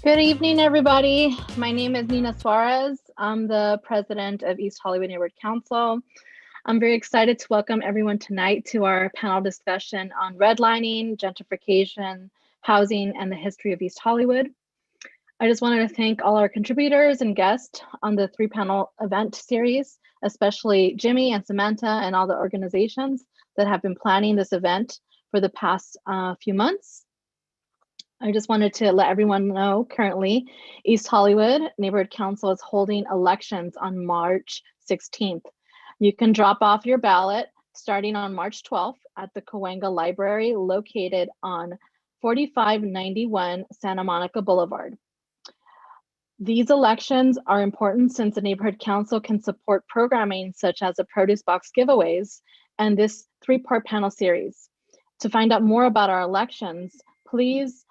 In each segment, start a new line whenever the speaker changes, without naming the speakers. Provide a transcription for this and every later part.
Good evening, everybody. My name is Nina Suarez. I'm the president of East Hollywood Neighborhood Council. I'm very excited to welcome everyone tonight to our panel discussion on redlining, gentrification, housing, and the history of East Hollywood. I just wanted to thank all our contributors and guests on the three-panel event series, especially Jimmy and Samantha and all the organizations that have been planning this event for the past few months. I just wanted to let everyone know currently East Hollywood Neighborhood Council is holding elections on March 16th. You can drop off your ballot starting on March 12th at the Cahuenga Library located on 4591 Santa Monica Boulevard. These elections are important since the Neighborhood Council can support programming such as the produce box giveaways and this three-part panel series. To find out more about our elections, please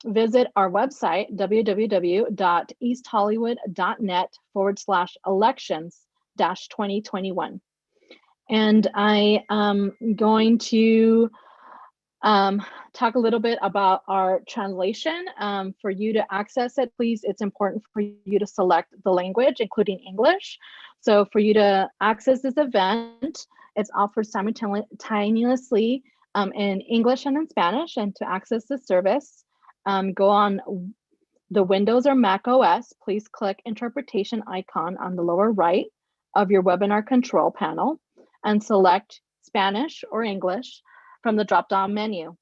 visit our website, www.easthollywood.net/elections-2021. And I am going to talk a little bit about our translation. For you to access it, please, it's important for you to select the language, including English. So for you to access this event, it's offered simultaneously in English and in Spanish. And to access the service, go on the Windows or Mac OS, please click interpretation icon on the lower right of your webinar control panel and select Spanish or English from the drop-down menu.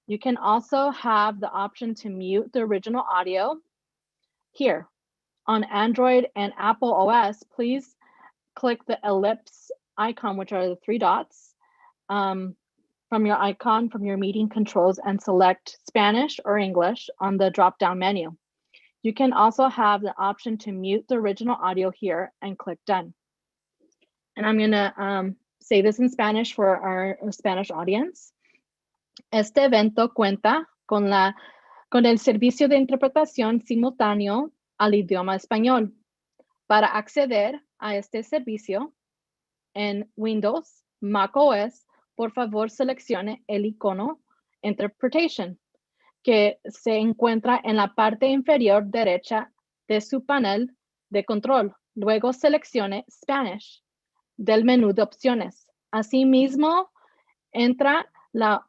You can also have the option to mute the original audio here. On Android and Apple OS, please click the ellipse icon, which are the three dots, from your icon from your meeting controls and select Spanish or English on the drop-down menu. You can also have the option to mute the original audio here and click done. And I'm gonna say this in Spanish for our Spanish audience. Este evento cuenta con el servicio de interpretación simultáneo al idioma español. Para acceder a este servicio en Windows, Mac OS, por favor seleccione el icono Interpretation, que se encuentra en la parte inferior derecha de su panel de control. Luego seleccione Spanish del menú de opciones. Asimismo, entra la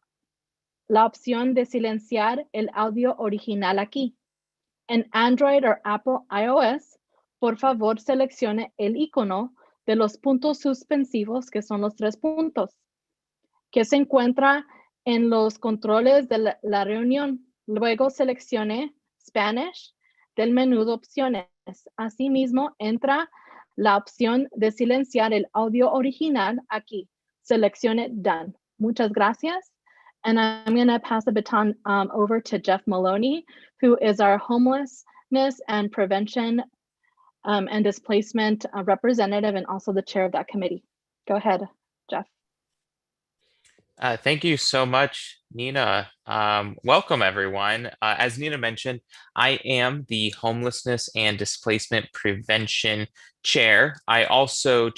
opción de silenciar el audio original aquí. En Android o Apple iOS, por favor seleccione el icono de los puntos suspensivos, que son los 3 puntos, que se encuentra en los controles de la reunión. Luego seleccione Spanish del menú de opciones. Asimismo, entra la opción de silenciar el audio original aquí. Seleccione Done. Muchas gracias. And I'm going to pass the baton over to Jeff Maloney, who is our homelessness and prevention and displacement representative and also the chair of that committee. Go ahead, Jeff.
Thank you so much, Nina. Welcome, everyone. As Nina mentioned, I am the Homelessness and Displacement Prevention Chair. I also,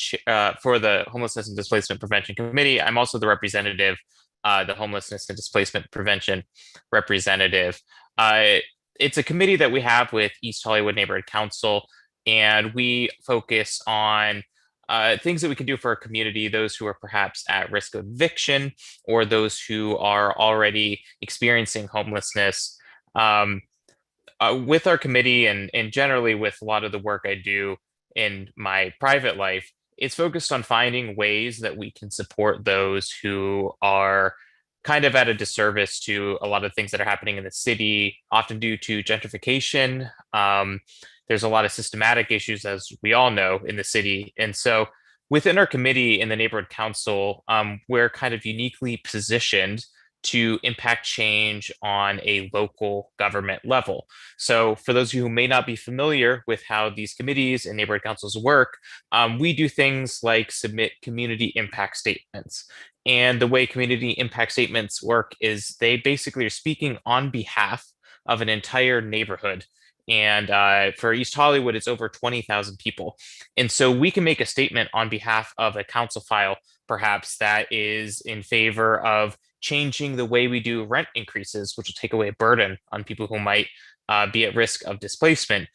for the Homelessness and Displacement Prevention Committee, I'm also the representative, the Homelessness and Displacement Prevention representative. It's a committee that we have with East Hollywood Neighborhood Council, and we focus on things that we can do for our community, those who are perhaps at risk of eviction or those who are already experiencing homelessness. With our committee and generally with a lot of the work I do in my private life, it's focused on finding ways that we can support those who are kind of at a disservice to a lot of things that are happening in the city, often due to gentrification. There's a lot of systematic issues, as we all know, in the city. And so within our committee in the neighborhood council, we're kind of uniquely positioned to impact change on a local government level. So for those of you who may not be familiar with how these committees and neighborhood councils work, we do things like submit community impact statements. And the way community impact statements work is they basically are speaking on behalf of an entire neighborhood. And for East Hollywood, it's over 20,000 people. And so we can make a statement on behalf of a council file perhaps that is in favor of changing the way we do rent increases, which will take away a burden on people who might be at risk of displacement.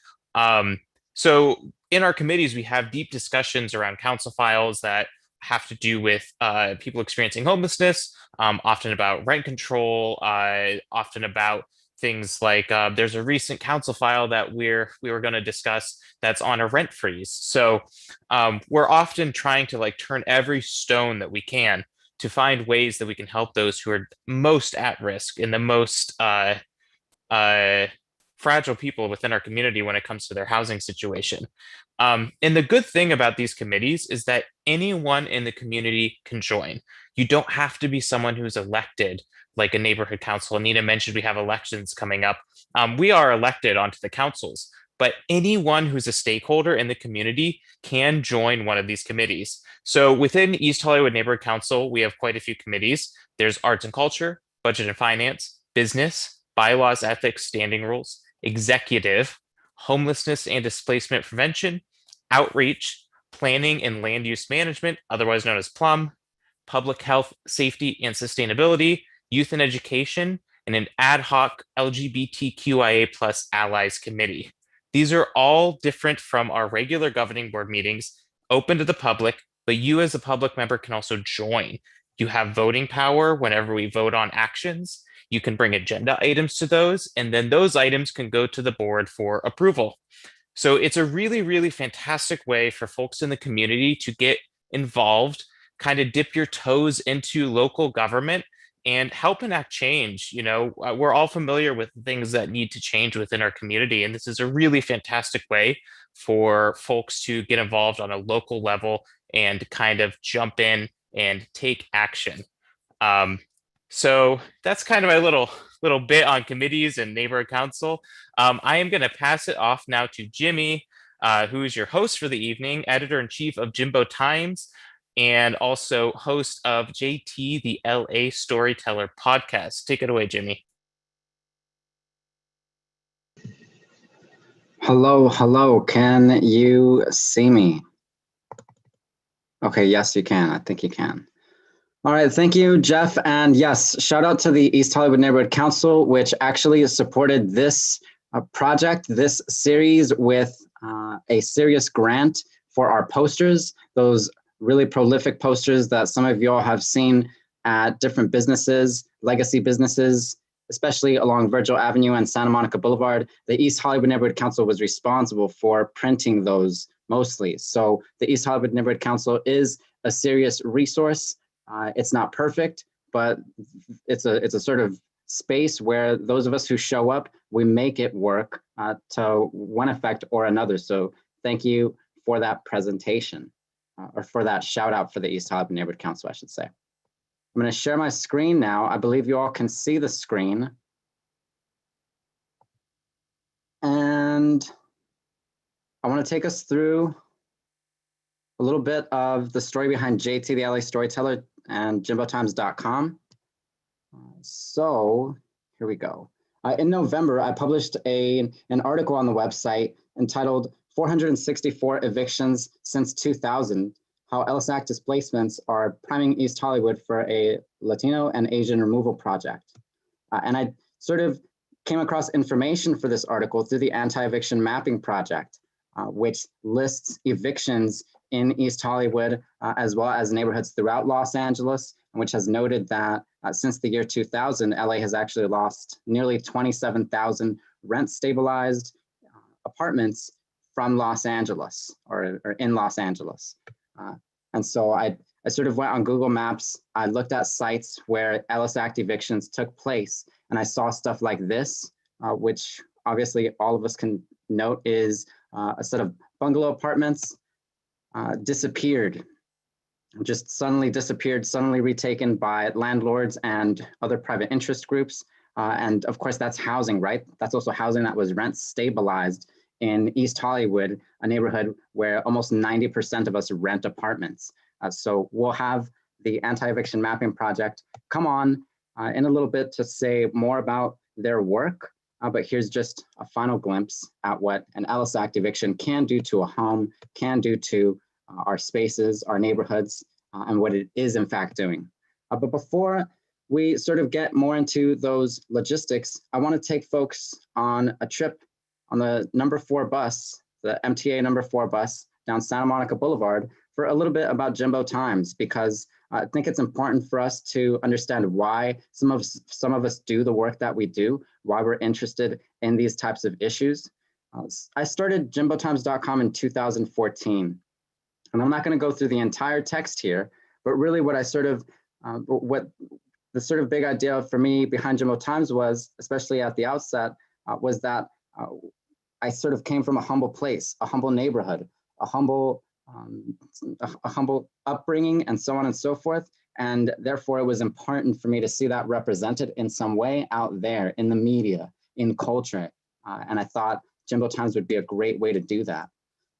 So in our committees, we have deep discussions around council files that have to do with people experiencing homelessness, often about rent control, often about things like there's a recent council file that we were going to discuss that's on a rent freeze. So we're often trying to like turn every stone that we can to find ways that we can help those who are most at risk and the most uh, fragile people within our community when it comes to their housing situation. And the good thing about these committees is that anyone in the community can join. You don't have to be someone who's elected, like a neighborhood council. Anita mentioned we have elections coming up. We are elected onto the councils, but anyone who's a stakeholder in the community can join one of these committees. So within East Hollywood Neighborhood Council, we have quite a few committees. There's arts and culture, budget and finance, business, bylaws, ethics, standing rules, executive, homelessness and displacement prevention, outreach, planning and land use management, otherwise known as PLUM, public health, safety and sustainability, youth and education, and an ad hoc LGBTQIA plus allies committee. These are all different from our regular governing board meetings, open to the public, but you as a public member can also join. You have voting power whenever we vote on actions. You can bring agenda items to those, and then those items can go to the board for approval. So it's a really, really fantastic way for folks in the community to get involved, kind of dip your toes into local government and help enact change. You know, we're all familiar with things that need to change within our community, and this is a really fantastic way for folks to get involved on a local level and kind of jump in and take action. Um, so that's kind of my little bit on committees and neighborhood council. I am going to pass it off now to Jimmy, who is your host for the evening, editor-in-chief of Jimbo Times, and also host of JT, the LA Storyteller podcast. Take it away, Jimmy.
Hello, hello. Can you see me? Okay, yes, you can. I think you can. All right, thank you, Jeff. And yes, shout out to the East Hollywood Neighborhood Council, which actually supported this project, this series with a serious grant for our posters, those really prolific posters that some of you all have seen at different businesses, legacy businesses, especially along Virgil Avenue and Santa Monica Boulevard. The East Hollywood Neighborhood Council was responsible for printing those mostly. So the East Hollywood Neighborhood Council is a serious resource. It's not perfect, but it's a sort of space where those of us who show up, we make it work to one effect or another. So thank you for that presentation, or for that shout out for the East Hollywood Neighborhood Council, I should say. I'm going to share my screen now. I believe you all can see the screen. And I want to take us through a little bit of the story behind JT, the LA Storyteller, and jimbotimes.com. So here we go. In November, I published an article on the website entitled 464 Evictions Since 2000, How LSAC Displacements Are Priming East Hollywood for a Latino and Asian Removal Project. And I sort of came across information for this article through the Anti-Eviction Mapping Project, which lists evictions in East Hollywood, as well as neighborhoods throughout Los Angeles, and which has noted that since the year 2000, LA has actually lost nearly 27,000 rent-stabilized apartments from Los Angeles, or in Los Angeles. And so I sort of went on Google Maps, I looked at sites where Ellis Act evictions took place, and I saw stuff like this, which obviously all of us can note is a set of bungalow apartments disappeared, just suddenly disappeared, suddenly retaken by landlords and other private interest groups. And of course, that's housing, right? That's also housing that was rent stabilized in East Hollywood, a neighborhood where almost 90% of us rent apartments. So we'll have the Anti-Eviction Mapping Project come on in a little bit to say more about their work. But here's just a final glimpse at what an Ellis Act eviction can do to a home, can do to our spaces, our neighborhoods, and what it is in fact doing. But before we sort of get more into those logistics, I want to take folks on a trip on the number 4 bus, the MTA number 4 bus down Santa Monica Boulevard for a little bit about Jimbo Times, because I think it's important for us to understand why some of us do the work that we do, why we're interested in these types of issues. I started jimbotimes.com in 2014, and I'm not going to go through the entire text here, but really what I sort of, what the sort of big idea for me behind Jimbo Times was, especially at the outset, was that I sort of came from a humble place, a humble neighborhood, a humble upbringing, and so on and so forth. And therefore, it was important for me to see that represented in some way out there in the media, in culture. And I thought Jimbo Times would be a great way to do that.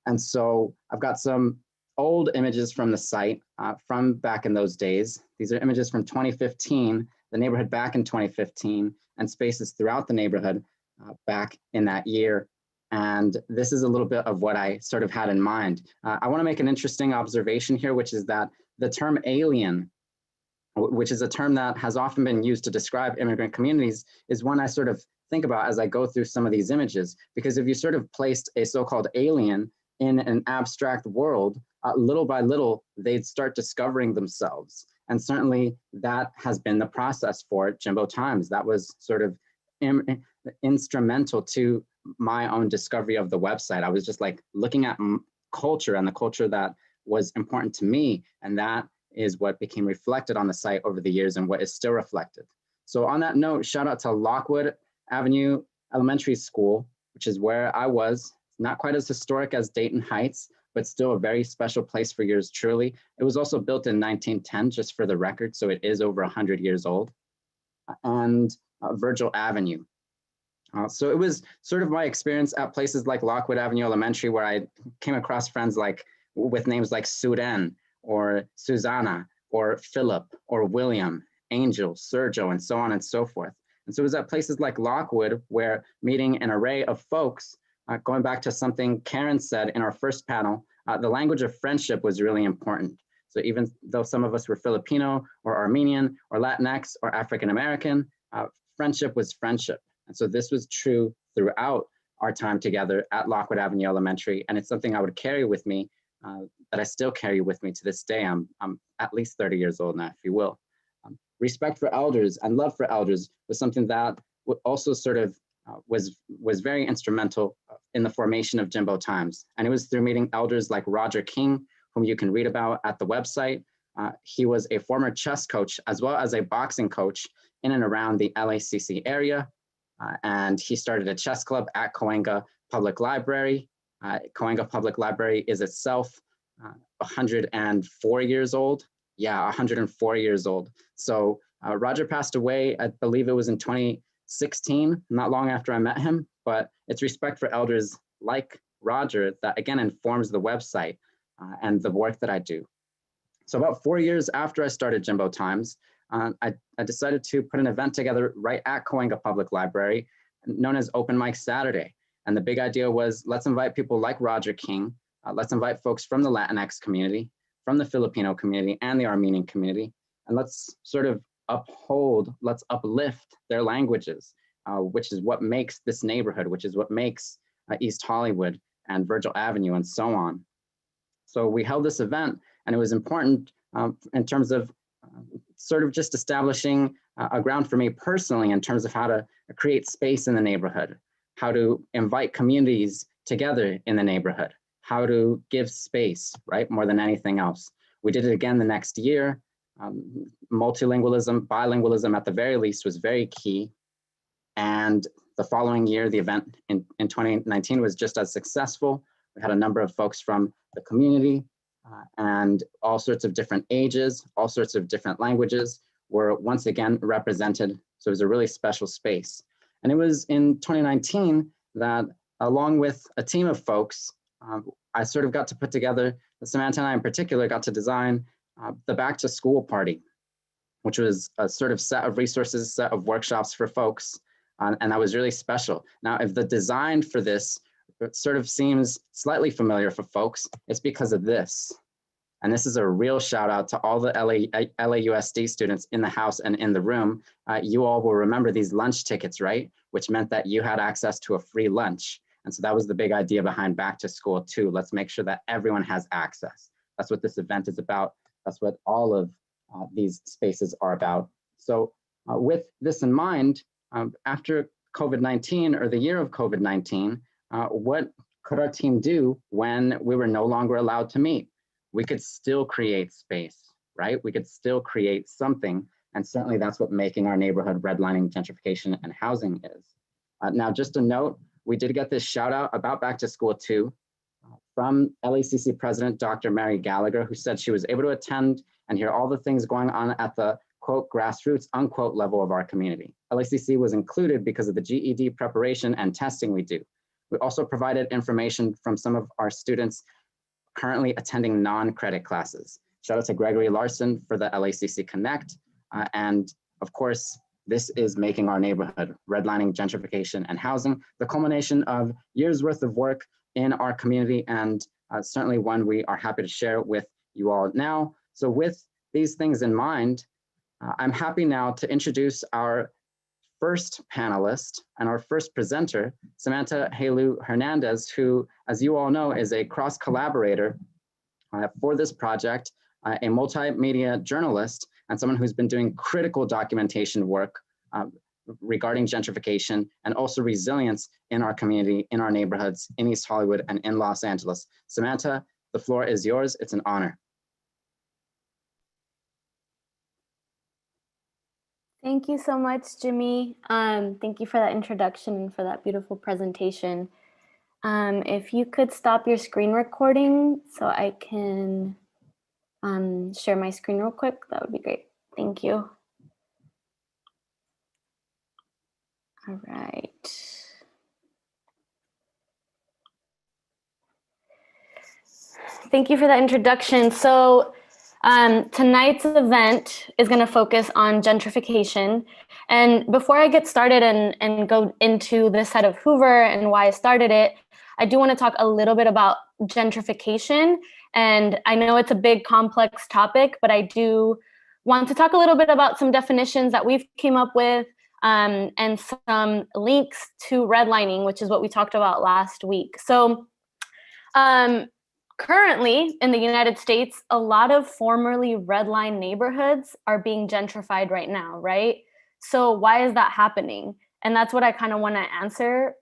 And so I've got some old images from the site from back in those days. These are images from 2015, the neighborhood back in 2015, and spaces throughout the neighborhood back in that year. And this is a little bit of what I sort of had in mind. I want to make an interesting observation here, which is that the term alien, which is a term that has often been used to describe immigrant communities, is one I sort of think about as I go through some of these images. Because if you sort of placed a so-called alien in an abstract world, little by little, they'd start discovering themselves. And certainly that has been the process for Jimbo Times. That was sort of instrumental to my own discovery of the website. I was just like looking at culture and the culture that was important to me. And that is what became reflected on the site over the years and what is still reflected. So on that note, shout out to Lockwood Avenue Elementary School, which is where I was. Not quite as historic as Dayton Heights, but still a very special place for yours truly. It was also built in 1910, just for the record, so it is over 100 years old. And Virgil Avenue. So it was sort of my experience at places like Lockwood Avenue Elementary, where I came across friends like with names like Sudan or Susanna or Philip or William, Angel, Sergio, and so on and so forth. And so it was at places like Lockwood where meeting an array of folks, going back to something Karen said in our first panel, the language of friendship was really important. So even though some of us were Filipino or Armenian or Latinx or African-American, friendship was friendship. And so this was true throughout our time together at Lockwood Avenue Elementary. And it's something I would carry with me, that I still carry with me to this day. I'm at least 30 years old now, if you will. Respect for elders and love for elders was something that also sort of was very instrumental in the formation of Jimbo Times. And it was through meeting elders like Roger King, whom you can read about at the website. He was a former chess coach as well as a boxing coach in and around the LACC area. And he started a chess club at Cahuenga Public Library. Cahuenga Public Library is itself 104 years old. Yeah, 104 years old. So Roger passed away, I believe it was in 2016, not long after I met him, but it's respect for elders like Roger that again informs the website and the work that I do. So about 4 years after I started Jimbo Times, I decided to put an event together right at Cahuenga Public Library known as Open Mic Saturday. And the big idea was, let's invite people like Roger King. Let's invite folks from the Latinx community, from the Filipino community and the Armenian community. And let's sort of let's uplift their languages, which is what makes this neighborhood, which is what makes East Hollywood and Virgil Avenue and so on. So we held this event, and it was important in terms of sort of just establishing a ground for me personally in terms of how to create space in the neighborhood, how to invite communities together in the neighborhood, how to give space, right, more than anything else. We did it again the next year. Multilingualism, bilingualism at the very least was very key. And the following year, the event in 2019 was just as successful. We had a number of folks from the community and all sorts of different ages, all sorts of different languages were once again represented. So it was a really special space. And it was in 2019 that, along with a team of folks, I sort of got to put together, Samantha and I in particular got to design the Back to School Party, which was a sort of set of resources, set of workshops for folks. And that was really special. Now, if the design for this sort of seems slightly familiar for folks, it's because of this. And this is a real shout out to all the LAUSD students in the house and in the room. You all will remember these lunch tickets, right? Which meant that you had access to a free lunch. And so that was the big idea behind Back to School too. Let's make sure that everyone has access. That's what this event is about. That's what all of these spaces are about. So with this in mind, after COVID-19 or the year of COVID-19, what could our team do when we were no longer allowed to meet? We could still create space, right? We could still create something. And certainly that's what making our neighborhood redlining, gentrification, and housing is. Now, just a note, we did get this shout out about Back to School too, from LACC President Dr. Mary Gallagher, who said she was able to attend and hear all the things going on at the quote grassroots unquote level of our community. LACC was included because of the GED preparation and testing we do. We also provided information from some of our students currently attending non-credit classes. Shout out to Gregory Larson for the LACC Connect. And of course, this is making our neighborhood, redlining, gentrification, and housing, the culmination of years worth of work in our community, and certainly one we are happy to share with you all now. So with these things in mind, I'm happy now to introduce our first panelist and our first presenter, Samanta Helou Hernandez, who, as you all know, is a cross collaborator for this project, a multimedia journalist, and someone who's been doing critical documentation work regarding gentrification and also resilience in our community, in our neighborhoods, in East Hollywood and in Los Angeles. Samanta, the floor is yours. It's an honor.
Thank you so much, Jimmy. Thank you for that introduction and for that beautiful presentation. If you could stop your screen recording so I can share my screen real quick, that would be great. Thank you. All right. Thank you for that introduction. So tonight's event is going to focus on gentrification. And before I get started and go into This Side of Hoover and why I started it, I do want to talk a little bit about gentrification. And I know it's a big, complex topic, but I do want to talk a little bit about some definitions that we've came up with and some links to redlining, which is what we talked about last week. So currently in the United States, a lot of formerly redline neighborhoods are being gentrified right now, right? So why is that happening? And that's what I kind of want to answer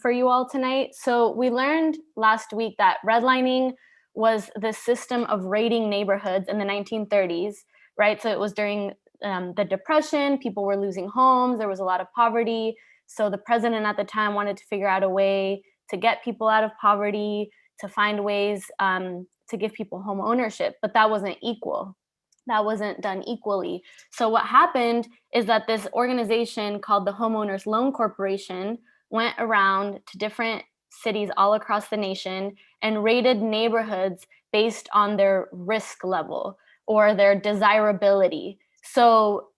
for you all tonight. So we learned last week that redlining was the system of raiding neighborhoods in the 1930s, right? So it was during the Depression, people were losing homes, there was a lot of poverty. So the president at the time wanted to figure out a way to get people out of poverty, to find ways to give people home ownership, but that wasn't equal. That wasn't done equally. So what happened is that this organization called the Homeowners Loan Corporation went around to different cities all across the nation and rated neighborhoods based on their risk level or their desirability. So,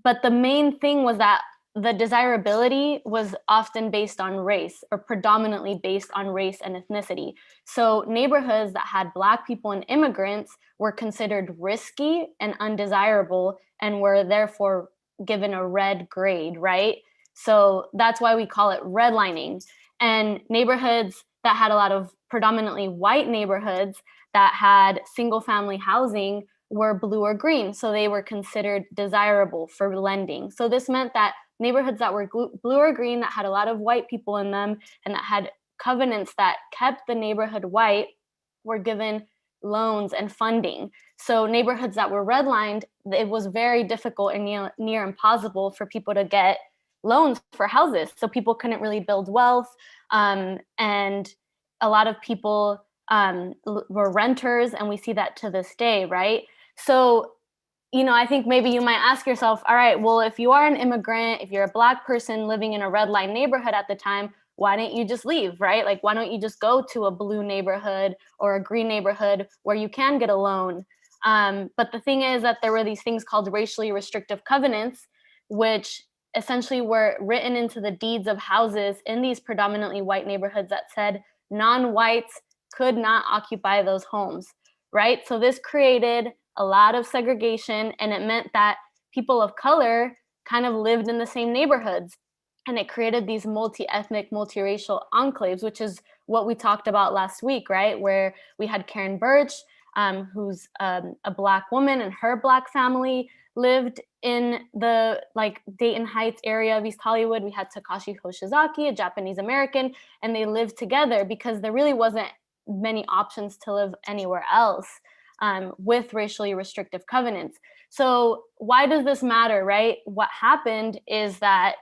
but the main thing was that the desirability was often based on race or predominantly based on race and ethnicity. So neighborhoods that had Black people and immigrants were considered risky and undesirable and were therefore given a red grade, right? So that's why we call it redlining. And neighborhoods that had a lot of predominantly white neighborhoods that had single family housing were blue or green. So they were considered desirable for lending. So this meant that neighborhoods that were blue or green, that had a lot of white people in them, and that had covenants that kept the neighborhood white, were given loans and funding. So neighborhoods that were redlined, it was very difficult and near impossible for people to get loans for houses. So people couldn't really build wealth. And a lot of people were renters, and we see that to this day, right? So I think maybe you might ask yourself, all right, well, if you are an immigrant, if you're a Black person living in a red line neighborhood at the time, why didn't you just leave, right? Like, why don't you just go to a blue neighborhood or a green neighborhood where you can get a loan? But the thing is that there were these things called racially restrictive covenants, which essentially were written into the deeds of houses in these predominantly white neighborhoods that said non-whites could not occupy those homes, right? So this created a lot of segregation, and it meant that people of color kind of lived in the same neighborhoods. And it created these multi-ethnic, multiracial enclaves, which is what we talked about last week, right? Where we had Karen Birch, who's a Black woman, and her Black family lived in the like Dayton Heights area of East Hollywood. We had Takashi Hoshizaki, a Japanese American, and they lived together because there really wasn't many options to live anywhere else with racially restrictive covenants. So why does this matter, right? What happened is that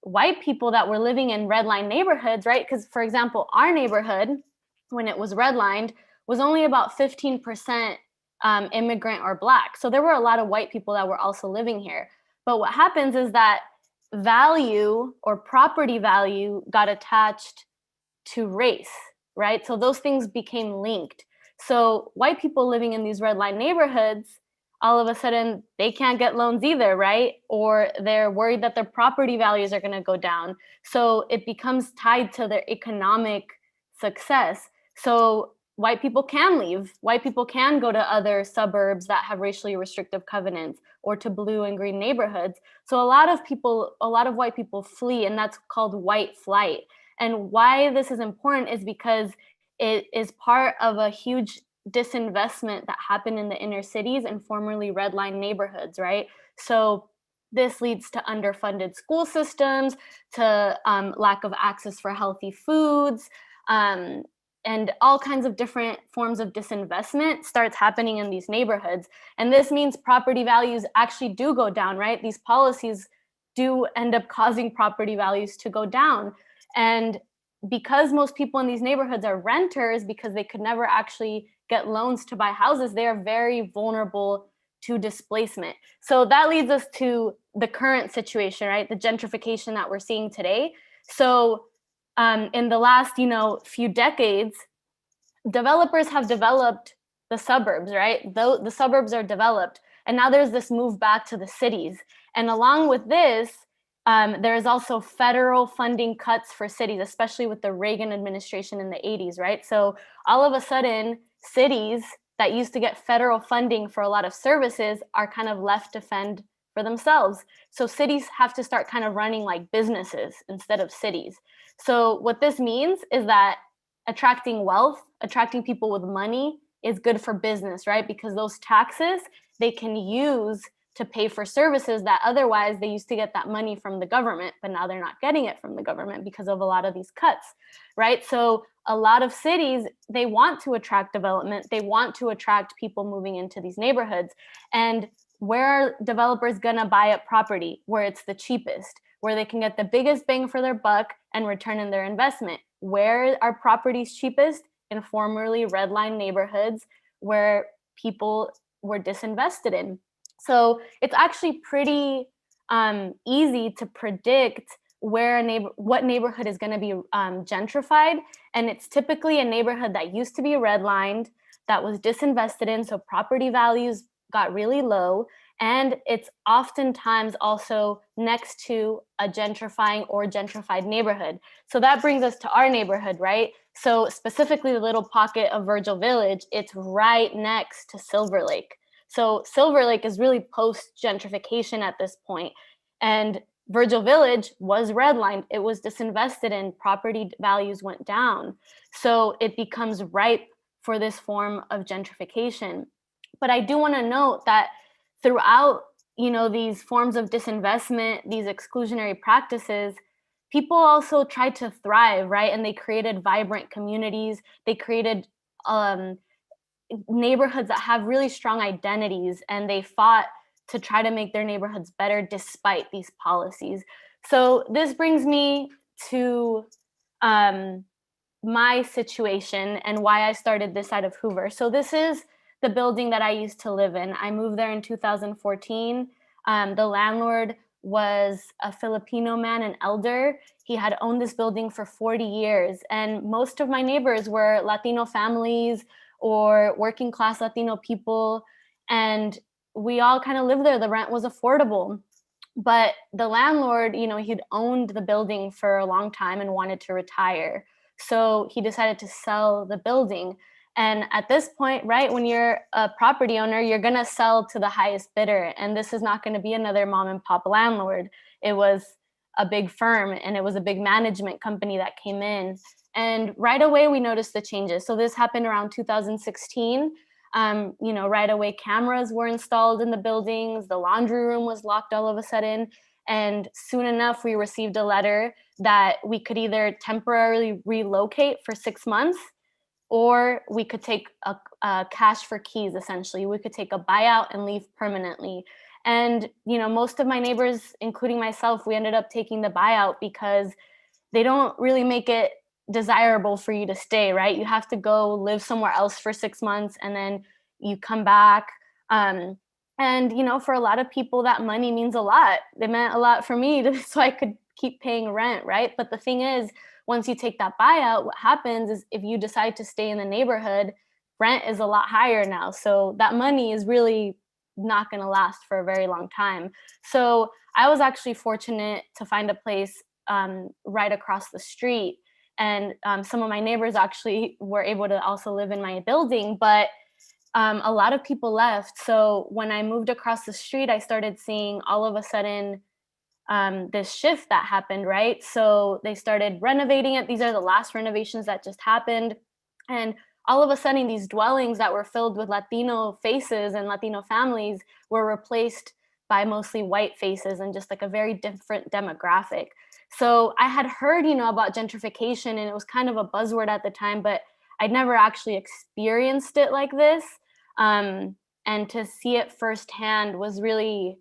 white people that were living in redline neighborhoods, right? Because, for example, our neighborhood, when it was redlined, was only about 15% immigrant or Black. So there were a lot of white people that were also living here. But what happens is that value or property value got attached to race, right? So those things became linked. So white people living in these redline neighborhoods, all of a sudden they can't get loans either, right? Or they're worried that their property values are going to go down. So it becomes tied to their economic success. So white people can leave. White people can go to other suburbs that have racially restrictive covenants or to blue and green neighborhoods. So a lot of white people flee, and that's called white flight. And why this is important is because it is part of a huge disinvestment that happened in the inner cities and formerly redline neighborhoods, right? So this leads to underfunded school systems, to lack of access for healthy foods, and all kinds of different forms of disinvestment starts happening in these neighborhoods. And this means property values actually do go down, right? These policies do end up causing property values to go down. And because most people in these neighborhoods are renters, because they could never actually get loans to buy houses, they are very vulnerable to displacement. So that leads us to the current situation, right? The gentrification that we're seeing today. So in the last, few decades, developers have developed the suburbs, right? The suburbs are developed, and now there's this move back to the cities. And along with this, there is also federal funding cuts for cities, especially with the Reagan administration in the 80s, right? So all of a sudden, cities that used to get federal funding for a lot of services are kind of left to fend for themselves. So cities have to start kind of running like businesses instead of cities. So what this means is that attracting wealth, attracting people with money is good for business, right? Because those taxes they can use to pay for services that otherwise they used to get that money from the government, but now they're not getting it from the government because of a lot of these cuts, right? So a lot of cities, they want to attract development. They want to attract people moving into these neighborhoods. And where are developers gonna buy up property? Where it's the cheapest, where they can get the biggest bang for their buck and return in their investment. Where are properties cheapest? In formerly redline neighborhoods where people were disinvested in. So it's actually pretty easy to predict what neighborhood is going to be gentrified. And it's typically a neighborhood that used to be redlined, that was disinvested in, so property values got really low. And it's oftentimes also next to a gentrifying or gentrified neighborhood. So that brings us to our neighborhood, right? So specifically the little pocket of Virgil Village, it's right next to Silverlake. So Silverlake is really post-gentrification at this point. And Virgil Village was redlined. It was disinvested in, property values went down. So it becomes ripe for this form of gentrification. But I do want to note that throughout, these forms of disinvestment, these exclusionary practices, people also tried to thrive, right? And they created vibrant communities. They created neighborhoods that have really strong identities, and they fought to try to make their neighborhoods better despite these policies. So this brings me to my situation and why I started This Side of Hoover. So this is the building that I used to live in. I moved there in 2014. The landlord was a Filipino man, an elder. He had owned this building for 40 years. And most of my neighbors were Latino families or working class Latino people. And we all kind of lived there. The rent was affordable. But the landlord, he'd owned the building for a long time and wanted to retire. So he decided to sell the building. And at this point, right, when you're a property owner, you're going to sell to the highest bidder. And this is not going to be another mom and pop landlord. It was a big firm, and it was a big management company that came in. And right away, we noticed the changes. So this happened around 2016. Right away, cameras were installed in the buildings. The laundry room was locked all of a sudden. And soon enough, we received a letter that we could either temporarily relocate for 6 months, or we could take a cash for keys, essentially. We could take a buyout and leave permanently. And, most of my neighbors, including myself, we ended up taking the buyout because they don't really make it desirable for you to stay, right? You have to go live somewhere else for 6 months and then you come back. And, for a lot of people, that money means a lot. It meant a lot for me so I could keep paying rent, right? But the thing is, once you take that buyout, what happens is if you decide to stay in the neighborhood, rent is a lot higher now. So that money is really not going to last for a very long time. So I was actually fortunate to find a place right across the street. And some of my neighbors actually were able to also live in my building, but a lot of people left. So when I moved across the street, I started seeing all of a sudden this shift that happened, right? So they started renovating it. These are the last renovations that just happened. And all of a sudden, these dwellings that were filled with Latino faces and Latino families were replaced by mostly white faces and just like a very different demographic. So I had heard, about gentrification, and it was kind of a buzzword at the time, but I'd never actually experienced it like this. And to see it firsthand was really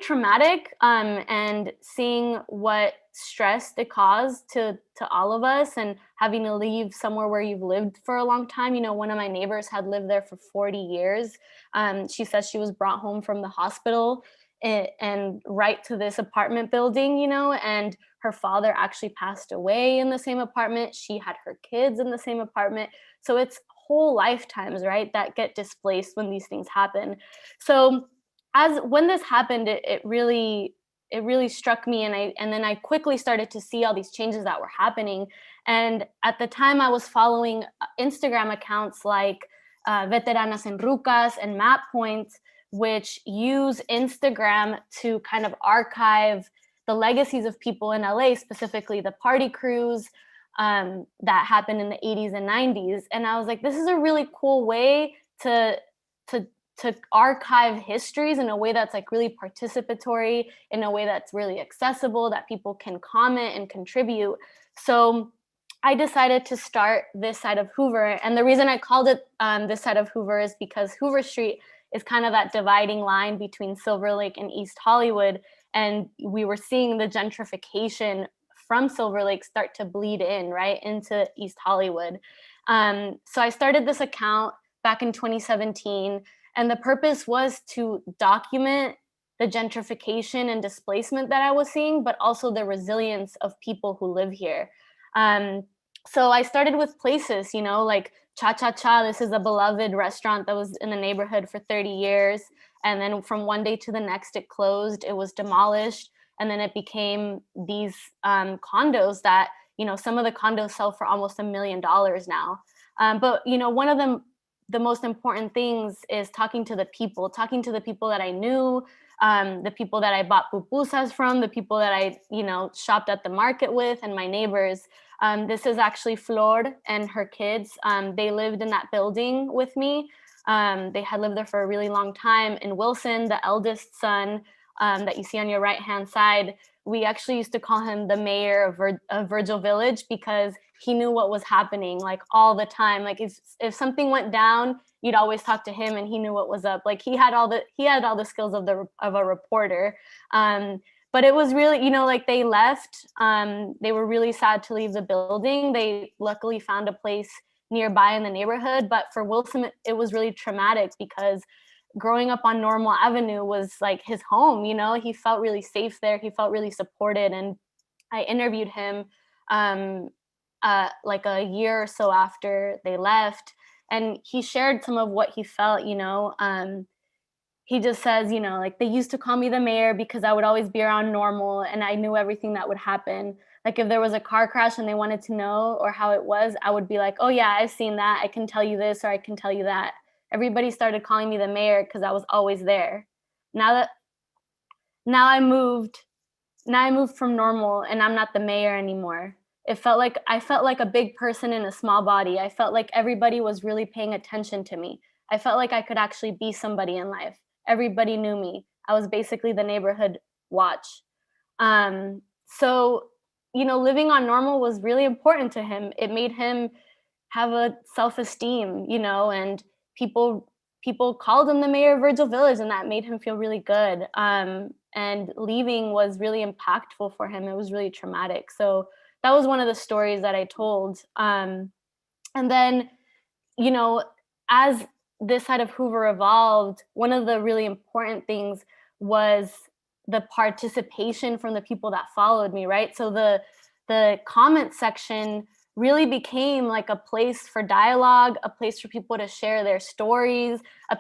traumatic, and seeing what stress it caused to all of us, and having to leave somewhere where you've lived for a long time. One of my neighbors had lived there for 40 years. She says she was brought home from the hospital and right to this apartment building, and her father actually passed away in the same apartment. She had her kids in the same apartment. So it's whole lifetimes, right, that get displaced when these things happen. So when this happened, it really struck me, and then I quickly started to see all these changes that were happening. And at the time, I was following Instagram accounts like Veteranas en Rucas and Map Point, which use Instagram to kind of archive the legacies of people in LA, specifically the party crews that happened in the 80s and 90s. And I was like, this is a really cool way to archive histories in a way that's like really participatory, in a way that's really accessible, that people can comment and contribute. So I decided to start This Side of Hoover. And the reason I called it This Side of Hoover is because Hoover Street is kind of that dividing line between Silverlake and East Hollywood. And we were seeing the gentrification from Silverlake start to bleed in, right, into East Hollywood. So I started this account back in 2017. And the purpose was to document the gentrification and displacement that I was seeing, but also the resilience of people who live here. So I started with places, like Cha Cha Cha. This is a beloved restaurant that was in the neighborhood for 30 years. And then from one day to the next, it closed, it was demolished. And then it became these condos that, some of the condos sell for almost $1 million now. But, one of them, the most important things is talking to the people that I knew, the people that I bought pupusas from, the people that I, shopped at the market with, and my neighbors. This is actually Flor and her kids. They lived in that building with me. They had lived there for a really long time. And Wilson, the eldest son that you see on your right-hand side, we actually used to call him the mayor of Virgil Village because he knew what was happening like all the time. Like if something went down, you'd always talk to him and he knew what was up. Like he had all the skills of a reporter. But it was really, like they left. They were really sad to leave the building. They luckily found a place nearby in the neighborhood. But for Wilson, it was really traumatic because growing up on Normal Avenue was like his home. He felt really safe there. He felt really supported. And I interviewed him like a year or so after they left, and he shared some of what he felt. he just says, you know, like, they used to call me the mayor because I would always be around normal and I knew everything that would happen. Like if there was a car crash and they wanted to know or how it was, I would be like, oh yeah, I've seen that. I can tell you this or I can tell you that. Everybody started calling me the mayor because I was always there. Now I moved from normal and I'm not the mayor anymore. I felt like a big person in a small body. I felt like everybody was really paying attention to me. I felt like I could actually be somebody in life. Everybody knew me. I was basically the neighborhood watch. So, you know, living on normal was really important to him. It made him have a self-esteem, you know, and people called him the mayor of Virgil Village, and that made him feel really good. And leaving was really impactful for him. It was really traumatic. So that was one of the stories that I told. And then, you know, as This Side of Hoover evolved, one of the really important things was the participation from the people that followed me, right? So the comment section really became like a place for dialogue, a place for people to share their stories, a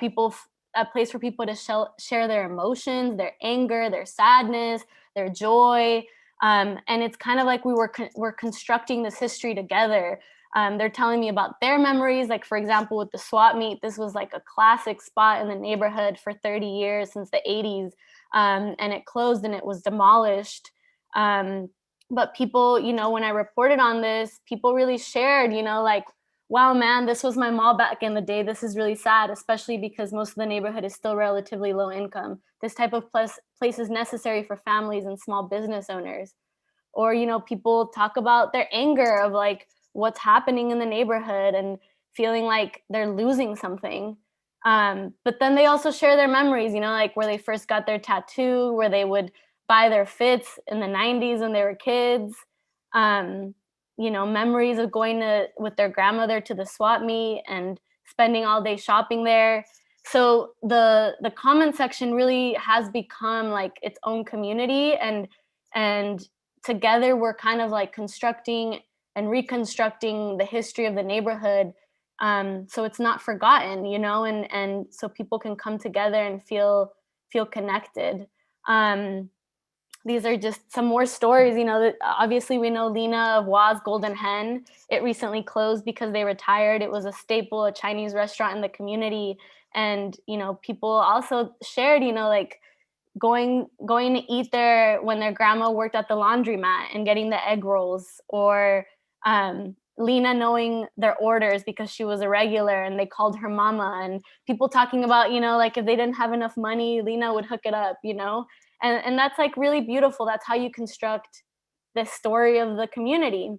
place for people to share their emotions, their anger, their sadness, their joy. And it's kind of like we're constructing this history together. They're telling me about their memories. Like, for example, with the swap meet, this was like a classic spot in the neighborhood for 30 years, since the 80s. And it closed and it was demolished. But people, you know, when I reported on this, people really shared, you know, like, wow, man, this was my mall back in the day. This is really sad, especially because most of the neighborhood is still relatively low income. This type of place is necessary for families and small business owners. Or, you know, people talk about their anger of like what's happening in the neighborhood and feeling like they're losing something. But then they also share their memories, you know, like where they first got their tattoo, where they would buy their fits in the 90s when they were kids. You know, memories of going with their grandmother to the swap meet and spending all day shopping there. So the comment section really has become like its own community, and together we're kind of like constructing and reconstructing the history of the neighborhood, so it's not forgotten, you know, and so people can come together and feel connected. These are just some more stories, you know, that obviously we know Lena of Wa's Golden Hen. It recently closed because they retired. It was a staple, a Chinese restaurant in the community. And, you know, people also shared, you know, like going to eat there when their grandma worked at the laundromat and getting the egg rolls, or Lena knowing their orders because she was a regular and they called her mama, and people talking about, you know, like if they didn't have enough money, Lena would hook it up, you know. And that's like really beautiful. That's how you construct the story of the community.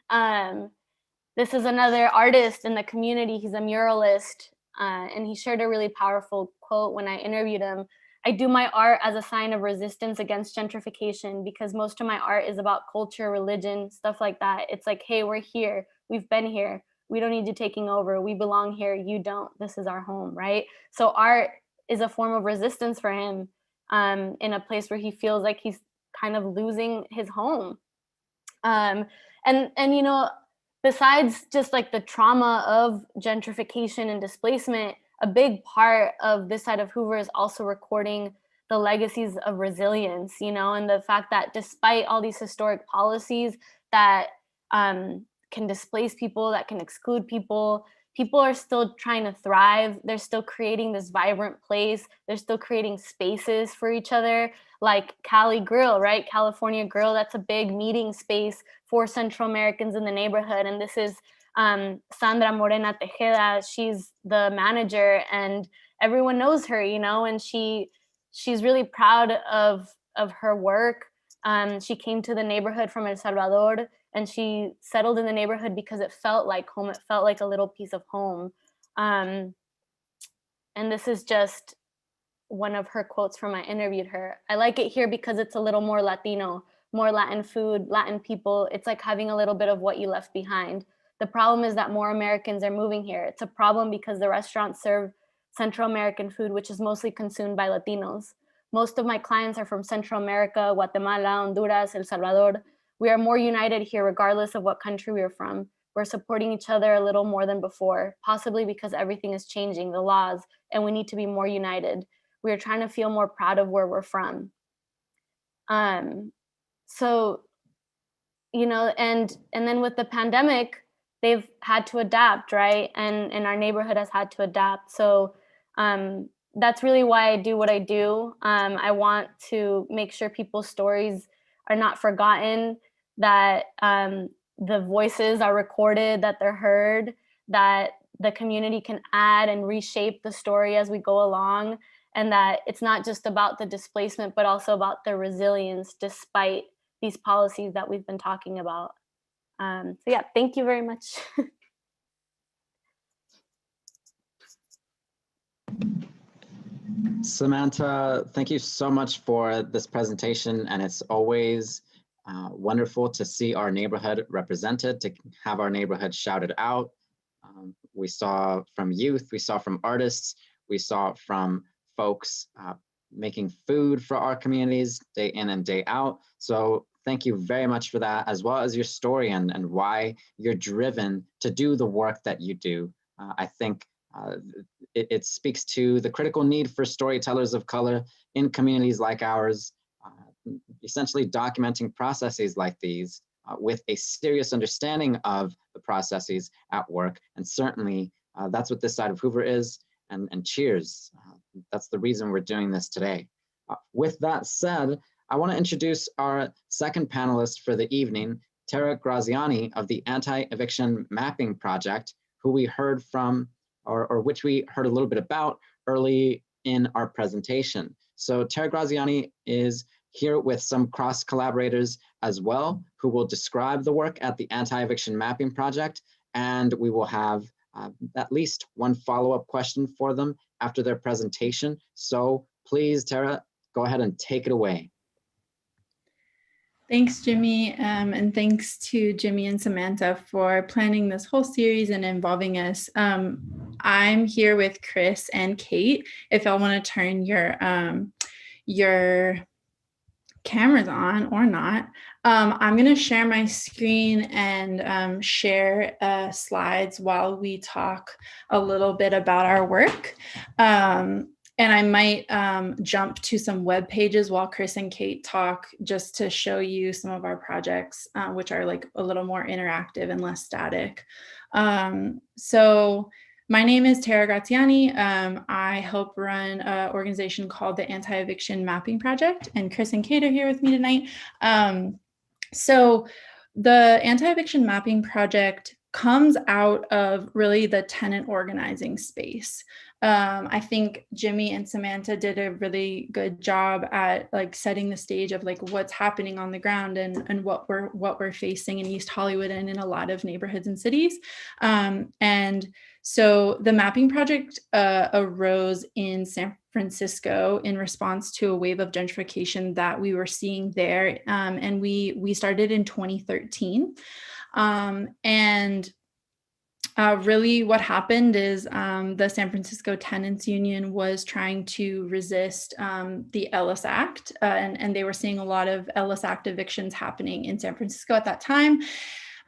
This is another artist in the community. He's a muralist, and he shared a really powerful quote when I interviewed him. I do my art as a sign of resistance against gentrification because most of my art is about culture, religion, stuff like that. It's like, hey, we're here. We've been here. We don't need you taking over. We belong here. You don't. This is our home, right? So art is a form of resistance for him. In a place where he feels like he's kind of losing his home. And you know, besides just like the trauma of gentrification and displacement, a big part of This Side of Hoover is also recording the legacies of resilience, you know, and the fact that despite all these historic policies that can displace people, that can exclude people, people are still trying to thrive. They're still creating this vibrant place. They're still creating spaces for each other, like Cali Grill, right? California Grill, that's a big meeting space for Central Americans in the neighborhood. And this is Sandra Morena Tejeda. She's the manager and everyone knows her, you know, and she's really proud of her work. She came to the neighborhood from El Salvador, and she settled in the neighborhood because it felt like home. It felt like a little piece of home. And this is just one of her quotes from I interviewed her. I like it here because it's a little more Latino, more Latin food, Latin people. It's like having a little bit of what you left behind. The problem is that more Americans are moving here. It's a problem because the restaurants serve Central American food, which is mostly consumed by Latinos. Most of my clients are from Central America, Guatemala, Honduras, El Salvador. We are more united here regardless of what country we are from. We're supporting each other a little more than before, possibly because everything is changing, the laws, and we need to be more united. we're trying to feel more proud of where we're from. So, you know, and then with the pandemic, they've had to adapt, right? And our neighborhood has had to adapt. So that's really why I do what I do. I want to make sure people's stories are not forgotten, that the voices are recorded, that they're heard, that the community can add and reshape the story as we go along, and that it's not just about the displacement, but also about the resilience despite these policies that we've been talking about. So yeah, thank you very much.
Samanta, thank you so much for this presentation, and it's always wonderful to see our neighborhood represented, to have our neighborhood shouted out. We saw from youth, we saw from artists, we saw from folks making food for our communities day in and day out. So thank you very much for that, as well as your story and why you're driven to do the work that you do. I think it speaks to the critical need for storytellers of color in communities like ours, essentially documenting processes like these with a serious understanding of the processes at work. And certainly that's what This Side of Hoover is, and cheers. That's the reason we're doing this today. With that said, I want to introduce our second panelist for the evening, Terra Graziani of the Anti-Eviction Mapping Project, who we heard from, or which we heard a little bit about early in our presentation. So Terra Graziani is here with some cross collaborators as well, who will describe the work at the Anti-Eviction Mapping Project, and we will have at least one follow-up question for them after their presentation. So please, Terra, go ahead and take it away.
Thanks, Jimmy, and thanks to Jimmy and Samanta for planning this whole series and involving us. I'm here with Chris and Kate. If y'all want to turn your cameras on or not, I'm going to share my screen and share slides while we talk a little bit about our work. And I might jump to some web pages while Chris and Kate talk, just to show you some of our projects, which are like a little more interactive and less static. So my name is Terra Graziani. I help run an organization called the Anti-Eviction Mapping Project, and Chris and Kate are here with me tonight. So the Anti-Eviction Mapping Project comes out of really the tenant organizing space. I think Jimmy and Samanta did a really good job at like setting the stage of like what's happening on the ground and what we're facing in East Hollywood and in a lot of neighborhoods and cities. And so the mapping project arose in San Francisco in response to a wave of gentrification that we were seeing there. And we started in 2013. Really what happened is the San Francisco Tenants Union was trying to resist the Ellis Act, and they were seeing a lot of Ellis Act evictions happening in San Francisco at that time.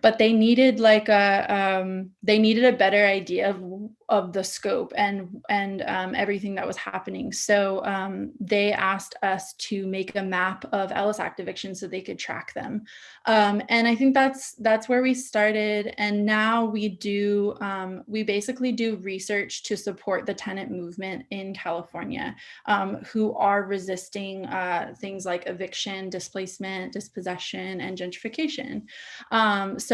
But they needed like a better idea of the scope and everything that was happening. So they asked us to make a map of Ellis Act evictions so they could track them. And I think that's where we started. And now we basically do research to support the tenant movement in California, who are resisting things like eviction, displacement, dispossession, and gentrification. So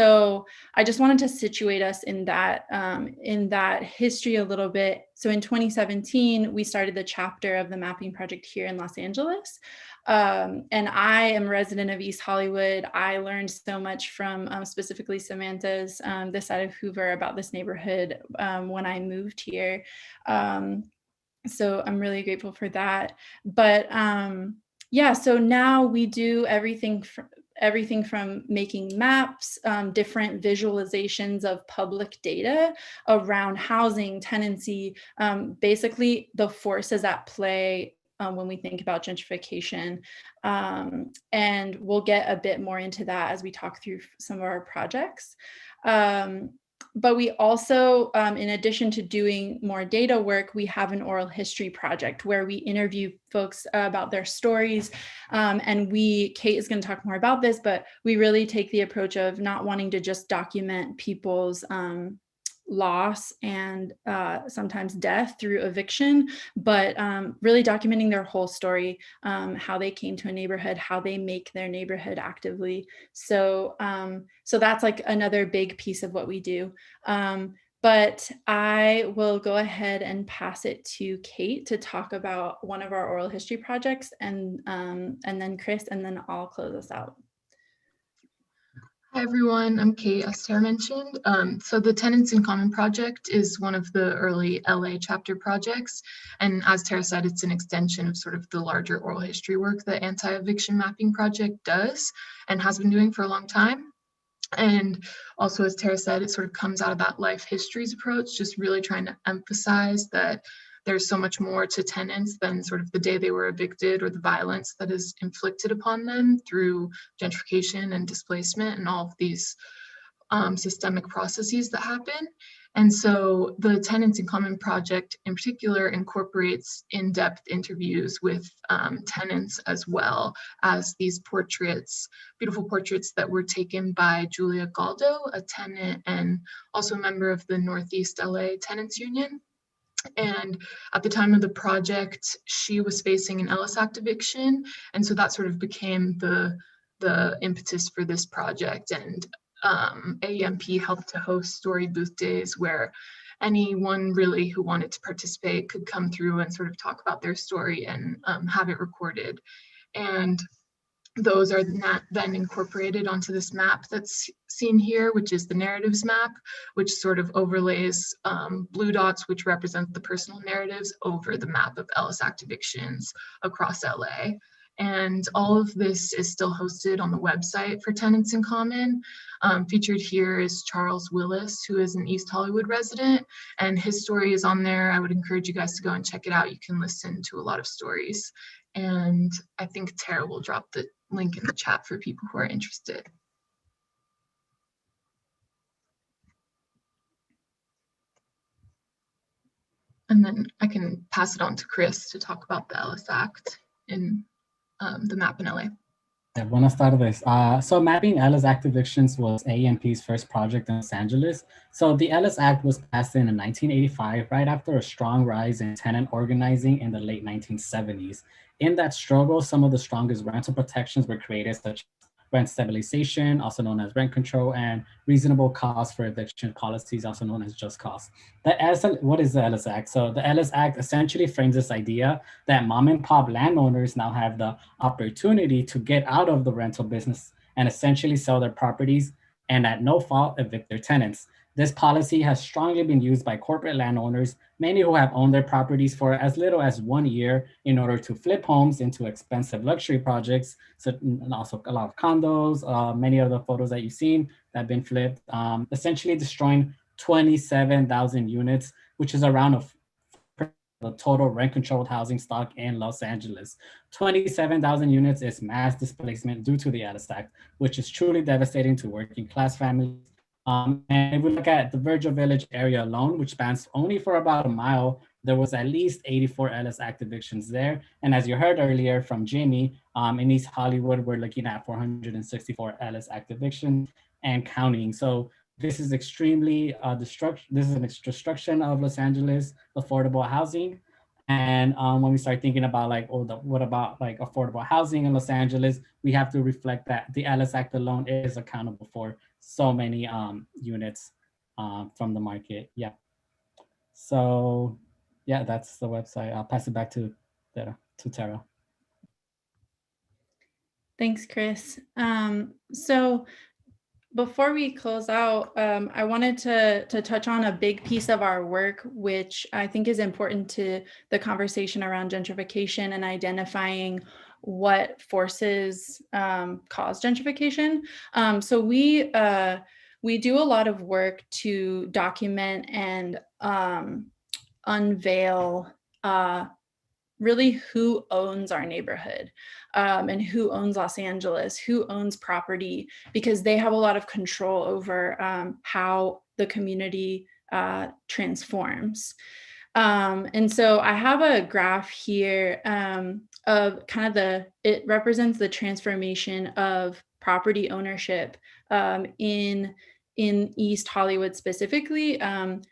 I just wanted to situate us in that history a little bit. So in 2017, we started the chapter of the mapping project here in Los Angeles. And I am a resident of East Hollywood. I learned so much from specifically Samanta's This Side of Hoover about this neighborhood when I moved here. So I'm really grateful for that. But yeah, so now we do everything from making maps, different visualizations of public data around housing, tenancy, basically the forces at play when we think about gentrification. And we'll get a bit more into that as we talk through some of our projects. But we also, in addition to doing more data work, we have an oral history project where we interview folks about their stories. And Kate is going to talk more about this, but we really take the approach of not wanting to just document people's loss and sometimes death through eviction, but really documenting their whole story, how they came to a neighborhood, how they make their neighborhood actively. So that's like another big piece of what we do. But I will go ahead and pass it to Kate to talk about one of our oral history projects, and then Chris, and then I'll close us out.
Hi everyone, I'm Kate, as Terra mentioned. So the Tenants in Common project is one of the early LA chapter projects. And as Terra said, it's an extension of sort of the larger oral history work that Anti-Eviction Mapping Project does and has been doing for a long time. And also, as Terra said, it sort of comes out of that life histories approach, just really trying to emphasize that there's so much more to tenants than sort of the day they were evicted or the violence that is inflicted upon them through gentrification and displacement and all of these systemic processes that happen. And so the Tenants in Common project in particular incorporates in-depth interviews with tenants, as well as these portraits, beautiful portraits that were taken by Julia Galdo, a tenant and also a member of the Northeast LA Tenants Union. And at the time of the project, she was facing an Ellis Act eviction. And so that sort of became the impetus for this project. And AEMP helped to host story booth days where anyone really who wanted to participate could come through and sort of talk about their story and have it recorded. And those are then incorporated onto this map that's seen here, which is the narratives map, which sort of overlays blue dots, which represent the personal narratives, over the map of Ellis Act evictions across LA. And all of this is still hosted on the website for Tenants in Common. Featured here is Charles Willis, who is an East Hollywood resident, and his story is on there. I would encourage you guys to go and check it out. You can listen to a lot of stories. And I think Terra will drop the link in the chat for people who are interested. And then I can pass it on to Chris to talk about the Ellis Act in the map in LA.
Yeah, buenas tardes. So mapping Ellis Act evictions was AEMP's first project in Los Angeles. So the Ellis Act was passed in 1985, right after a strong rise in tenant organizing in the late 1970s. In that struggle, some of the strongest rental protections were created, such as rent stabilization, also known as rent control, and reasonable cost for eviction policies, also known as just cause. What is the Ellis Act? So the Ellis Act essentially frames this idea that mom and pop landowners now have the opportunity to get out of the rental business and essentially sell their properties and at no fault evict their tenants. This policy has strongly been used by corporate landowners, many who have owned their properties for as little as 1 year in order to flip homes into expensive luxury projects, and also a lot of condos, many of the photos that you've seen that have been flipped, essentially destroying 27,000 units, which is around the total rent-controlled housing stock in Los Angeles. 27,000 units is mass displacement due to the Ellis Act, which is truly devastating to working-class families. And if we look at the Virgil Village area alone, which spans only for about a mile, there was at least 84 Ellis Act evictions there. And as you heard earlier from Jamie, in East Hollywood, we're looking at 464 Ellis Act evictions and counting. So this is extremely destruction of Los Angeles affordable housing. And when we start thinking about like, what about like affordable housing in Los Angeles, we have to reflect that the Ellis Act alone is accountable for so many units from the market. Yeah. So yeah, that's the website. I'll pass it back to Terra.
Thanks, Chris. So before we close out, I wanted to touch on a big piece of our work, which I think is important to the conversation around gentrification and identifying what forces cause gentrification. So we do a lot of work to document and unveil really who owns our neighborhood and who owns Los Angeles, who owns property, because they have a lot of control over how the community transforms. And so I have a graph here of kind of it represents the transformation of property ownership in East Hollywood specifically,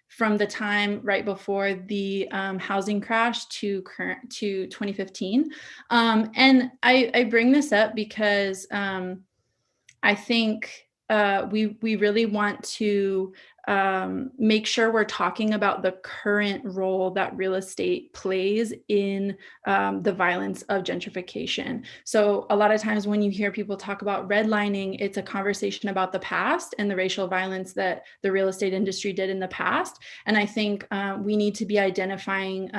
from the time right before the housing crash to 2015. And I bring this up because I think we really want to make sure we're talking about the current role that real estate plays in the violence of gentrification. So a lot of times when you hear people talk about redlining, it's a conversation about the past and the racial violence that the real estate industry did in the past. And I think we need to be identifying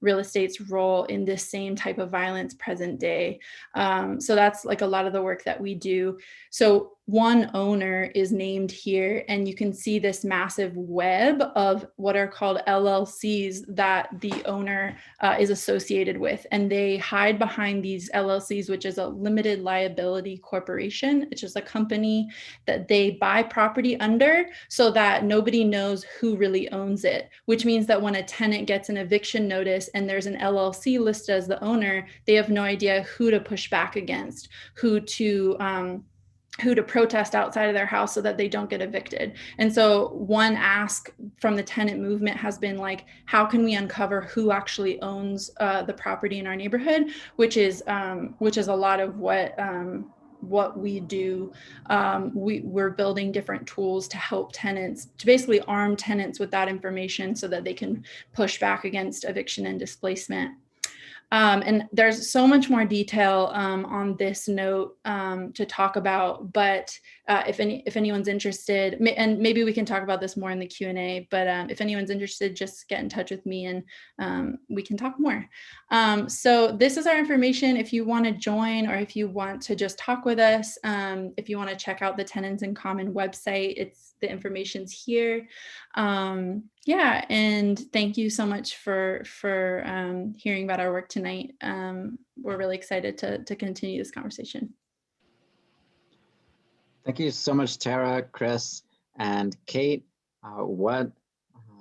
real estate's role in this same type of violence present day. So that's like a lot of the work that we do. So one owner is named here, and you can see this massive web of what are called LLCs that the owner is associated with. And they hide behind these LLCs, which is a limited liability corporation. It's just a company that they buy property under so that nobody knows who really owns it, which means that when a tenant gets an eviction notice and there's an LLC listed as the owner, they have no idea who to push back against, who to protest outside of their house so that they don't get evicted. And so one ask from the tenant movement has been like, how can we uncover who actually owns the property in our neighborhood, which is a lot of what we do. We're building different tools to help tenants, to basically arm tenants with that information so that they can push back against eviction and displacement. And there's so much more detail on this note to talk about, but if anyone's interested, and maybe we can talk about this more in the Q&A, but if anyone's interested, just get in touch with me and we can talk more. So this is our information if you want to join, or if you want to just talk with us. If you want to check out the Tenants in Common website, the information's here. Yeah, and thank you so much for hearing about our work tonight. We're really excited to continue this conversation.
Thank you so much, Tara, Chris, and Kate. What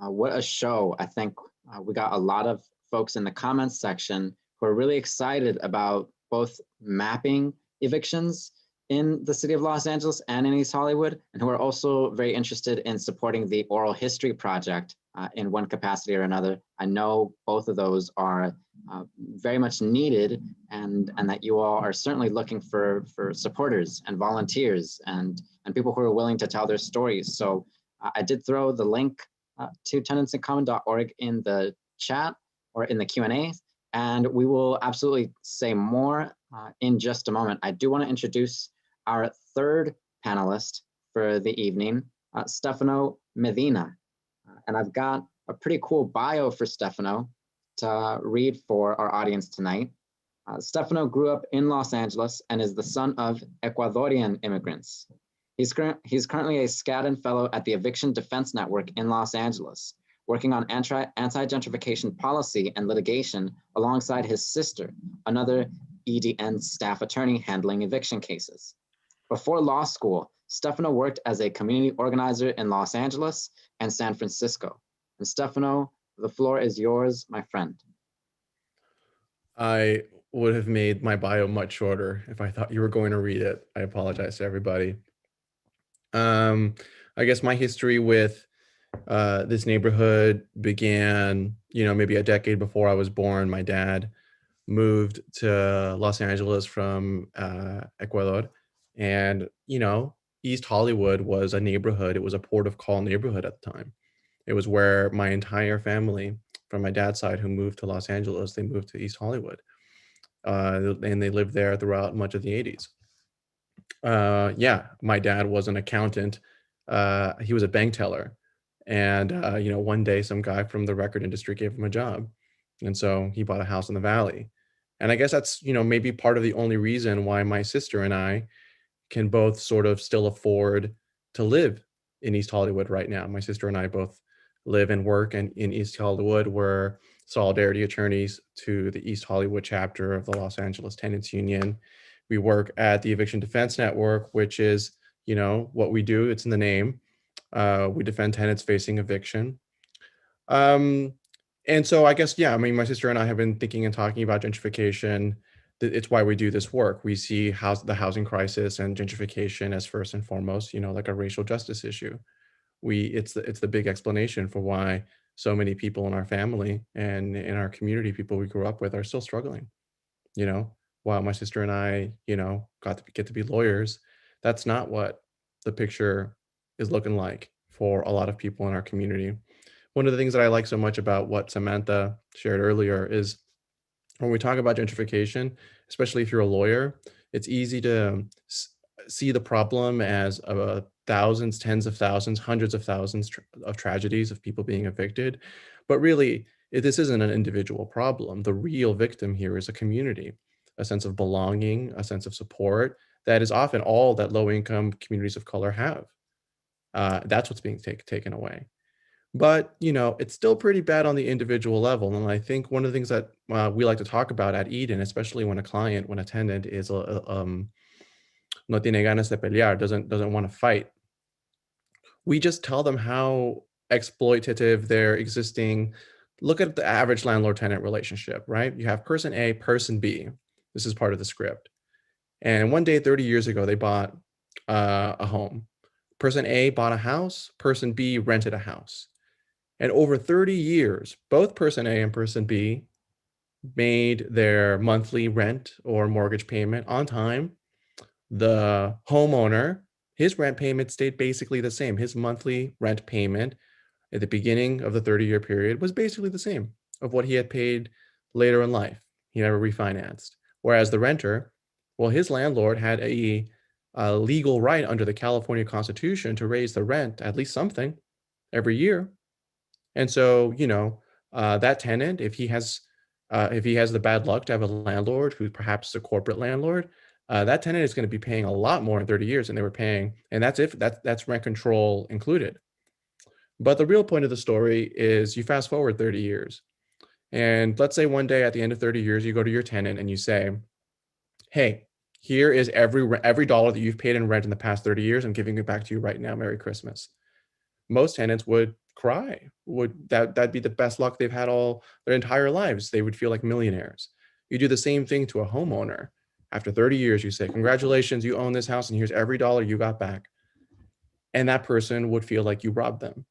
a show. I think we got a lot of folks in the comments section who are really excited about both mapping evictions in the city of Los Angeles and in East Hollywood, and who are also very interested in supporting the Oral History Project in one capacity or another. I know both of those are very much needed, and that you all are certainly looking for supporters and volunteers and people who are willing to tell their stories. So I did throw the link to tenantsincommon.org in the chat or in the Q&A, and we will absolutely say more in just a moment. I do want to introduce our third panelist for the evening, Stefano Medina. And I've got a pretty cool bio for Stefano to read for our audience tonight. Stefano grew up in Los Angeles and is the son of Ecuadorian immigrants. He's currently a Skadden Fellow at the Eviction Defense Network in Los Angeles, working on anti-gentrification policy and litigation alongside his sister, another EDN staff attorney handling eviction cases. Before law school, Stefano worked as a community organizer in Los Angeles and San Francisco. And Stefano, the floor is yours, my friend.
I would have made my bio much shorter if I thought you were going to read it. I apologize to everybody. I guess my history with this neighborhood began, maybe a decade before I was born. My dad moved to Los Angeles from Ecuador. And, East Hollywood was a neighborhood. It was a port of call neighborhood at the time. It was where my entire family from my dad's side who moved to Los Angeles, they moved to East Hollywood. And they lived there throughout much of the 80s. Yeah, my dad was an accountant. He was a bank teller. And, one day some guy from the record industry gave him a job. And so he bought a house in the Valley. And I guess that's, maybe part of the only reason why my sister and I can both sort of still afford to live in East Hollywood right now. My sister and I both live and work in East Hollywood. We're solidarity attorneys to the East Hollywood chapter of the Los Angeles Tenants Union. We work at the Eviction Defense Network, which is, what we do. It's in the name. We defend tenants facing eviction. And so I guess, yeah, I mean, my sister and I have been thinking and talking about gentrification. It's why we do this work. We see the housing crisis and gentrification as first and foremost, like a racial justice issue. It's the big explanation for why so many people in our family and in our community, people we grew up with, are still struggling. While my sister and I, get to be lawyers, that's not what the picture is looking like for a lot of people in our community. One of the things that I like so much about what Samantha shared earlier is when we talk about gentrification, especially if you're a lawyer, it's easy to see the problem as thousands, tens of thousands, hundreds of thousands of tragedies of people being evicted. But really, this isn't an individual problem. The real victim here is a community, a sense of belonging, a sense of support that is often all that low-income communities of color have. That's what's being taken away. But, it's still pretty bad on the individual level. And I think one of the things that we like to talk about at Eden, especially when a tenant is no tiene ganas de pelear, doesn't want to fight, we just tell them how exploitative their existing. Look at the average landlord-tenant relationship, right? You have person A, person B. This is part of the script. And one day, 30 years ago, they bought a home. Person A bought a house, person B rented a house. And over 30 years, both person A and person B made their monthly rent or mortgage payment on time. The homeowner, his rent payment stayed basically the same. His monthly rent payment at the beginning of the 30-year period was basically the same of what he had paid later in life. He never refinanced. Whereas the renter, well, his landlord had a legal right under the California Constitution to raise the rent at least something every year. And so, that tenant, if he has the bad luck to have a landlord who's perhaps a corporate landlord, that tenant is going to be paying a lot more in 30 years than they were paying. And that's rent control included. But the real point of the story is you fast forward 30 years. And let's say one day at the end of 30 years, you go to your tenant and you say, hey, here is every dollar that you've paid in rent in the past 30 years. I'm giving it back to you right now. Merry Christmas. Most tenants would cry. That'd be the best luck they've had all their entire lives. They would feel like millionaires. You do the same thing to a homeowner. After 30 years, you say, congratulations, you own this house and here's every dollar you got back. And that person would feel like you robbed them.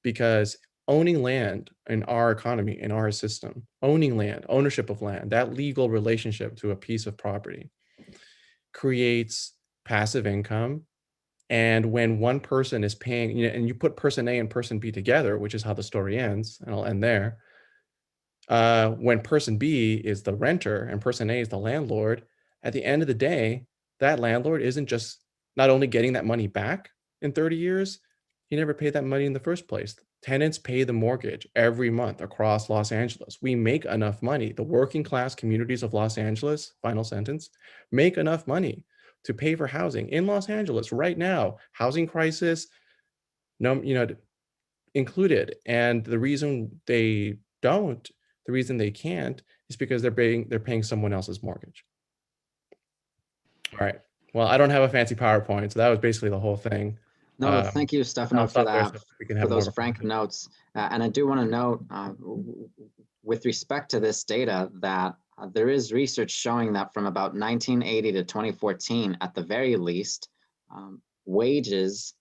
Because owning land in our economy, in our system, owning land, ownership of land, that legal relationship to a piece of property creates passive income. And when one person is paying, and you put person A and person B together, which is how the story ends, and I'll end there. When person B is the renter and person A is the landlord, at the end of the day, that landlord isn't just not only getting that money back in 30 years, he never paid that money in the first place. Tenants pay the mortgage every month across Los Angeles. We make enough money. The working class communities of Los Angeles, final sentence, make enough money to pay for housing in Los Angeles right now. Housing crisis, included. And the reason they can't is because they're paying someone else's mortgage. All right. Well, I don't have a fancy PowerPoint, so that was basically the whole thing.
No, thank you, Stefano, for that, for those frank notes. And I do want to note, with respect to this data, that there is research showing that from about 1980 to 2014, at the very least, wages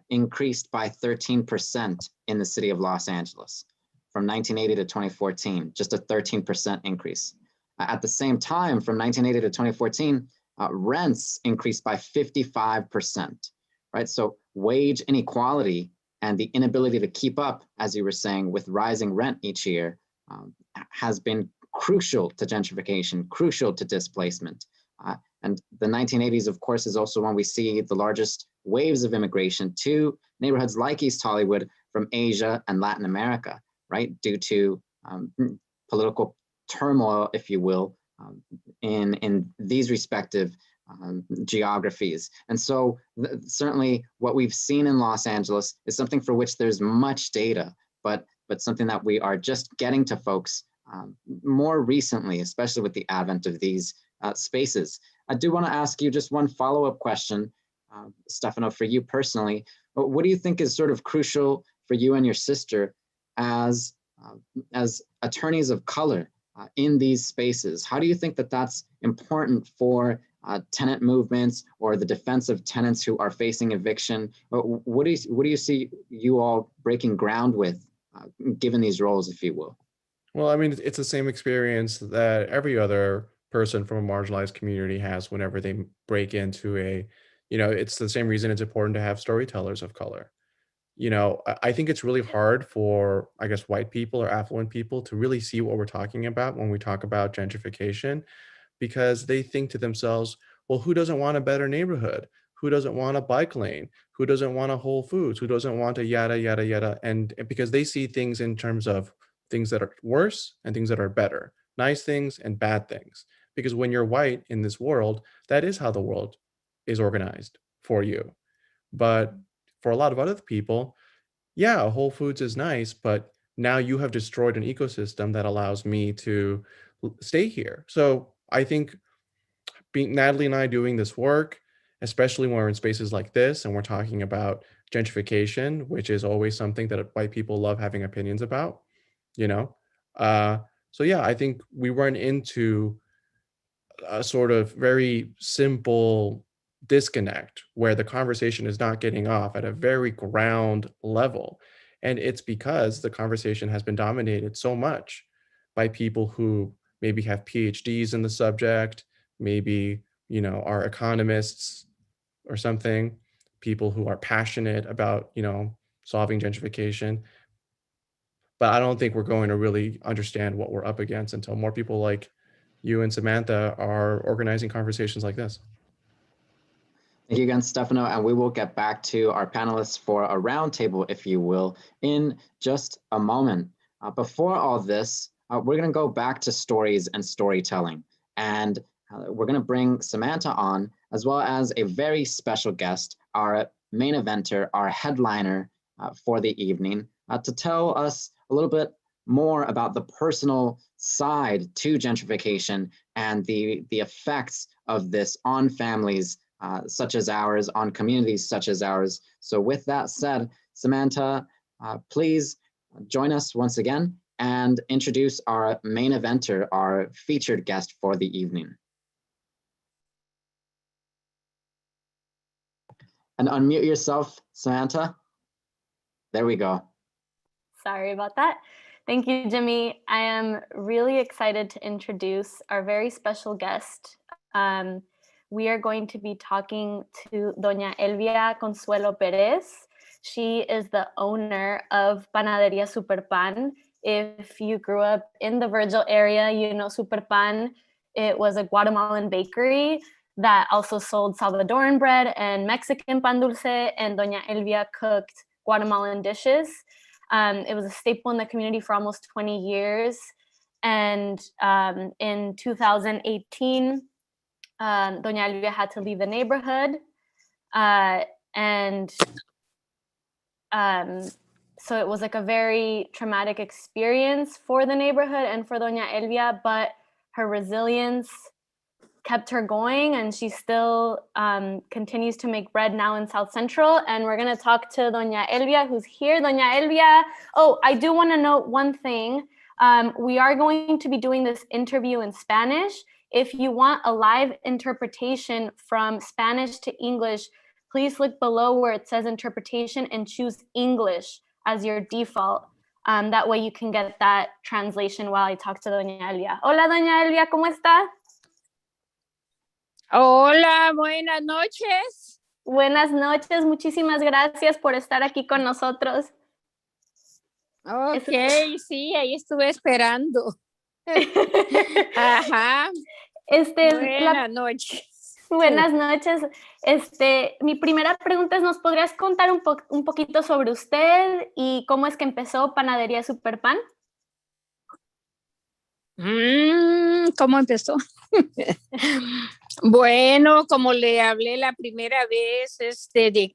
increased by 13% in the city of Los Angeles. From 1980 to 2014, just a 13% increase. At the same time, from 1980 to 2014, rents increased by 55%, right? So wage inequality and the inability to keep up, as you were saying, with rising rent each year has been crucial to gentrification, crucial to displacement. And the 1980s, of course, is also when we see the largest waves of immigration to neighborhoods like East Hollywood from Asia and Latin America, right? Due to political turmoil, if you will, in these respective geographies. And so certainly what we've seen in Los Angeles is something for which there's much data, but something that we are just getting to folks more recently, especially with the advent of these spaces. I do want to ask you just one follow-up question, Stefano, for you personally. What do you think is sort of crucial for you and your sister as attorneys of color in these spaces? How do you think that that's important for tenant movements or the defense of tenants who are facing eviction? What do you see you all breaking ground with, given these roles, if you will?
Well, I mean, it's the same experience that every other person from a marginalized community has whenever they break into it's the same reason it's important to have storytellers of color. I think it's really hard for, I guess, white people or affluent people to really see what we're talking about when we talk about gentrification, because they think to themselves, well, who doesn't want a better neighborhood? Who doesn't want a bike lane? Who doesn't want a Whole Foods? Who doesn't want a yada, yada, yada? And because they see things in terms of things that are worse and things that are better, nice things and bad things. Because when you're white in this world, that is how the world is organized for you. But for a lot of other people, yeah, Whole Foods is nice, but now you have destroyed an ecosystem that allows me to stay here. So I think Natalie and I doing this work, especially when we're in spaces like this and we're talking about gentrification, which is always something that white people love having opinions about, so yeah, I think we run into a sort of very simple disconnect where the conversation is not getting off at a very ground level. And it's because the conversation has been dominated so much by people who maybe have PhDs in the subject, maybe, are economists or something, people who are passionate about, solving gentrification. But I don't think we're going to really understand what we're up against until more people like you and Samantha are organizing conversations like this.
Thank you again, Stefano, and we will get back to our panelists for a roundtable, if you will, in just a moment. Before all this, we're going to go back to stories and storytelling, and we're going to bring Samantha on, as well as a very special guest, our main eventer, our headliner for the evening, to tell us a little bit more about the personal side to gentrification and the effects of this on families such as ours, on communities such as ours. So with that said, Samantha, please join us once again and introduce our main eventer, our featured guest for the evening. And unmute yourself, Samantha. There we go.
Sorry about that. Thank you, Jimmy. I am really excited to introduce our very special guest. We are going to be talking to Doña Elvia Consuelo Perez. She is the owner of Panaderia Superpan. If you grew up in the Virgil area, you know Superpan. It was a Guatemalan bakery that also sold Salvadoran bread and Mexican pan dulce, and Doña Elvia cooked Guatemalan dishes. It was a staple in the community for almost 20 years. And in 2018, Doña Elvia had to leave the neighborhood. So it was like a very traumatic experience for the neighborhood and for Doña Elvia, but her resilience kept her going, and she still continues to make bread now in South Central. And we're gonna talk to Doña Elvia, who's here. Doña Elvia, oh, I do wanna note one thing. We are going to be doing this interview in Spanish. If you want a live interpretation from Spanish to English, please look below where it says interpretation and choose English as your default. That way you can get that translation while I talk to Doña Elvia. Hola, Doña Elvia, ¿cómo está?
Hola, buenas noches.
Buenas noches, muchísimas gracias por estar aquí con nosotros.
Ok, sí, ahí estuve esperando. Ajá. Buenas noches.
Buenas noches. Mi primera pregunta es, ¿nos podrías contar un poquito sobre usted y cómo es que empezó Panadería Superpan?
¿Cómo empezó? Bueno, como le hablé la primera vez, de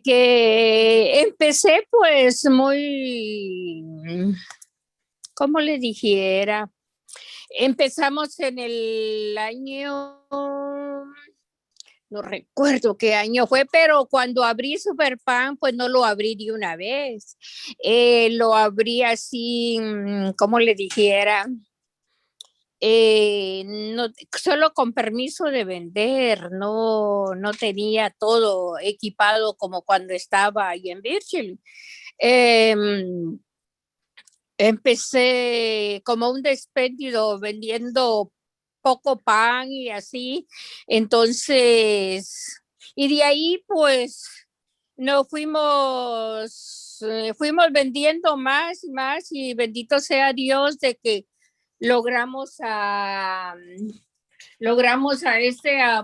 que empecé pues muy, ¿cómo le dijera? Empezamos en el año no recuerdo qué año fue, pero cuando abrí Superpan, pues no lo abrí de una vez. Lo abrí así, como le dijera, no, solo con permiso de vender, no tenía todo equipado como cuando estaba ahí en Virgil. Empecé como un despedido vendiendo poco pan y así. Entonces, y de ahí pues nos fuimos vendiendo más y más y bendito sea Dios de que logramos a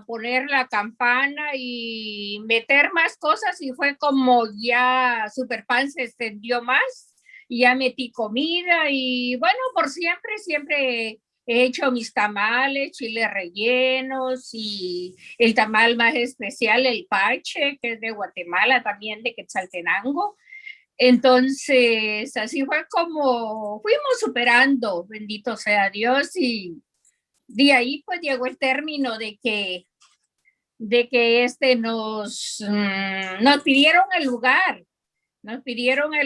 poner la campana y meter más cosas y fue como ya Superpan se extendió más y ya metí comida y bueno, por siempre he hecho mis tamales, chiles rellenos y el tamal más especial, el pache, que es de Guatemala, también de Quetzaltenango. Entonces, así fue como fuimos superando, bendito sea Dios, y de ahí pues llegó el término de que nos pidieron el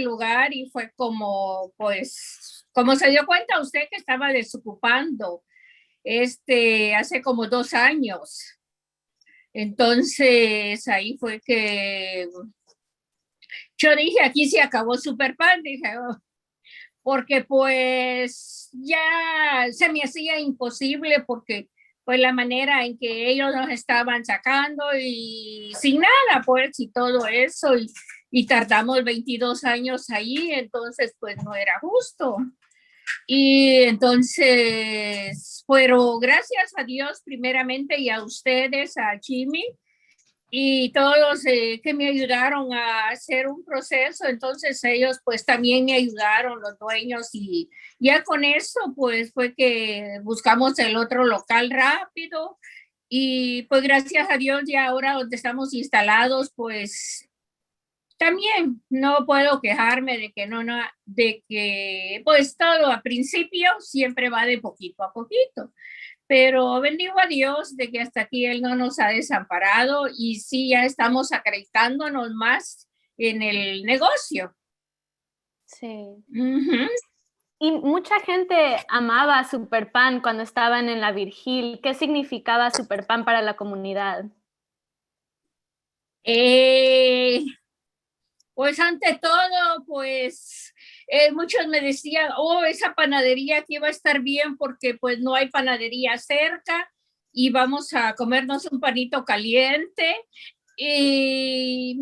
lugar y fue como, pues, como se dio cuenta usted que estaba desocupando hace como 2 años. Entonces ahí fue que yo dije, aquí se acabó Superpan, dije, porque pues ya se me hacía imposible porque pues la manera en que ellos nos estaban sacando y sin nada pues y todo eso y tardamos 22 años ahí, entonces pues no era justo. Y entonces, pero gracias a Dios primeramente y a ustedes, a Jimmy, y todos que me ayudaron a hacer un proceso, entonces ellos pues también me ayudaron, los dueños, y ya con eso pues fue que buscamos el otro local rápido y pues gracias a Dios ya ahora donde estamos instalados pues también no puedo quejarme de que de que pues todo a principio siempre va de poquito a poquito. Pero bendigo a Dios de que hasta aquí Él no nos ha desamparado y sí ya estamos acreditándonos más en el negocio.
Sí. Y mucha gente amaba Superpan cuando estaban en la Virgil. ¿Qué significaba Superpan para la comunidad?
Pues ante todo, pues muchos me decían, oh, esa panadería aquí va a estar bien porque pues no hay panadería cerca y vamos a comernos un panito caliente. Y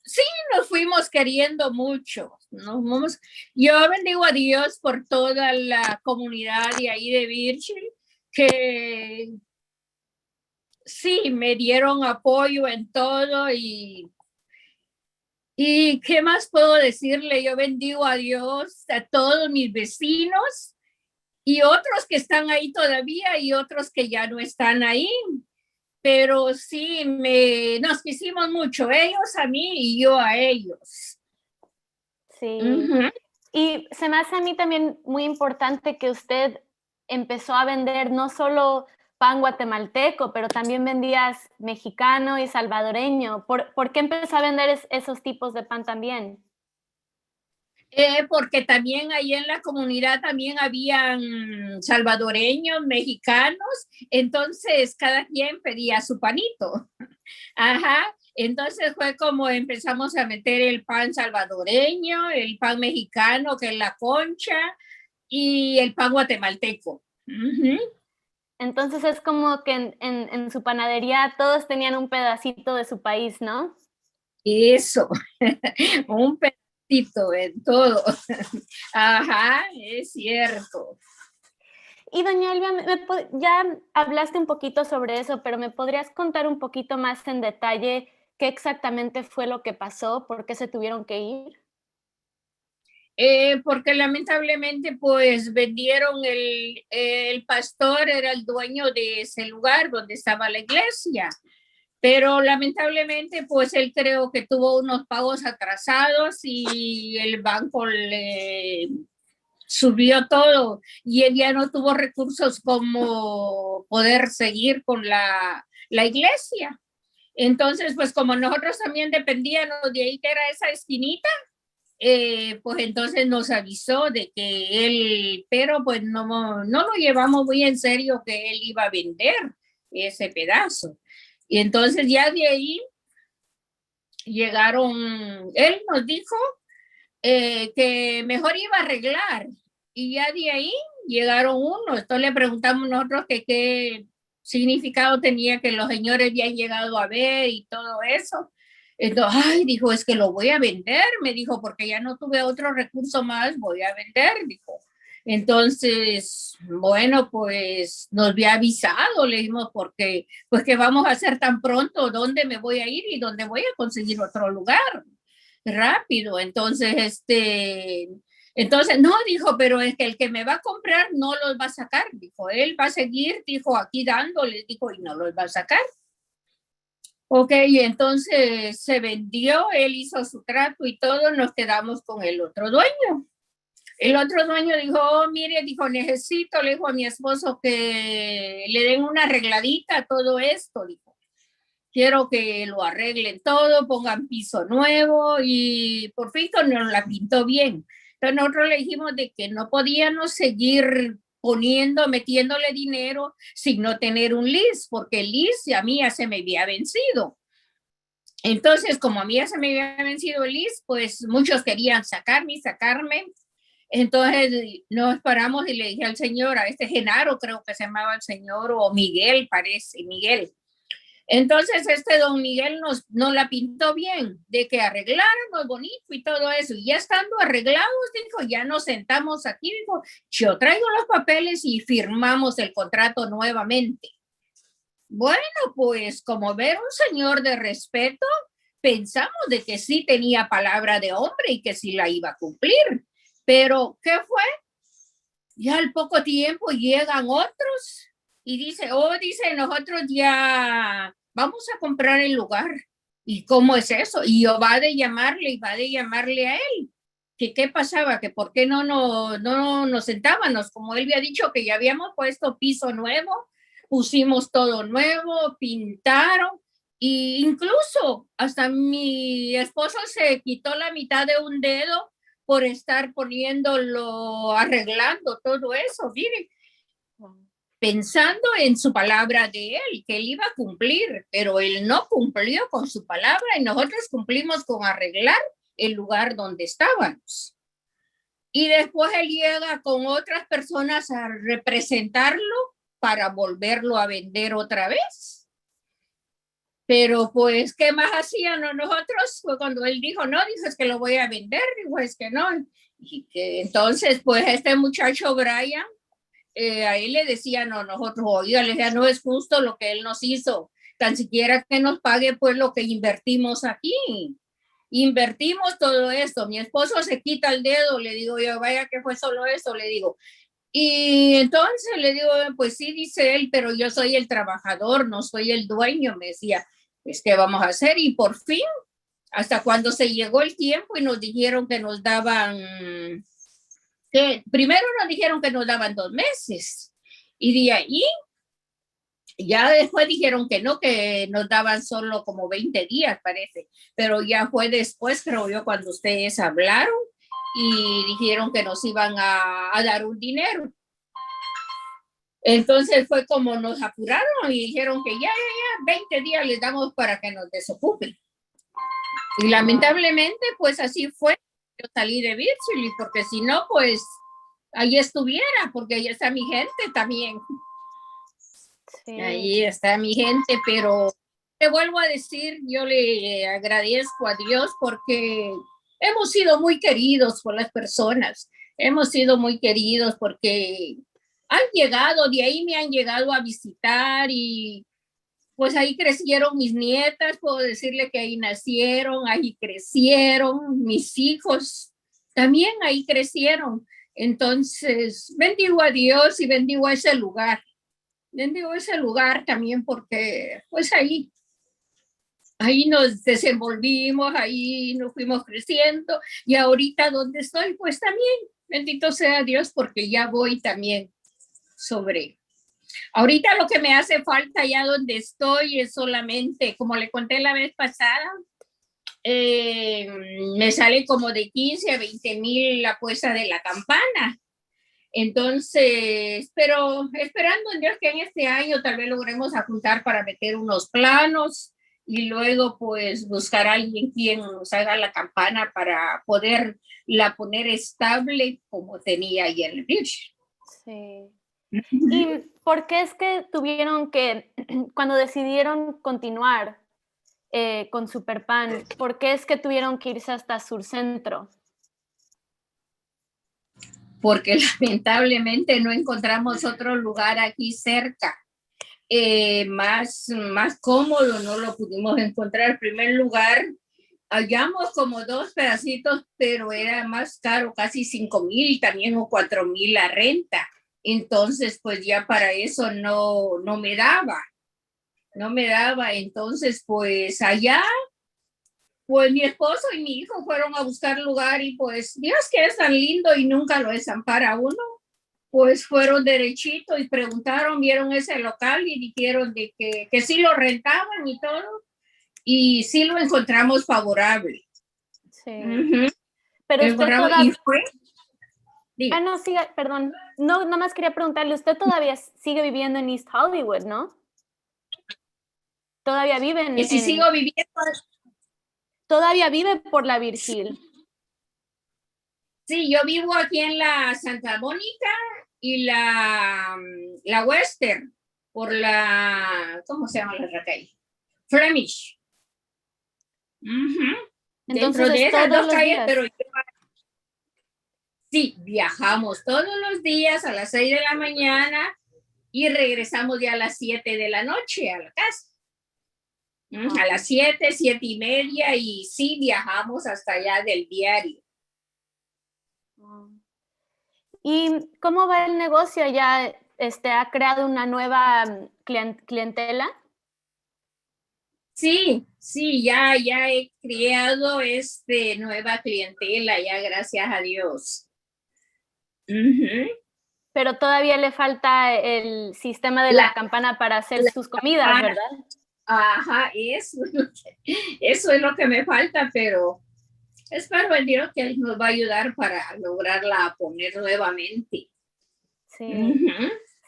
sí, nos fuimos queriendo mucho. Yo bendigo a Dios por toda la comunidad de ahí de Virgil, que sí, me dieron apoyo en todo ¿y qué más puedo decirle? Yo bendigo a Dios, a todos mis vecinos y otros que están ahí todavía y otros que ya no están ahí. Pero sí, nos quisimos mucho, ellos a mí y yo a ellos.
Sí. Y se me hace a mí también muy importante que usted empezó a vender no solo pan guatemalteco, pero también vendías mexicano y salvadoreño. ¿Por qué empezó a vender esos tipos de pan también?
Porque también ahí en la comunidad también habían salvadoreños, mexicanos, entonces cada quien pedía su panito. Ajá, entonces fue como empezamos a meter el pan salvadoreño, el pan mexicano, que es la concha, y el pan guatemalteco.
Entonces es como que en su panadería todos tenían un pedacito de su país, ¿no?
Eso, un pedacito en todo. Ajá, es cierto.
Y doña Elvia, ya hablaste un poquito sobre eso, pero ¿me podrías contar un poquito más en detalle qué exactamente fue lo que pasó? ¿Por qué se tuvieron que ir?
Porque lamentablemente pues vendieron el pastor era el dueño de ese lugar donde estaba la iglesia, pero lamentablemente pues él creo que tuvo unos pagos atrasados y el banco le subió todo y él ya no tuvo recursos como poder seguir con la iglesia. Entonces, pues como nosotros también dependíamos de ahí, que era esa esquinita, pues entonces nos avisó de que él, pero pues no lo llevamos muy en serio que él iba a vender ese pedazo. Y entonces ya de ahí llegaron, él nos dijo que mejor iba a arreglar. Y ya de ahí llegaron unos. Entonces le preguntamos nosotros que qué significado tenía que los señores habían llegado a ver y todo eso. Entonces, ay, dijo, es que lo voy a vender, me dijo, porque ya no tuve otro recurso más, voy a vender, dijo. Entonces, bueno, pues nos había avisado, le dijimos, porque, pues, ¿qué vamos a hacer tan pronto? ¿Dónde me voy a ir y dónde voy a conseguir otro lugar? Rápido. Entonces, entonces, no, dijo, pero es que el que me va a comprar no los va a sacar, dijo, él va a seguir, dijo, aquí dándoles, dijo, y no los va a sacar. Ok, y entonces se vendió, él hizo su trato y todo, nos quedamos con el otro dueño. El otro dueño dijo, oh, mire, dijo, necesito, le dijo a mi esposo que le den una arregladita a todo esto, dijo. Quiero que lo arreglen todo, pongan piso nuevo y por fin nos la pintó bien. Entonces nosotros le dijimos de que no podíamos seguir metiéndole dinero sin no tener un lease, porque el lease a mí ya se me había vencido. Entonces, como a mí ya se me había vencido el lease, pues muchos querían sacarme. Entonces nos paramos y le dije al señor, a este Genaro creo que se llamaba el señor, o Miguel parece, Miguel. Entonces don Miguel nos la pintó bien, de que arregláramos bonito y todo eso. Y ya estando arreglados, dijo, ya nos sentamos aquí, dijo, yo traigo los papeles y firmamos el contrato nuevamente. Bueno, pues como ver un señor de respeto, pensamos de que sí tenía palabra de hombre y que sí la iba a cumplir. Pero, ¿qué fue? Ya al poco tiempo llegan otros y dice, nosotros ya vamos a comprar el lugar. ¿Y cómo es eso? Y yo va de llamarle a él. Que qué pasaba, que por qué no nos sentábamos, como él había dicho que ya habíamos puesto piso nuevo, pusimos todo nuevo, pintaron, e incluso hasta mi esposo se quitó la mitad de un dedo por estar arreglando todo eso, miren, pensando en su palabra de él, que él iba a cumplir, pero él no cumplió con su palabra y nosotros cumplimos con arreglar el lugar donde estábamos. Y después él llega con otras personas a representarlo para volverlo a vender otra vez. Pero pues, ¿qué más hacían nosotros? Fue cuando él dijo, no, dijo, es que lo voy a vender, dijo, es que no. Y que entonces, pues este muchacho Brian, a él le decían, no, nosotros, oiga, le decía, no es justo lo que él nos hizo, tan siquiera que nos pague pues lo que invertimos aquí. Invertimos todo esto, mi esposo se quita el dedo, le digo yo, vaya que fue solo eso, le digo. Y entonces le digo, pues sí, dice él, pero yo soy el trabajador, no soy el dueño, me decía, pues ¿qué vamos a hacer? Y por fin, hasta cuando se llegó el tiempo y nos dijeron que nos daban, que primero nos dijeron que nos daban 2 meses, y de ahí, ya después dijeron que no, que nos daban solo como 20 días, parece, pero ya fue después, creo yo, cuando ustedes hablaron y dijeron que nos iban a dar un dinero. Entonces fue como nos apuraron y dijeron que ya, 20 días les damos para que nos desocupen. Y lamentablemente, pues así fue. Yo salí de Virtually, porque si no, pues ahí estuviera, porque ahí está mi gente también. Sí. Ahí está mi gente, pero te vuelvo a decir, yo le agradezco a Dios porque hemos sido muy queridos por las personas. Hemos sido muy queridos porque han llegado, de ahí me han llegado a visitar y pues ahí crecieron mis nietas, puedo decirle que ahí nacieron, ahí crecieron, mis hijos también ahí crecieron. Entonces, bendigo a Dios y bendigo a ese lugar. Bendigo ese lugar también porque pues ahí nos desenvolvimos, ahí nos fuimos creciendo y ahorita donde estoy pues también, bendito sea Dios porque ya voy también sobre Ahorita lo que me hace falta ya donde estoy es solamente, como le conté la vez pasada, me sale como de 15 a 20 mil la puesta de la campana. Entonces, pero esperando en Dios que en este año tal vez logremos juntar para meter unos planos y luego pues buscar a alguien quien nos haga la campana para poderla poner estable como tenía ahí en el bridge.
Sí. ¿Y por qué es que tuvieron que, cuando decidieron continuar con Superpan, por qué es que tuvieron que irse hasta Surcentro?
Porque lamentablemente no encontramos otro lugar aquí cerca. Más cómodo no lo pudimos encontrar. En primer lugar, hallamos como 2 pedacitos, pero era más caro, casi 5,000 también o 4,000 la renta. Entonces, pues ya para eso no me daba. Entonces, pues allá, pues mi esposo y mi hijo fueron a buscar lugar y pues Dios que es tan lindo y nunca lo desampara uno. Pues fueron derechito y preguntaron, vieron ese local y dijeron de que sí lo rentaban y todo. Y sí lo encontramos favorable.
Sí. Pero usted todavía... no, siga, perdón. No, nada más quería preguntarle, usted todavía sigue viviendo en East Hollywood, ¿no? Todavía vive en...
Sí, sigo viviendo.
Todavía vive por la Virgil.
Sí, yo vivo aquí en la Santa Mónica y la Western, por la, ¿cómo se llama la otra calle? Flemish.
Entonces,
dentro de esas 2 calles,
días.
pero sí, viajamos todos los días a las 6 de la mañana y regresamos ya a las 7 de la noche a la casa. A las 7, 7:30 y sí viajamos hasta allá del diario.
¿Y cómo va el negocio? ¿Ya ha creado una nueva clientela?
Sí, ya he creado nueva clientela, ya gracias a Dios.
Pero todavía le falta el sistema de la campana para hacer sus comidas,
campana.
¿verdad?
Ajá, eso es lo que me falta, pero espero en Dios que Él nos va a ayudar para lograrla poner nuevamente.
Sí,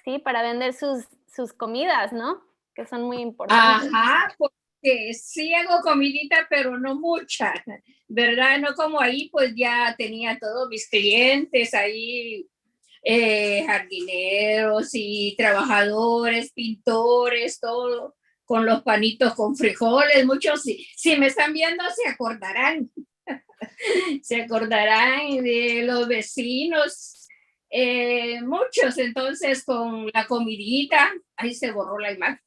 sí, para vender sus comidas, ¿no? Que son muy importantes.
Ajá, porque sí hago comidita, pero no mucha, ¿verdad? No como ahí, pues ya tenía todos mis clientes ahí, jardineros y trabajadores, pintores, todo, con los panitos con frijoles. Muchos, si me están viendo, se acordarán. Se acordarán de los vecinos, muchos. Entonces, con la comidita, ahí se borró la imagen.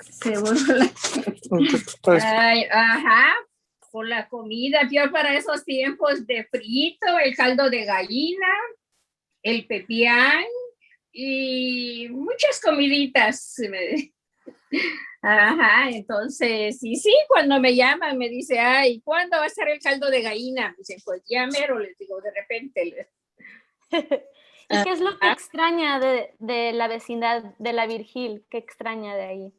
Se borró ajá, con la comida. Yo para esos tiempos de frito, el caldo de gallina, el pepián y muchas comiditas. Ajá, entonces, sí, cuando me llaman me dice, ay, ¿cuándo va a ser el caldo de gallina? Dicen, pues ya mero, les digo, de repente.
¿Y qué es lo que extraña de la vecindad de la Virgil? ¿Qué extraña de ahí?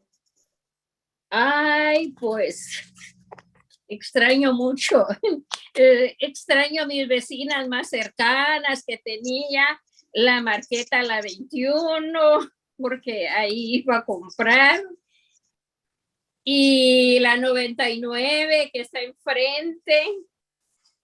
Ay, pues, extraño mucho. Extraño a mis vecinas más cercanas que tenía, la Marqueta, la 21, porque ahí iba a comprar. Y la 99 que está enfrente,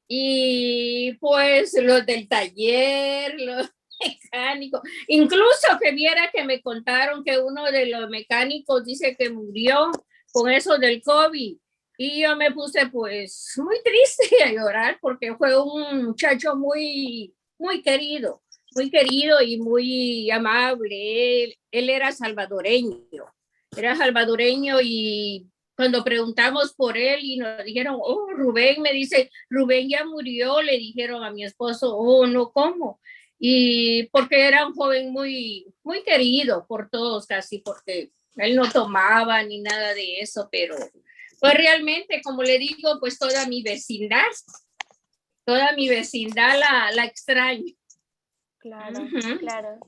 y pues los del taller, los mecánicos, incluso que viera que me contaron que uno de los mecánicos dice que murió con eso del COVID, y yo me puse pues muy triste a llorar porque fue un muchacho muy querido y muy amable. Él era salvadoreño y cuando preguntamos por él y nos dijeron, oh, Rubén, me dice, Rubén ya murió, le dijeron a mi esposo, oh, no, ¿cómo? Y porque era un joven muy querido por todos casi, porque él no tomaba ni nada de eso, pero pues realmente, como le digo, pues toda mi vecindad la extraño.
Claro,
Ujú.
claro.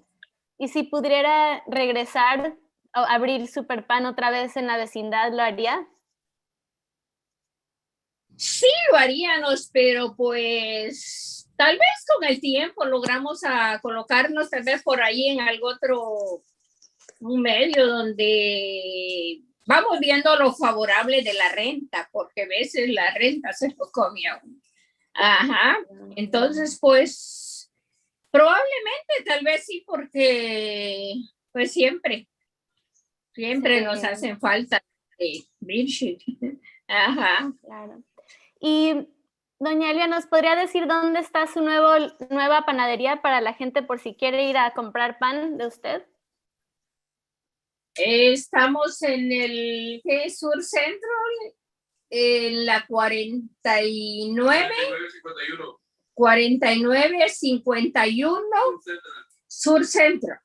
Y si pudiera regresar o abrir Superpan otra vez en la vecindad, ¿lo haría?
Sí lo haríamos, pero pues tal vez con el tiempo logramos a colocarnos tal vez por ahí en algo otro, un medio donde vamos viendo lo favorable de la renta, porque a veces la renta se lo come a uno. Ajá, entonces pues probablemente tal vez sí, porque pues siempre nos
Sí.
hacen falta Virgin. Ajá.
Claro. Y doña Elvia, ¿nos podría decir dónde está su nueva panadería para la gente por si quiere ir a comprar pan de usted?
Estamos en el Sur Centro, en la 4951 Sur Centro.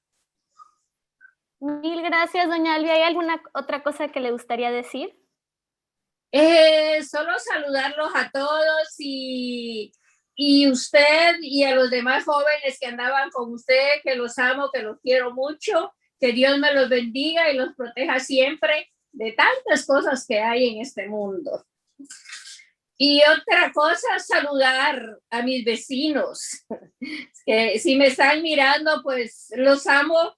Mil gracias, doña Elvia. ¿Hay alguna otra cosa que le gustaría decir?
Solo saludarlos a todos y usted y a los demás jóvenes que andaban con usted, que los amo, que los quiero mucho, que Dios me los bendiga y los proteja siempre de tantas cosas que hay en este mundo. Y otra cosa, saludar a mis vecinos, que si me están mirando, pues los amo.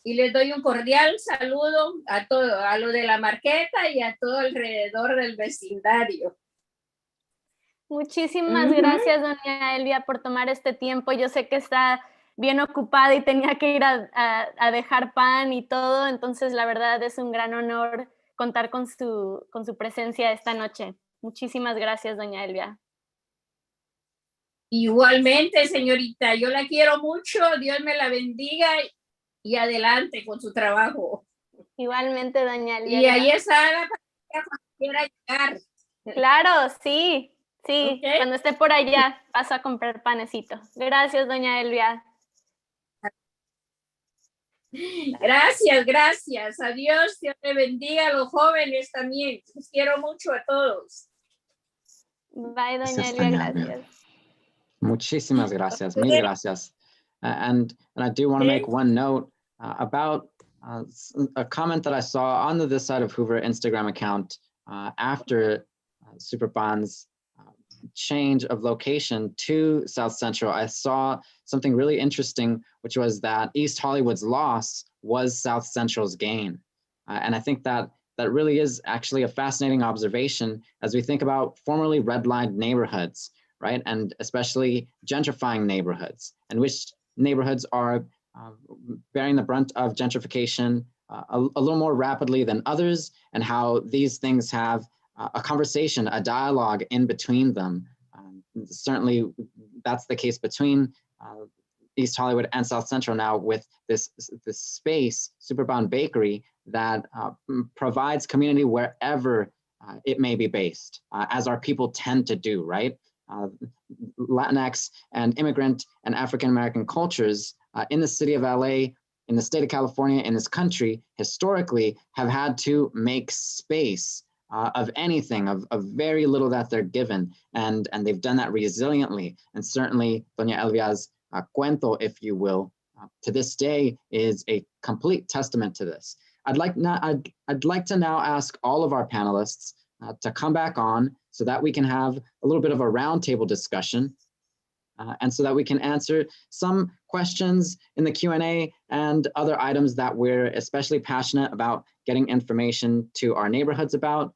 Y les doy un cordial saludo a todo, a lo de la Marqueta y a todo alrededor del vecindario.
Muchísimas gracias, doña Elvia, por tomar este tiempo. Yo sé que está bien ocupada y tenía que ir a dejar pan y todo, entonces la verdad es un gran honor contar con su presencia esta noche. Muchísimas gracias, doña Elvia.
Igualmente, señorita, yo la quiero mucho, Dios me la bendiga y adelante con su trabajo.
Igualmente, doña Elvia.
Y ahí está la panadería cuando quiera llegar.
Claro, sí. Sí,
Okay.
Cuando esté por allá paso a comprar panecito. Gracias, doña Elvia.
Gracias. Adiós, Dios te bendiga a los jóvenes también. Los quiero mucho a todos.
Bye, doña
Gracias,
Elvia,
doña Elvia.
gracias.
Muchísimas gracias, mil gracias. And I do want to make one note about a comment that I saw on the This Side of Hoover Instagram account after Superpan's change of location to South Central. I saw something really interesting, which was that East Hollywood's loss was South Central's gain. And I think that really is actually a fascinating observation as we think about formerly redlined neighborhoods, right? And especially gentrifying neighborhoods, and which neighborhoods are bearing the brunt of gentrification a little more rapidly than others, and how these things have a conversation, a dialogue in between them. Certainly that's the case between East Hollywood and South Central now with this space, Superpan Bakery, that provides community wherever it may be based, as our people tend to do, right? Latinx and immigrant and African-American cultures in the city of LA, in the state of California, in this country, historically have had to make space of anything, of very little that they're given. And they've done that resiliently. And certainly Doña Elvia's cuento, if you will, to this day is a complete testament to this. I'd like to now ask all of our panelists to come back on so that we can have a little bit of a roundtable discussion and so that we can answer some questions in the Q&A and other items that we're especially passionate about getting information to our neighborhoods about.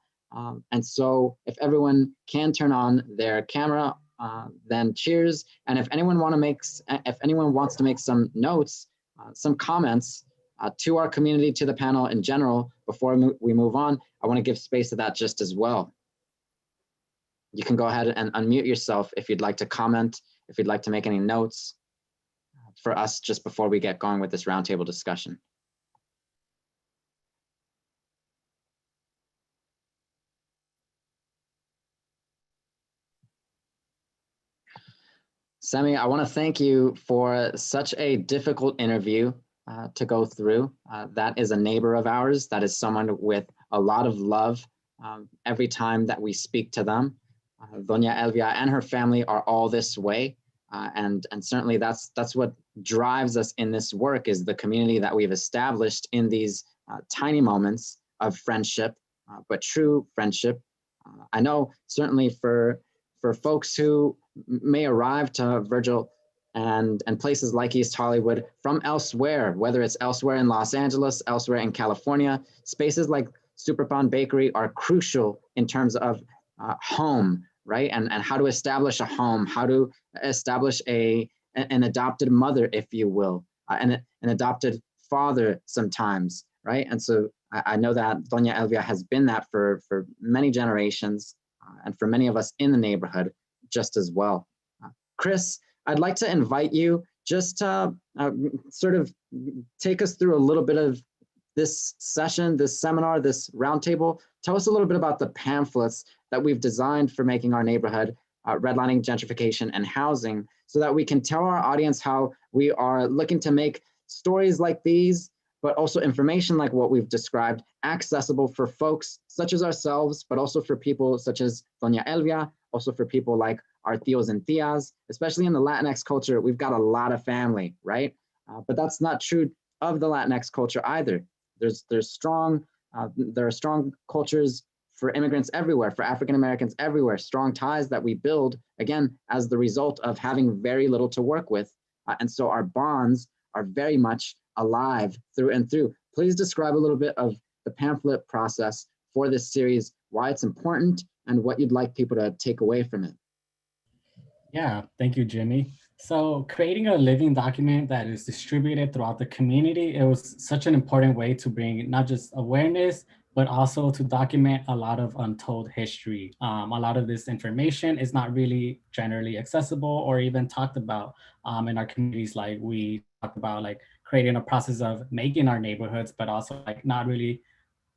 And so if everyone can turn on their camera, then cheers. And if anyone wants to make some notes, some comments to our community, to the panel in general, before we move on, I want to give space to that just as well. You can go ahead and unmute yourself if you'd like to comment, if you'd like to make any notes for us just before we get going with this roundtable discussion. Semi, I want to thank you for such a difficult interview to go through. That is a neighbor of ours. That is someone with a lot of love every time that we speak to them. Doña Elvia and her family are all this way. And certainly that's what drives us in this work, is the community that we've established in these tiny moments of friendship, but true friendship. I know certainly for folks who may arrive to Virgil and places like East Hollywood from elsewhere, whether it's elsewhere in Los Angeles, elsewhere in California, spaces like Superfond Bakery are crucial in terms of home, right? And how to establish a home, how to establish an adopted mother, if you will, and an adopted father sometimes, right? And so I know that Doña Elvia has been that for many generations, and for many of us in the neighborhood just as well. Chris, I'd like to invite you just to sort of take us through a little bit of this session, this seminar, this roundtable. Tell us a little bit about the pamphlets that we've designed for making our neighborhood redlining, gentrification, and housing, so that we can tell our audience how we are looking to make stories like these, but also information like what we've described, accessible for folks such as ourselves, but also for people such as Doña Elvia, also for people like our tios and tias. Especially in the Latinx culture, we've got a lot of family, right? But that's not true of the Latinx culture either. There are strong cultures for immigrants everywhere, for African Americans everywhere, strong ties that we build, again, as the result of having very little to work with. And so our bonds are very much alive through and through. Please describe a little bit of the pamphlet process for this series, why it's important, and what you'd like people to take away from it.
Yeah, thank you, Jimmy. So creating a living document that is distributed throughout the community, it was such an important way to bring not just awareness, but also to document a lot of untold history. A lot of this information is not really generally accessible or even talked about in our communities. Like we talk about like creating a process of making our neighborhoods, but also like not really,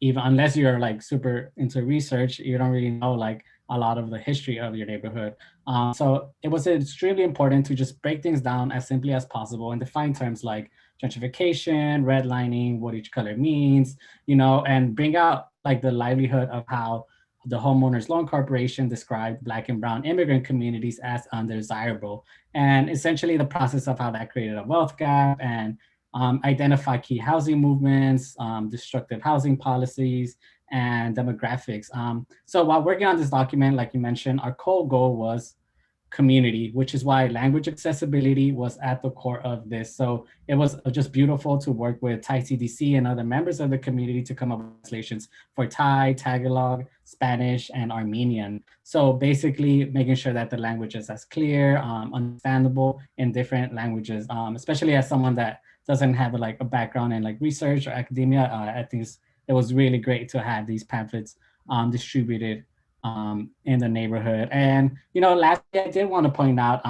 even unless you're like super into research, you don't really know like a lot of the history of your neighborhood. So it was extremely important to just break things down as simply as possible and define terms like gentrification, redlining, what each color means, you know, and bring out like the livelihood of how the Homeowners Loan Corporation described Black and Brown immigrant communities as undesirable. And essentially the process of how that created a wealth gap and identify key housing movements, destructive housing policies, and demographics. So while working on this document, like you mentioned, our core goal was community, which is why language accessibility was at the core of this. So it was just beautiful to work with Thai CDC and other members of the community to come up with translations for Thai, Tagalog, Spanish, and Armenian. So basically making sure that the language is as clear, understandable in different languages, especially as someone that doesn't have like a background in like research or academia. I think it was really great to have these pamphlets distributed in the neighborhood. And, you know, lastly, I did want to point out,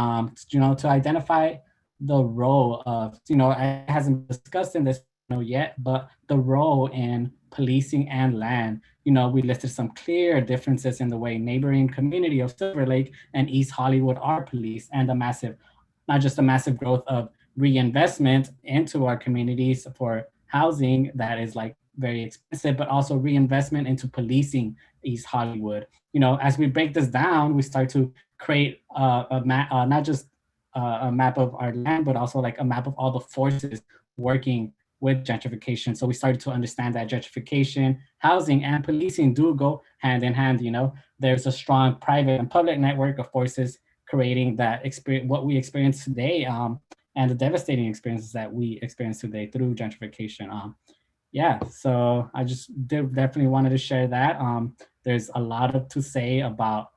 you know, to identify the role of, you know, it hasn't been discussed in this yet, but the role in policing and land. You know, we listed some clear differences in the way neighboring community of Silverlake and East Hollywood are policed, and the massive, not just the massive growth of reinvestment into our communities for housing that is like very expensive, but also reinvestment into policing East Hollywood. You know, as we break this down, we start to create a map, not just a map of our land, but also like a map of all the forces working with gentrification. So we started to understand that gentrification, housing, and policing do go hand in hand. You know, there's a strong private and public network of forces creating that experience, what we experience today, and the devastating experiences that we experience today through gentrification. Yeah, so I just definitely wanted to share that. There's a lot to say about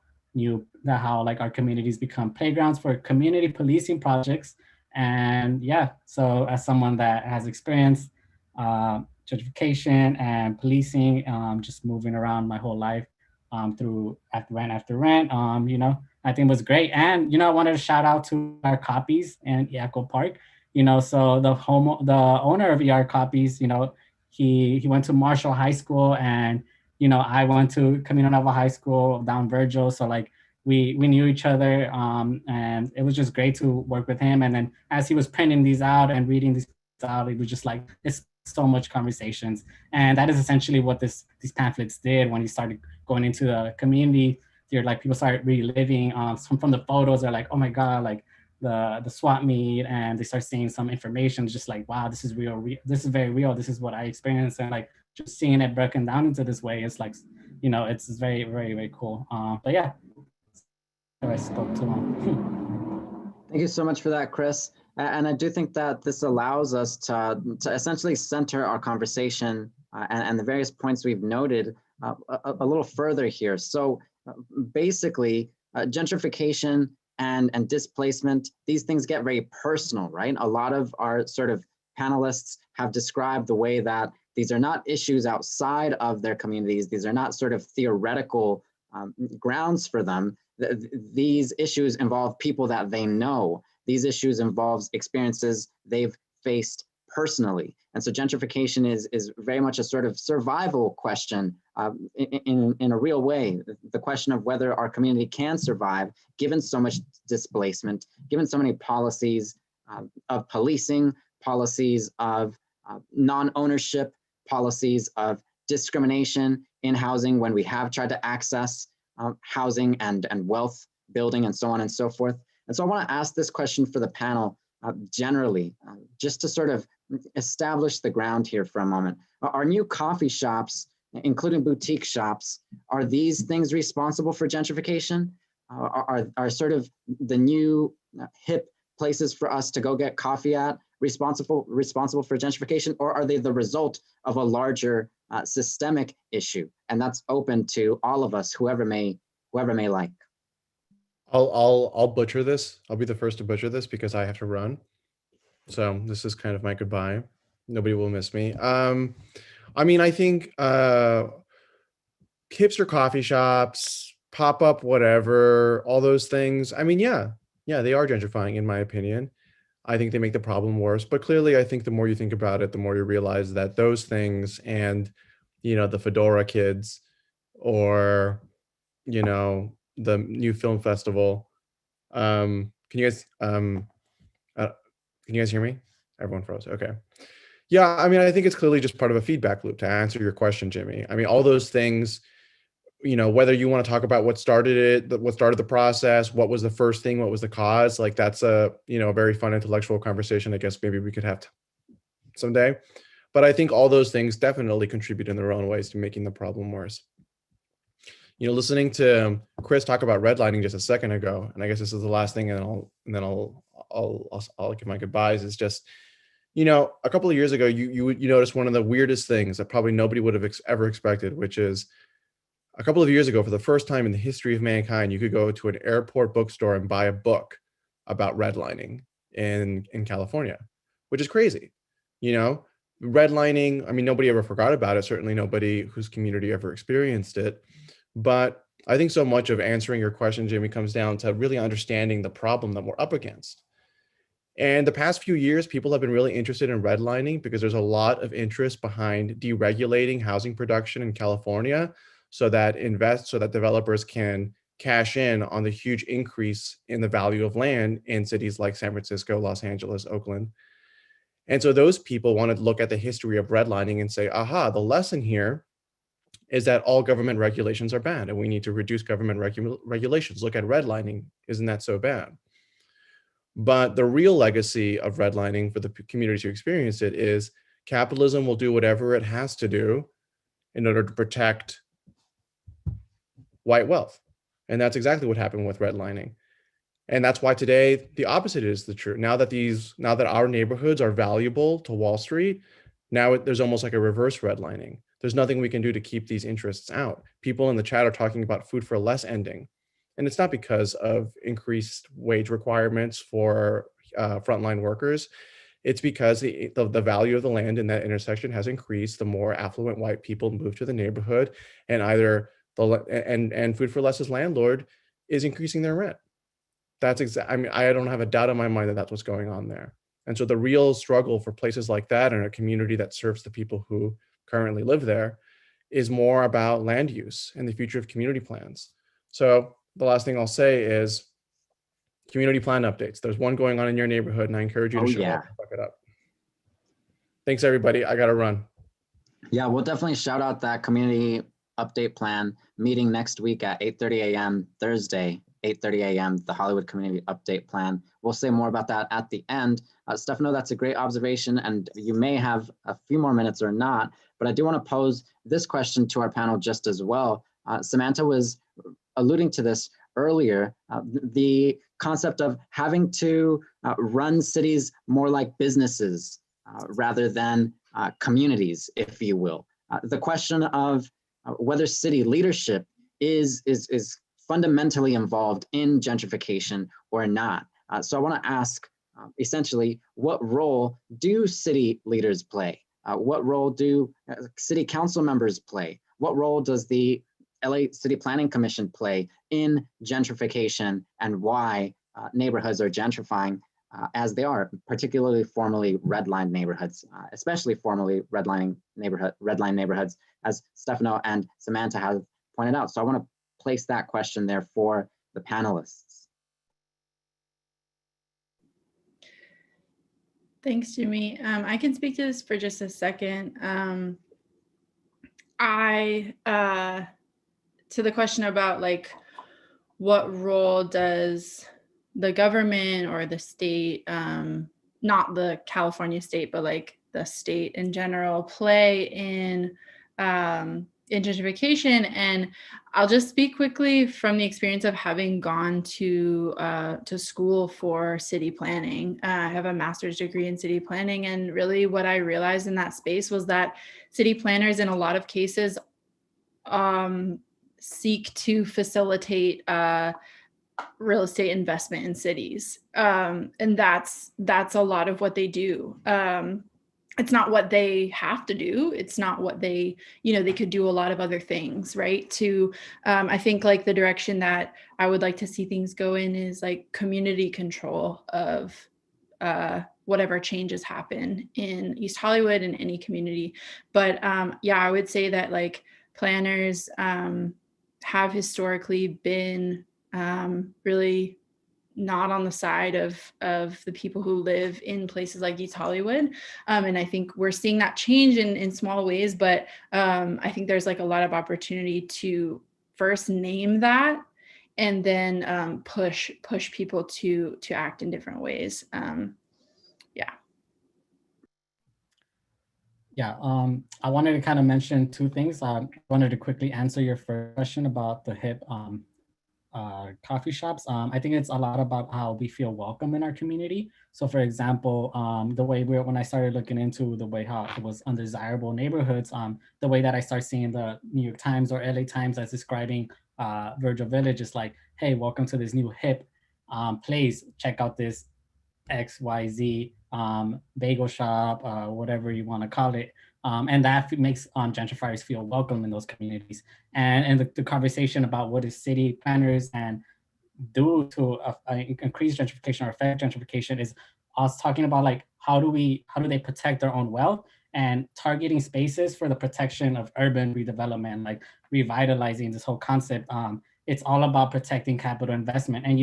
how like our communities become playgrounds for community policing projects. And yeah, so as someone that has experienced gentrification and policing, just moving around my whole life through rent after rent, you know, I think was great. And, you know, I wanted to shout out to our copies in Echo Park. You know, so the owner of ER Copies, you know, he went to Marshall High School, and, you know, I went to Camino Nova High School down Virgil. So like we knew each other, and it was just great to work with him. And then as he was printing these out and reading these out, it was just like, it's so much conversations. And that is essentially what these pamphlets did when he started going into the community. Like people started reliving from the photos. They're like, oh my God, like the swap meet and they start seeing some information, just like, wow, this is real, this is very real, this is what I experienced. And like just seeing it broken down into this way, it's like, you know, it's very, very, very cool. But yeah, I spoke too long.
Thank you so much for that, Chris. And I do think that this allows us to essentially center our conversation and the various points we've noted a little further here. So basically, gentrification and displacement, these things get very personal, right? A lot of our sort of panelists have described the way that these are not issues outside of their communities. These are not sort of theoretical grounds for them. These issues involve people that they know. These issues involve experiences they've faced personally. And so gentrification is very much a sort of survival question in a real way. The question of whether our community can survive given so much displacement, given so many policies of policing, policies of non-ownership, policies of discrimination in housing when we have tried to access housing and wealth building and so on and so forth. And so I want to ask this question for the panel generally, just to sort of establish the ground here for a moment. Are new coffee shops, including boutique shops, are these things responsible for gentrification? Are sort of the new hip places for us to go get coffee at responsible for gentrification, or are they the result of a larger systemic issue? And that's open to all of us, whoever may like.
I'll butcher this. I'll be the first to butcher this because I have to run. So this is kind of my goodbye. Nobody will miss me. I mean, I think hipster coffee shops, pop-up, whatever, all those things. I mean, yeah, they are gentrifying, in my opinion. I think they make the problem worse. But clearly, I think the more you think about it, the more you realize that those things and, you know, the Fedora kids or, you know, the new film festival. Can you guys hear me? Everyone froze. Okay. Yeah, I mean, I think it's clearly just part of a feedback loop, to answer your question, Jimmy. I mean, all those things, you know, whether you want to talk about what started the process, what was the first thing, what was the cause, like that's a, you know, a very fun intellectual conversation. I guess maybe we could have someday. But I think all those things definitely contribute in their own ways to making the problem worse. You know, listening to Chris talk about redlining just a second ago, and I guess this is the last thing, and then I'll give my goodbyes. Is just, you know, a couple of years ago, you noticed one of the weirdest things that probably nobody would have ever expected, which is a couple of years ago, for the first time in the history of mankind, you could go to an airport bookstore and buy a book about redlining in California, which is crazy. You know, redlining, I mean, nobody ever forgot about it. Certainly nobody whose community ever experienced it. But I think so much of answering your question, Jimmy, comes down to really understanding the problem that we're up against. And the past few years, people have been really interested in redlining because there's a lot of interest behind deregulating housing production in California so that developers can cash in on the huge increase in the value of land in cities like San Francisco, Los Angeles, Oakland. And so those people want to look at the history of redlining and say, aha, the lesson here is that all government regulations are bad and we need to reduce government regulations. Look at redlining, isn't that so bad? But the real legacy of redlining for the communities who experience it is capitalism will do whatever it has to do in order to protect white wealth. And that's exactly what happened with redlining. And that's why today the opposite is the truth. Now that our neighborhoods are valuable to Wall Street, now there's almost like a reverse redlining. There's nothing we can do to keep these interests out. People in the chat are talking about food for less ending. And it's not because of increased wage requirements for frontline workers. It's because the value of the land in that intersection has increased. The more affluent white people move to the neighborhood, and either and Food for Less's landlord is increasing their rent. That's I mean, I don't have a doubt in my mind that that's what's going on there. And so the real struggle for places like that and a community that serves the people who currently live there is more about land use and the future of community plans. So the last thing I'll say is community plan updates. There's one going on in your neighborhood, and I encourage you to show up and fuck it up. Thanks, everybody. I got to run.
Yeah, we'll definitely shout out that community update plan meeting next week at 8:30 a.m. Thursday, 8:30 a.m., the Hollywood Community Update Plan. We'll say more about that at the end. Stefano, that's a great observation, and you may have a few more minutes or not, but I do want to pose this question to our panel just as well. Samanta was alluding to this earlier, the concept of having to run cities more like businesses rather than communities, if you will. The question of whether city leadership is fundamentally involved in gentrification or not. So I want to ask, essentially, what role do city leaders play? What role do city council members play? What role does the LA City Planning Commission play in gentrification, and why neighborhoods are gentrifying as they are, particularly formerly redlined neighborhoods, especially formerly redline neighborhoods, as Stefano and Samanta have pointed out. So I want to place that question there for the panelists.
Thanks, Jimmy. I can speak to this for just a second. To the question about like, what role does the government or the state, not the California state, but like the state in general, play in gentrification? And I'll just speak quickly from the experience of having gone to school for city planning. I have a master's degree in city planning, and really what I realized in that space was that city planners in a lot of cases seek to facilitate real estate investment in cities. And that's a lot of what they do. It's not what they have to do. It's not what they could do a lot of other things, right? I think like the direction that I would like to see things go in is like community control of whatever changes happen in East Hollywood and any community. But yeah, I would say that like planners have historically been really not on the side of the people who live in places like East Hollywood. And I think we're seeing that change in small ways, but I think there's like a lot of opportunity to first name that and then push people to act in different ways.
Yeah, I wanted to kind of mention two things. I wanted to quickly answer your first question about the hip coffee shops. I think it's a lot about how we feel welcome in our community. So for example, the way when I started looking into the way how it was undesirable neighborhoods, the way that I start seeing the New York Times or LA Times as describing Virgil Village is like, hey, welcome to this new hip place. Check out this XYZ bagel shop, whatever you want to call it. And that makes gentrifiers feel welcome in those communities. And the conversation about what is city planners and do to increase gentrification or affect gentrification is us talking about like, how do they protect their own wealth and targeting spaces for the protection of urban redevelopment, like revitalizing this whole concept. It's all about protecting capital investment. And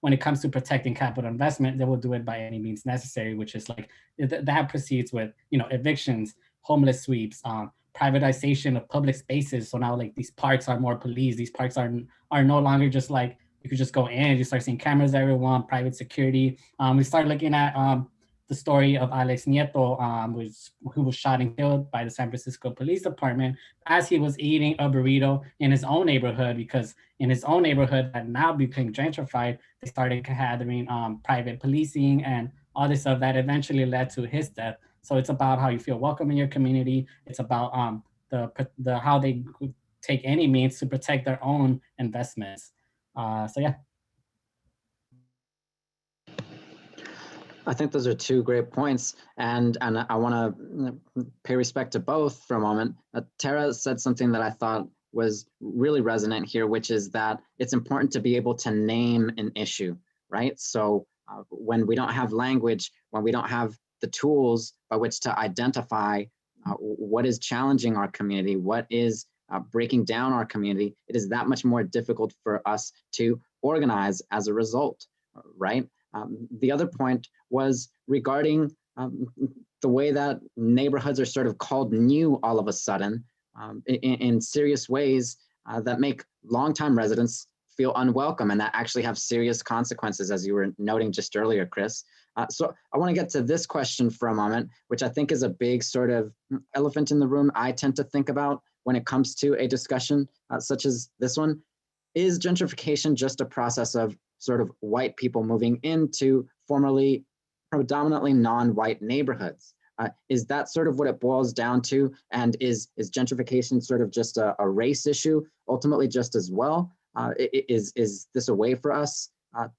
when it comes to protecting capital investment, they will do it by any means necessary, which is like, that proceeds with, evictions, homeless sweeps, privatization of public spaces. So now like these parks are more policed. These parks are no longer just like, you could just go in, you start seeing cameras everyone, private security. We start looking at the story of Alex Nieto, who was shot and killed by the San Francisco Police Department as he was eating a burrito in his own neighborhood, because in his own neighborhood that now became gentrified, they started having private policing and all this stuff that eventually led to his death. So it's about how you feel welcome in your community. It's about the how they take any means to protect their own investments. So yeah.
I think those are two great points, and I want to pay respect to both for a moment. Terra said something that I thought was really resonant here, which is that it's important to be able to name an issue, right? So when we don't have language, when we don't have the tools by which to identify what is challenging our community, what is breaking down our community, it is that much more difficult for us to organize as a result, right? The other point was regarding the way that neighborhoods are sort of called new all of a sudden in serious ways that make longtime residents feel unwelcome and that actually have serious consequences, as you were noting just earlier, Chris. So I want to get to this question for a moment, which I think is a big sort of elephant in the room I tend to think about when it comes to a discussion such as this one. Is gentrification just a process of sort of white people moving into formerly predominantly non-white neighborhoods? Is that sort of what it boils down to? And is gentrification sort of just a race issue ultimately just as well? Is this a way for us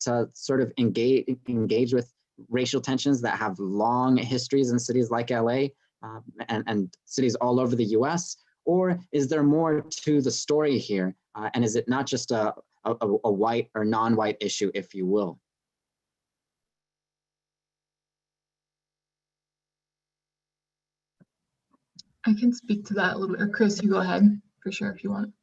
to sort of engage with racial tensions that have long histories in cities like LA and cities all over the US? Or is there more to the story here? And is it not just a white or non-white issue, if you will?
I can speak to that a little bit, or Chris, you go ahead for sure if you want.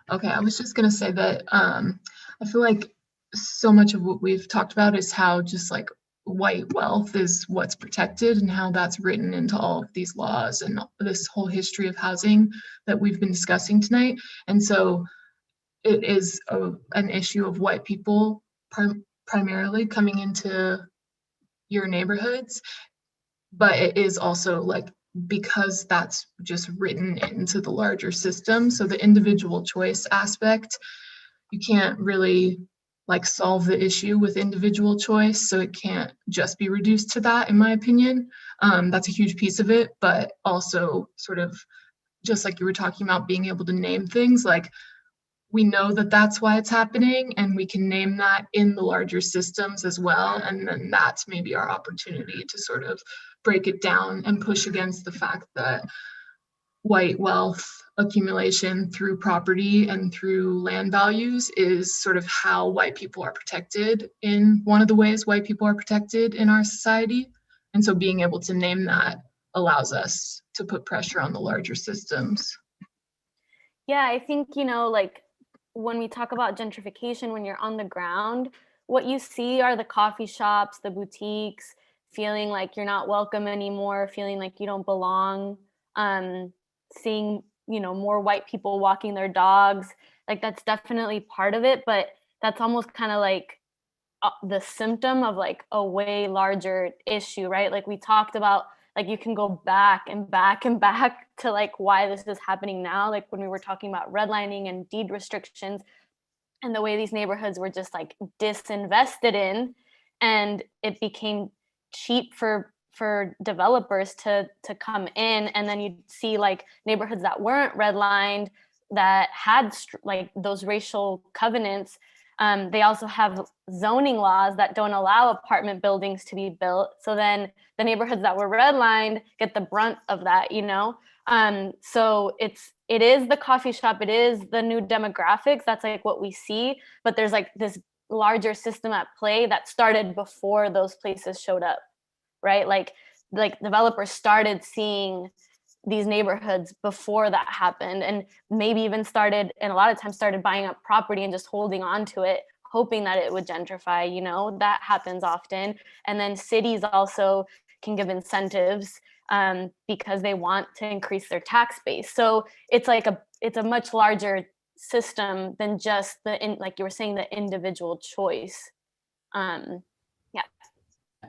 Okay, I was just gonna say that I feel like so much of what we've talked about is how just like white wealth is what's protected and how that's written into all of these laws and this whole history of housing that we've been discussing tonight. And so it is an issue of white people primarily coming into your neighborhoods, but it is also like because that's just written into the larger system. So the individual choice aspect, you can't really like solve the issue with individual choice. So it can't just be reduced to that, in my opinion. That's a huge piece of it, but also sort of just like you were talking about being able to name things, like we know that that's why it's happening and we can name that in the larger systems as well. And then that's maybe our opportunity to sort of break it down and push against the fact that white wealth accumulation through property and through land values is sort of how white people are protected in one of the ways white people are protected in our society. And so being able to name that allows us to put pressure on the larger systems.
Yeah, I think, you know, like when we talk about gentrification, when you're on the ground, what you see are the coffee shops, the boutiques, feeling like you're not welcome anymore, feeling like you don't belong, seeing, you know, more white people walking their dogs. Like that's definitely part of it, but that's almost kind of like the symptom of like a way larger issue, right? Like we talked about, like you can go back and back and back to like why this is happening now. Like when we were talking about redlining and deed restrictions and the way these neighborhoods were just like disinvested in, and it became cheap for developers to come in. And then you'd see like neighborhoods that weren't redlined, that had like those racial covenants. They also have zoning laws that don't allow apartment buildings to be built. So then the neighborhoods that were redlined get the brunt of that, you know? So it is the coffee shop, it is the new demographics, that's like what we see, but there's like this larger system at play that started before those places showed up, right? Like developers started seeing these neighborhoods before that happened, and maybe even started, and a lot of times started buying up property and just holding on to it, hoping that it would gentrify, you know, that happens often. And then cities also can give incentives because they want to increase their tax base. So it's like it's a much larger system than just like you were saying, the individual choice. Yeah.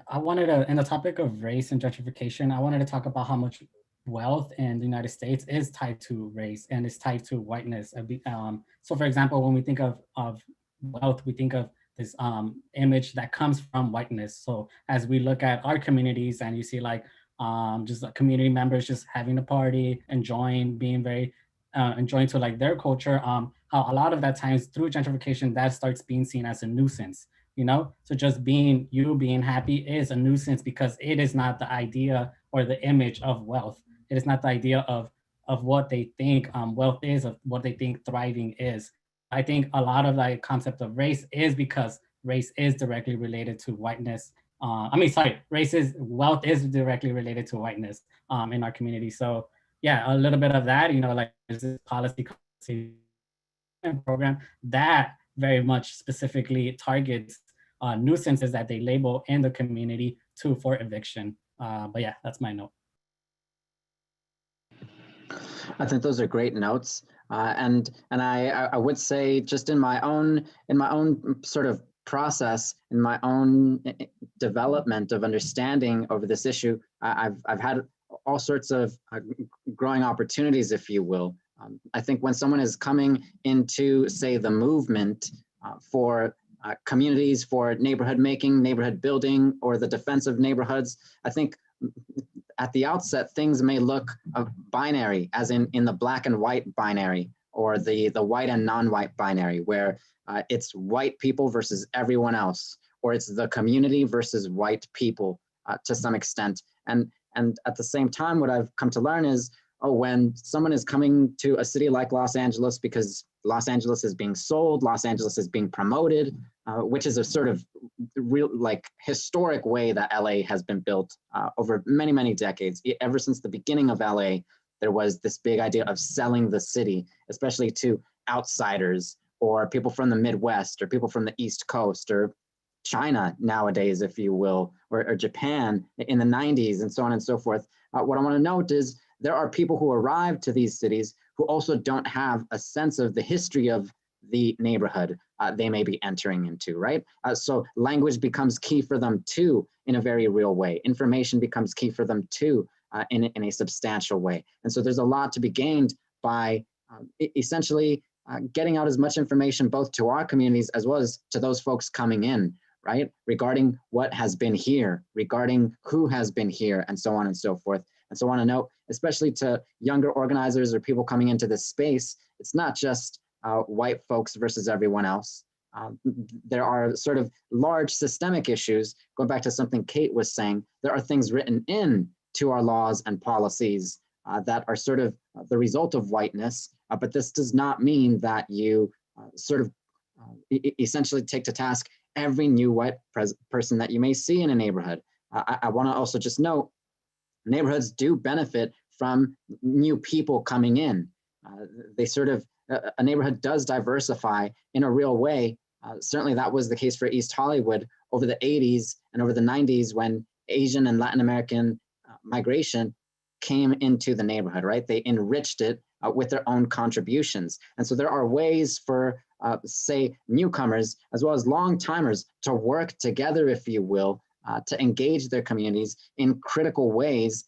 I wanted to, in the topic of race and gentrification, I wanted to talk about how much wealth in the United States is tied to race and is tied to whiteness. So for example, when we think of wealth, we think of this image that comes from whiteness. So as we look at our communities and you see like just community members just having a party, enjoying, being very, enjoying to like their culture, how a lot of that times through gentrification, that starts being seen as a nuisance, you know? So just being happy is a nuisance because it is not the idea or the image of wealth. It is not the idea of what they think wealth is, of what they think thriving is. I think a lot of the concept of race is because race is directly related to whiteness. Wealth is directly related to whiteness in our community. So yeah, a little bit of that, you know, like there's this policy program that very much specifically targets nuisances that they label in the community for eviction. But yeah, that's my note.
I think those are great notes. And I would say just in my own sort of process, in my own development of understanding over this issue, I've had all sorts of growing opportunities, if you will. I think when someone is coming into, say, the movement for communities, for neighborhood making, neighborhood building, or the defense of neighborhoods, I think at the outset, things may look binary, as in the black and white binary, or the white and non-white binary, where it's white people versus everyone else, or it's the community versus white people to some extent. And at the same time, what I've come to learn is, when someone is coming to a city like Los Angeles because Los Angeles is being sold, Los Angeles is being promoted, which is a sort of real, like, historic way that LA has been built over many, many decades. Ever since the beginning of LA, there was this big idea of selling the city, especially to outsiders or people from the Midwest or people from the East Coast or China nowadays, if you will, or Japan in the 90s and so on and so forth. What I want to note is there are people who arrive to these cities who also don't have a sense of the history of the neighborhood they may be entering into, right? So language becomes key for them too, in a very real way. Information becomes key for them too, in a substantial way. And so there's a lot to be gained by essentially getting out as much information both to our communities as well as to those folks coming in, right? Regarding what has been here, regarding who has been here, and so on and so forth. And so I want to note, especially to younger organizers or people coming into this space, it's not just white folks versus everyone else. There are sort of large systemic issues. Going back to something Kate was saying, there are things written in to our laws and policies that are sort of the result of whiteness, but this does not mean that you sort of essentially take to task every new white person that you may see in a neighborhood. I want to also just note, neighborhoods do benefit from new people coming in. They sort of, a neighborhood does diversify in a real way. Certainly that was the case for East Hollywood over the 80s and over the 90s when Asian and Latin American migration came into the neighborhood, right? They enriched it with their own contributions. And so there are ways for, say, newcomers as well as long-timers to work together, if you will, to engage their communities in critical ways,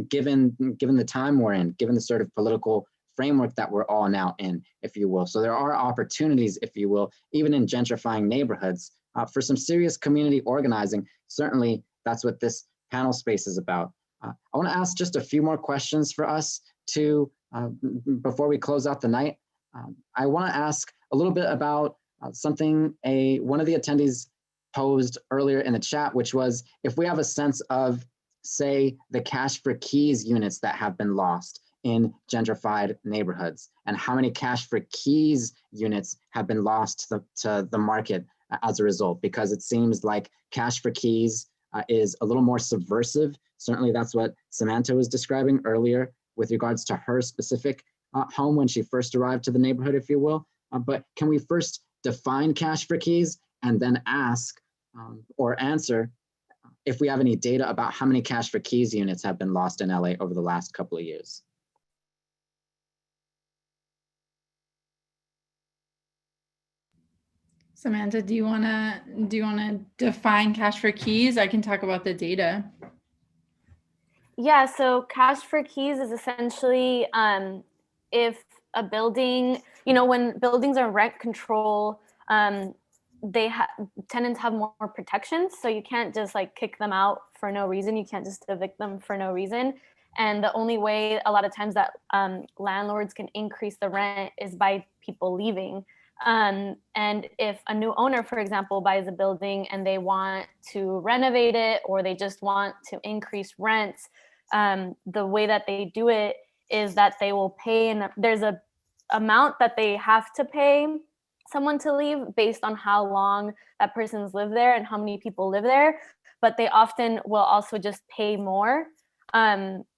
given the time we're in, given the sort of political framework that we're all now in, if you will. So there are opportunities, if you will, even in gentrifying neighborhoods, for some serious community organizing. Certainly, that's what this panel space is about. I want to ask just a few more questions for us to, before we close out the night. I want to ask a little bit about something one of the attendees posed earlier in the chat, which was if we have a sense of, say, the cash for keys units that have been lost in gentrified neighborhoods, and how many cash for keys units have been lost to the market as a result, because it seems like cash for keys is a little more subversive. Certainly that's what Samanta was describing earlier with regards to her specific home when she first arrived to the neighborhood, if you will. But can we first define cash for keys and then ask or answer if we have any data about how many cash for keys units have been lost in LA over the last couple of years?
Samanta, do you wanna define cash for keys? I can talk about the data.
Yeah, so cash for keys is essentially if a building, when buildings are rent control, tenants have more protections, so you can't just like kick them out for no reason. You can't just evict them for no reason. And the only way a lot of times that landlords can increase the rent is by people leaving. And if a new owner, for example, buys a building and they want to renovate it or they just want to increase rents, the way that they do it is that they will pay, and there's a amount that they have to pay someone to leave based on how long that person's lived there and how many people live there. But they often will also just pay more.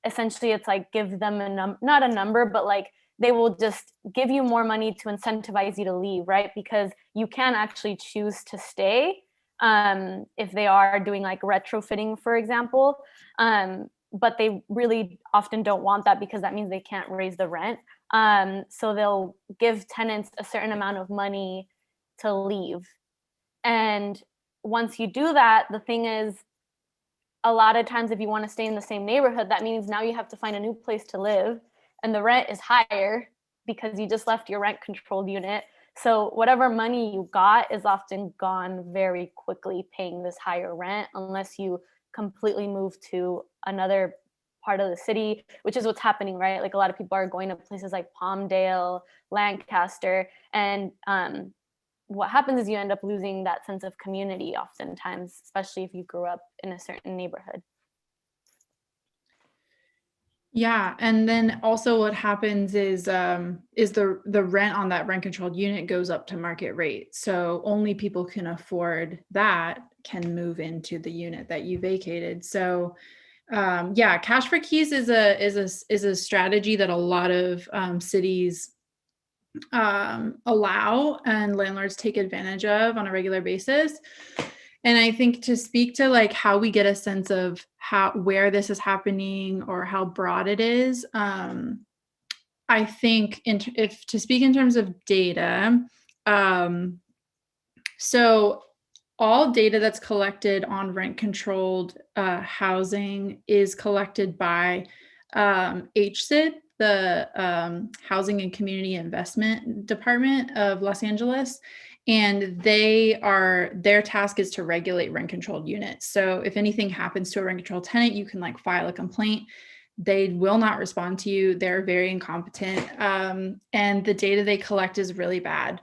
Essentially, it's like give them not a number, but like they will just give you more money to incentivize you to leave, right? Because you can actually choose to stay if they are doing like retrofitting, for example. but they really often don't want that because that means they can't raise the rent. So they'll give tenants a certain amount of money to leave. And once you do that, the thing is, a lot of times if you want to stay in the same neighborhood, that means now you have to find a new place to live, and the rent is higher because you just left your rent controlled unit. So whatever money you got is often gone very quickly paying this higher rent, unless you completely move to another part of the city, which is what's happening, right? Like a lot of people are going to places like Palmdale, Lancaster, and what happens is you end up losing that sense of community oftentimes, especially if you grew up in a certain neighborhood.
Yeah, and then also what happens is the rent on that rent controlled unit goes up to market rate. So only people can afford that can move into the unit that you vacated. So yeah, cash for keys is a strategy that a lot of cities allow and landlords take advantage of on a regular basis. And I think to speak to like how we get a sense of where this is happening or how broad it is, I think if to speak in terms of data, so all data that's collected on rent controlled housing is collected by HCID, the Housing and Community Investment Department of Los Angeles. And their task is to regulate rent controlled units. So if anything happens to a rent controlled tenant, you can like file a complaint. They will not respond to you. They're very incompetent. And the data they collect is really bad.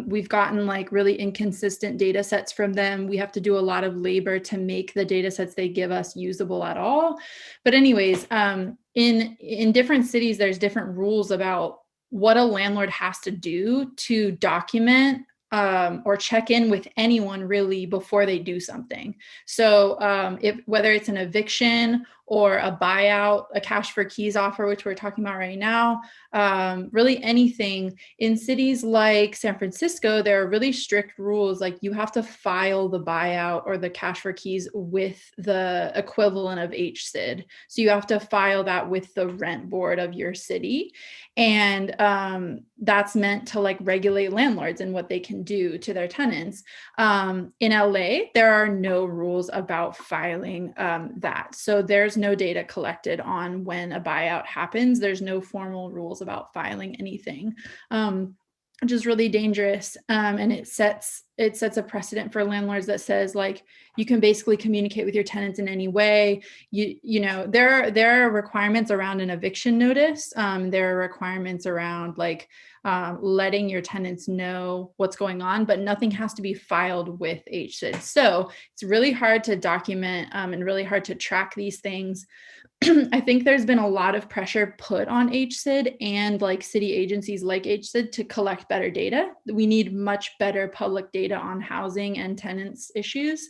We've gotten like really inconsistent data sets from them. We have to do a lot of labor to make the data sets they give us usable at all. But anyways, in different cities, there's different rules about what a landlord has to do to document or check in with anyone really before they do something. So whether it's an eviction or a buyout, a cash for keys offer, which we're talking about right now, really anything. In cities like San Francisco, there are really strict rules, like you have to file the buyout or the cash for keys with the equivalent of HCID. So you have to file that with the rent board of your city. And that's meant to like regulate landlords and what they can do to their tenants. In LA, there are no rules about filing that. So there's no data collected on when a buyout happens. There's no formal rules about filing anything, which is really dangerous. And it sets a precedent for landlords that says like, you can basically communicate with your tenants in any way. You know, there are requirements around an eviction notice. There are requirements around like letting your tenants know what's going on, but nothing has to be filed with HCID. So it's really hard to document and really hard to track these things. I think there's been a lot of pressure put on HCID and like city agencies like HCID to collect better data. We need much better public data on housing and tenants issues.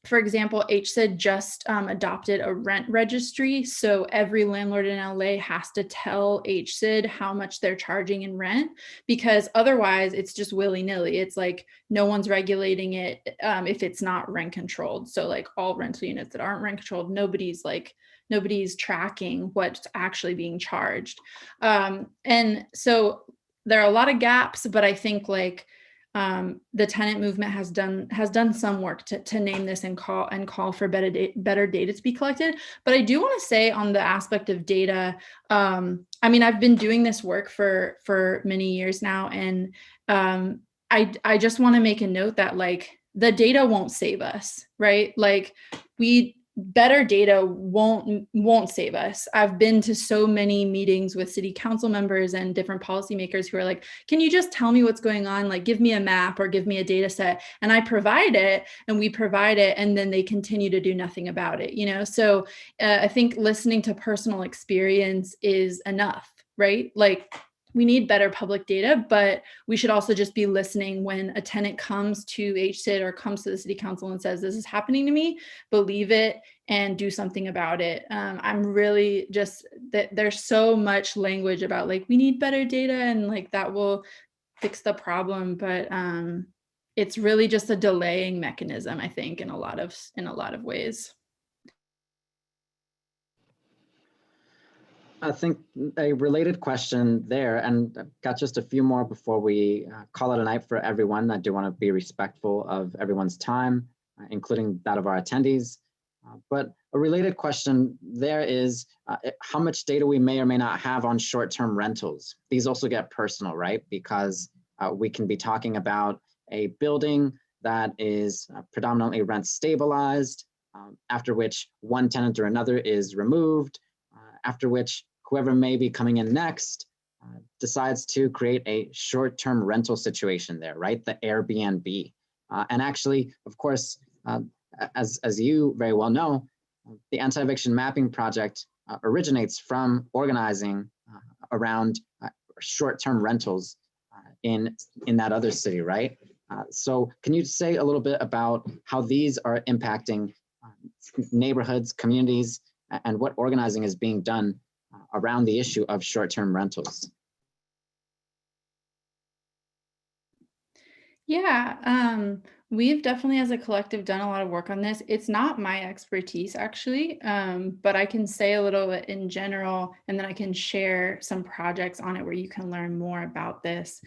For example, HCID just adopted a rent registry. So every landlord in LA has to tell HCID how much they're charging in rent, because otherwise it's just willy-nilly. It's like no one's regulating it if it's not rent controlled. So like all rental units that aren't rent controlled, nobody's tracking what's actually being charged. And so there are a lot of gaps, but I think like the tenant movement has done some work to name this and call for better data to be collected. But I do want to say on the aspect of data, I mean, I've been doing this work for many years now, and I just want to make a note that like the data won't save us, right? Like better data won't save us. I've been to so many meetings with city council members and different policymakers who are like, can you just tell me what's going on? Like, give me a map or give me a data set. And I provide it and we provide it, and then they continue to do nothing about it, you know? So I think listening to personal experience is enough, right? Like, we need better public data, but we should also just be listening when a tenant comes to HCID or comes to the city council and says, this is happening to me, believe it and do something about it. I'm really just that there's so much language about like, we need better data and like that will fix the problem. But it's really just a delaying mechanism, I think, in a lot of ways.
I think a related question there, and I've got just a few more before we call it a night for everyone. I do want to be respectful of everyone's time, including that of our attendees. But a related question there is how much data we may or may not have on short-term rentals. These also get personal, right? Because we can be talking about a building that is predominantly rent stabilized, after which one tenant or another is removed, after which whoever may be coming in next decides to create a short-term rental situation there, right? The Airbnb. And actually, of course, as you very well know, the Anti-Eviction Mapping Project originates from organizing around short-term rentals in that other city, right? So can you say a little bit about how these are impacting neighborhoods, communities, and what organizing is being done around the issue of short-term rentals?
Yeah, we've definitely as a collective done a lot of work on this. It's not my expertise actually, but I can say a little bit in general, and then I can share some projects on it where you can learn more about this.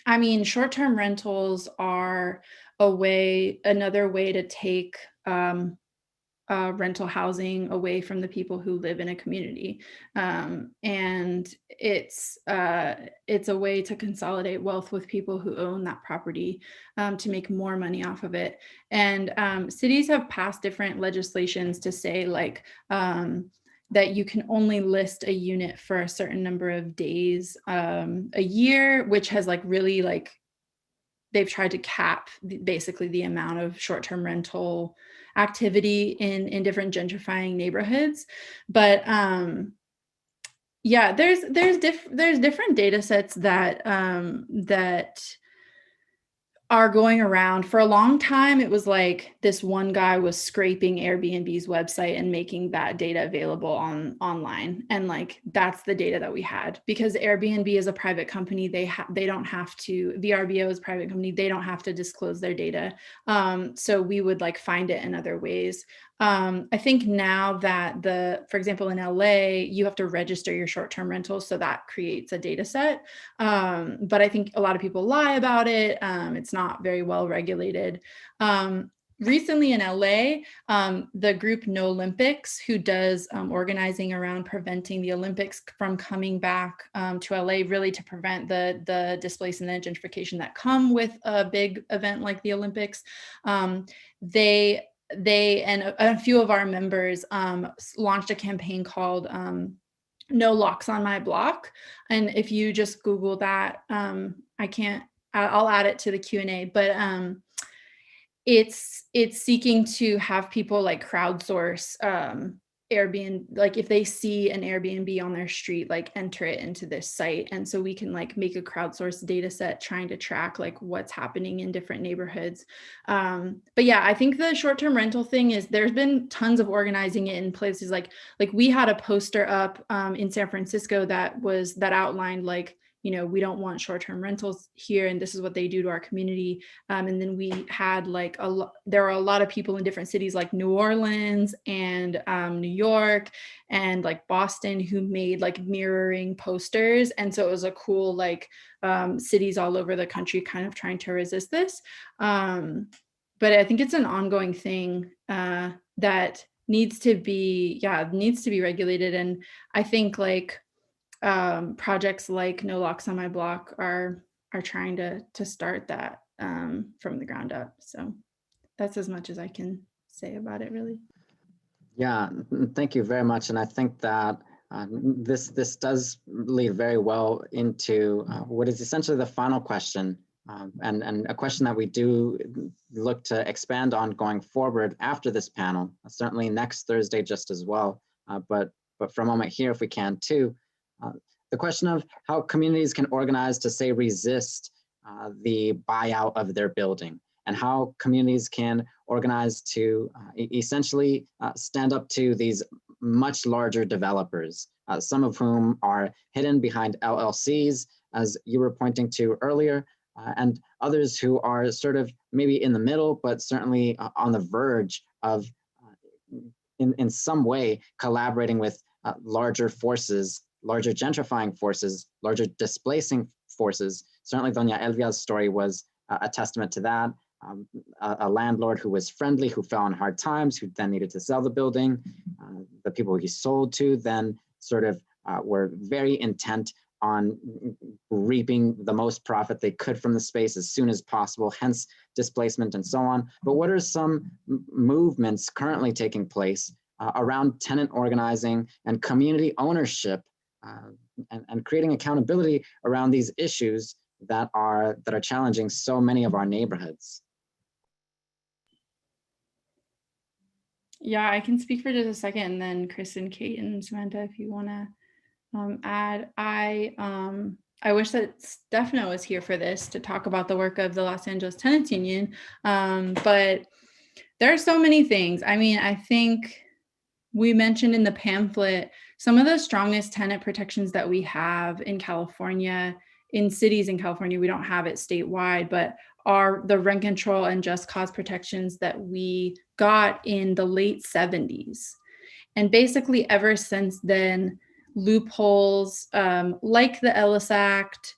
I mean, short-term rentals are another way to take rental housing away from the people who live in a community. And it's a way to consolidate wealth with people who own that property to make more money off of it. And cities have passed different legislations to say like, that you can only list a unit for a certain number of days a year, which has like really like, they've tried to cap basically the amount of short-term rental activity in different gentrifying neighborhoods. But yeah, there's different data sets that are going around. For a long time, it was like this one guy was scraping Airbnb's website and making that data available online. And like, that's the data that we had, because Airbnb is a private company. They don't have to, VRBO is a private company. They don't have to disclose their data. So we would like find it in other ways. I think now that for example, in LA, you have to register your short-term rentals. So that creates a data set. But I think a lot of people lie about it. It's not very well regulated. Recently in LA, the group No Olympics, who does organizing around preventing the Olympics from coming back to LA, really to prevent the displacement and gentrification that come with a big event like the Olympics, they and a few of our members launched a campaign called No Locks on My Block. And if you just Google that, I'll add it to the Q&A, but it's seeking to have people like crowdsource Airbnb, like if they see an Airbnb on their street, like enter it into this site. And so we can like make a crowdsourced data set trying to track like what's happening in different neighborhoods. But yeah, I think the short-term rental thing is, there's been tons of organizing it in places like we had a poster up in San Francisco that outlined like, you know, we don't want short-term rentals here, and this is what they do to our community. And then we had like there are a lot of people in different cities like New Orleans and New York and like Boston who made like mirroring posters. And so it was a cool like cities all over the country kind of trying to resist this. But I think it's an ongoing thing that needs to be regulated. And I think like projects like No Locks on My Block are trying to start that from the ground up. So that's as much as I can say about it, really.
Yeah, thank you very much. And I think that this does lead very well into what is essentially the final question, and a question that we do look to expand on going forward after this panel, certainly next Thursday just as well. But for a moment here, if we can too, the question of how communities can organize to, say, resist the buyout of their building, and how communities can organize to essentially stand up to these much larger developers, some of whom are hidden behind LLCs, as you were pointing to earlier, and others who are sort of maybe in the middle, but certainly on the verge of in some way collaborating with larger forces, larger gentrifying forces, larger displacing forces. Certainly Doña Elvia's story was a testament to that. A landlord who was friendly, who fell on hard times, who then needed to sell the building. The people he sold to then sort of were very intent on reaping the most profit they could from the space as soon as possible, hence displacement and so on. But what are some movements currently taking place around tenant organizing and community ownership and creating accountability around these issues that are challenging so many of our neighborhoods?
Yeah, I can speak for just a second, and then Chris and Kate and Samantha, if you want to add. I wish that Stefano was here for this to talk about the work of the Los Angeles Tenants Union, but there are so many things. I mean, I think we mentioned in the pamphlet some of the strongest tenant protections that we have in California, in cities in California. We don't have it statewide, but are the rent control and just cause protections that we got in the late 70s. And basically ever since then, loopholes like the Ellis Act,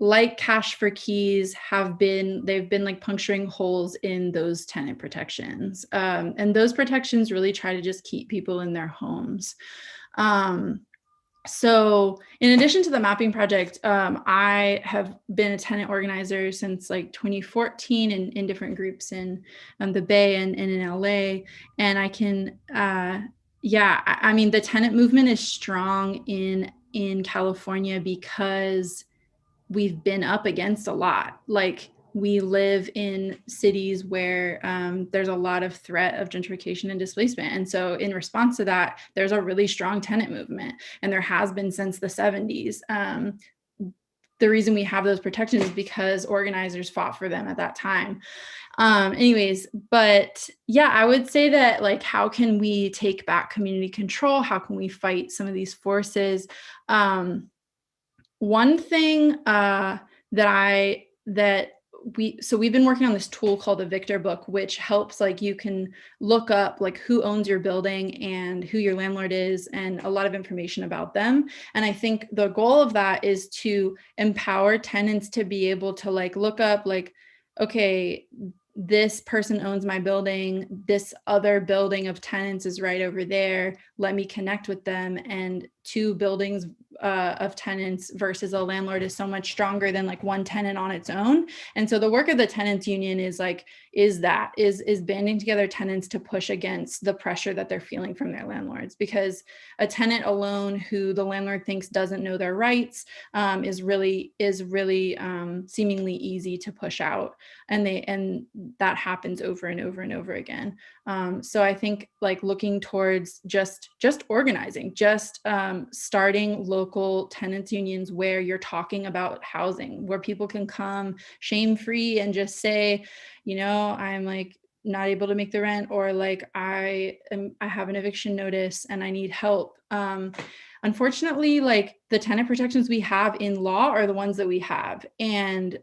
like cash for keys they've been like puncturing holes in those tenant protections. And those protections really try to just keep people in their homes. So in addition to the mapping project, I have been a tenant organizer since like 2014 in different groups in the Bay and in LA. And I can, I mean, the tenant movement is strong in California because we've been up against a lot. Like, we live in cities where there's a lot of threat of gentrification and displacement. And so in response to that, there's a really strong tenant movement, and there has been since the 70s. The reason we have those protections is because organizers fought for them at that time. Anyways, but yeah, I would say that, like, how can we take back community control? How can we fight some of these forces? One thing we've been working on this tool called the Victor Book, which helps, like, you can look up like who owns your building and who your landlord is and a lot of information about them. And I think the goal of that is to empower tenants to be able to like look up like, okay, this person owns my building, this other building of tenants is right over there, let me connect with them. And two buildings of tenants versus a landlord is so much stronger than like one tenant on its own. And so the work of the tenants union is banding together tenants to push against the pressure that they're feeling from their landlords, because a tenant alone who the landlord thinks doesn't know their rights is really seemingly easy to push out, and that happens over and over and over again. So I think like looking towards just organizing, just starting local tenants unions where you're talking about housing, where people can come shame-free and just say, you know, I'm like not able to make the rent, or like I have an eviction notice and I need help. Unfortunately, like the tenant protections we have in law are the ones that we have, and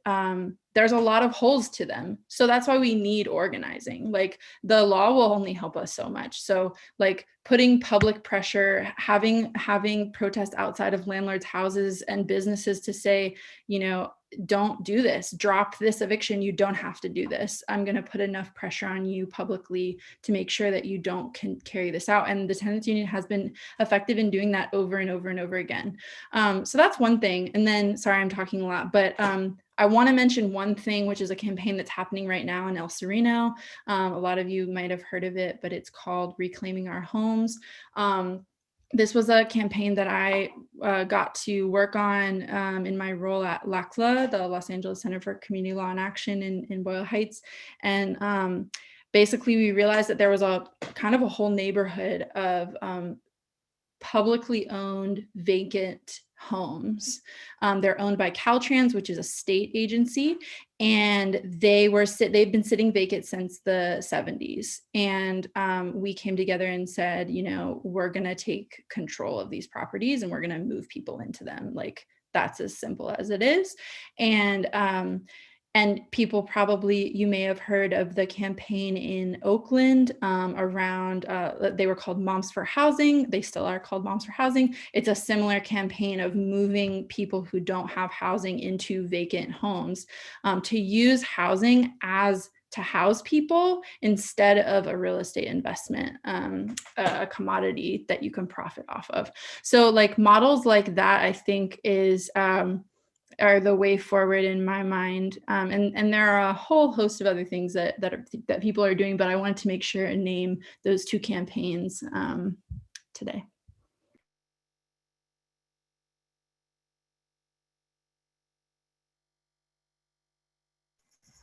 there's a lot of holes to them. So that's why we need organizing. Like the law will only help us so much. So like putting public pressure, having protests outside of landlords' houses and businesses to say, you know, don't do this, drop this eviction, you don't have to do this. I'm going to put enough pressure on you publicly to make sure that you don't carry this out. And the tenants union has been effective in doing that over and over and over again. So that's one thing. And then, sorry, I'm talking a lot, but I want to mention one thing, which is a campaign that's happening right now in El Sereno. A lot of you might have heard of it, but it's called Reclaiming Our Homes. This was a campaign that I got to work on in my role at LACLA, the Los Angeles Center for Community Law and Action in Boyle Heights. And basically we realized that there was a kind of a whole neighborhood of publicly owned vacant homes. They're owned by Caltrans, which is a state agency, and they've been sitting vacant since the 70s. And we came together and said, you know, we're going to take control of these properties and we're going to move people into them. Like, that's as simple as it is. And And people probably, you may have heard of the campaign in Oakland around, they were called Moms for Housing. They still are called Moms for Housing. It's a similar campaign of moving people who don't have housing into vacant homes to use housing as to house people instead of a real estate investment, a commodity that you can profit off of. So like models like that, I think are the way forward in my mind. And there are a whole host of other things that people are doing, but I wanted to make sure and name those two campaigns today.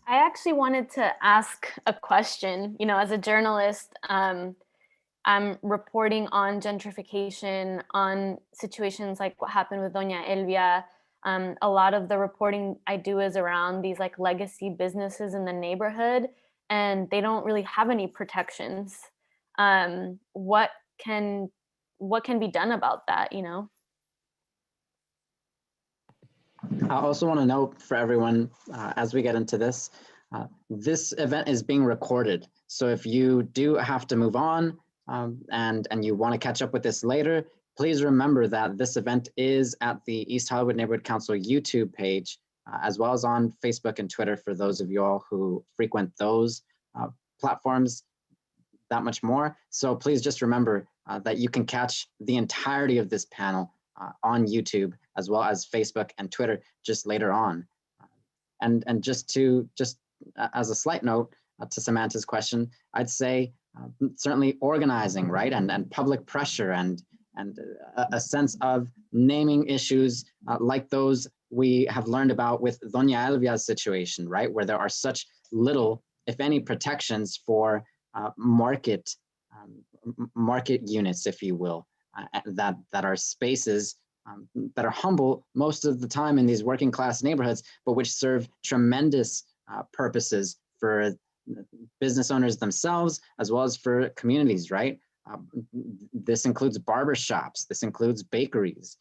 I actually wanted to ask a question. You know, as a journalist, I'm reporting on gentrification, on situations like what happened with Doña Elvia. A lot of the reporting I do is around these like legacy businesses in the neighborhood, and they don't really have any protections. What can be done about that, you know?
I also want to note for everyone, as we get into this, this event is being recorded. So if you do have to move on and you want to catch up with this later, please remember that this event is at the East Hollywood Neighborhood Council YouTube page, as well as on Facebook and Twitter for those of you all who frequent those platforms that much more. So please just remember that you can catch the entirety of this panel on YouTube, as well as Facebook and Twitter just later on. And just as a slight note to Samanta's question, I'd say certainly organizing, right? And public pressure and a sense of naming issues like those we have learned about with Doña Elvia's situation, right? Where there are such little, if any, protections for market units, if you will, that are spaces that are humble most of the time in these working class neighborhoods, but which serve tremendous purposes for business owners themselves, as well as for communities, right? This includes barbershops, this includes bakeries,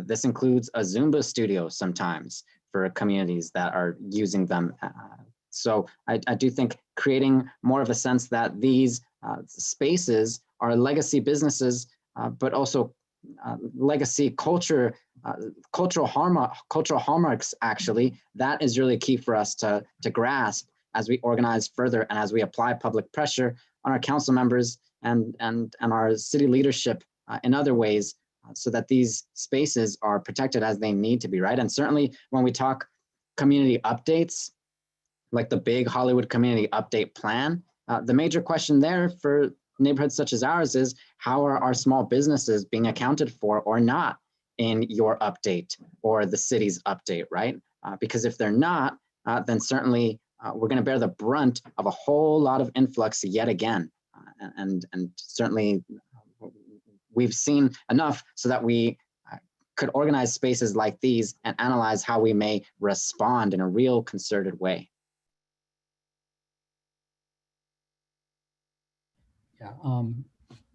this includes a Zumba studio sometimes for communities that are using them. So I do think creating more of a sense that these spaces are legacy businesses, but also legacy culture, cultural hallmarks, actually, that is really key for us to grasp as we organize further and as we apply public pressure on our council members and our city leadership in other ways, so that these spaces are protected as they need to be, right? And certainly when we talk community updates, like the big Hollywood Community Update Plan, the major question there for neighborhoods such as ours is, how are our small businesses being accounted for or not in your update or the city's update, right? Because if they're not, then certainly we're going to bear the brunt of a whole lot of influx yet again. And certainly we've seen enough so that we could organize spaces like these and analyze how we may respond in a real concerted way.
Yeah,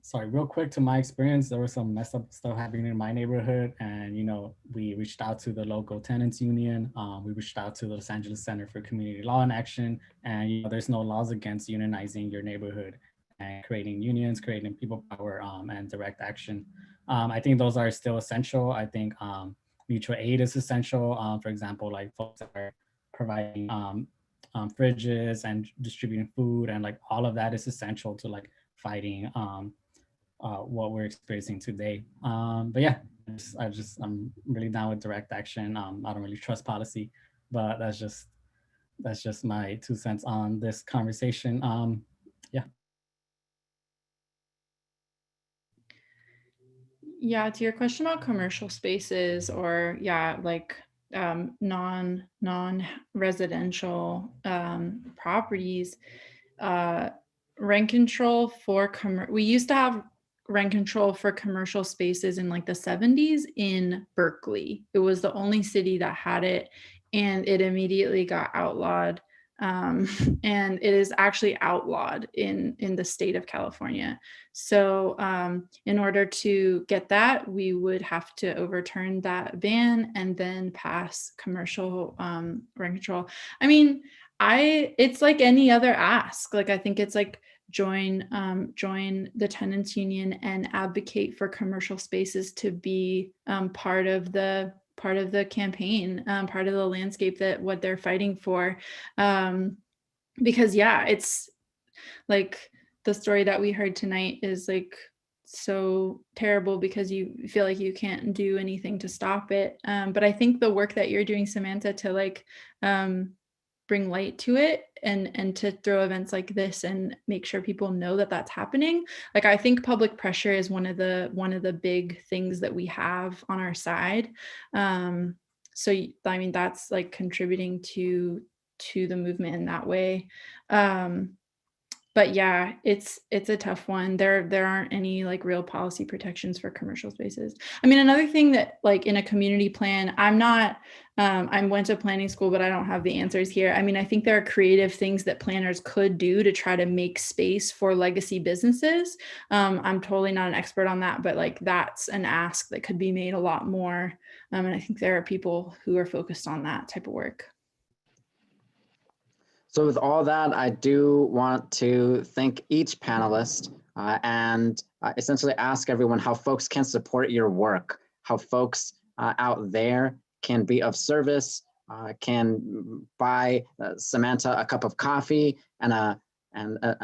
sorry, real quick, to my experience, there was some messed up stuff happening in my neighborhood, and we reached out to the local tenants union. We reached out to the Los Angeles Center for Community Law and Action, and there's no laws against unionizing your neighborhood and creating unions, creating people power, and direct action. I think those are still essential. I think mutual aid is essential. For example, like folks that are providing fridges and distributing food, and like all of that is essential to like fighting what we're experiencing today. But yeah, I'm really down with direct action. I don't really trust policy, but that's just my 2 cents on this conversation. Yeah.
Yeah, to your question about commercial spaces or like non-residential properties, rent control for we used to have rent control for commercial spaces in like the 70s in Berkeley. It was the only city that had it, and it immediately got outlawed and it is actually outlawed in the state of California. So in order to get that, we would have to overturn that ban and then pass commercial rent control. I mean, it's like any other ask. Like, I think it's like join the tenants union and advocate for commercial spaces to be part of the campaign, part of the landscape, that what they're fighting for. Because yeah, it's like the story that we heard tonight is like so terrible because you feel like you can't do anything to stop it. But I think the work that you're doing, Samanta, to like bring light to it and to throw events like this and make sure people know that that's happening. Like, I think public pressure is one of the big things that we have on our side. So I mean, that's like contributing to the movement in that way. But yeah, it's a tough one. There aren't any like real policy protections for commercial spaces. I mean, another thing that like in a community plan, I went to planning school, but I don't have the answers here. I mean, I think there are creative things that planners could do to try to make space for legacy businesses. I'm totally not an expert on that, but like that's an ask that could be made a lot more. And I think there are people who are focused on that type of work.
So with all that, I do want to thank each panelist and essentially ask everyone how folks can support your work, how folks out there can be of service, can buy Samanta a cup of coffee and a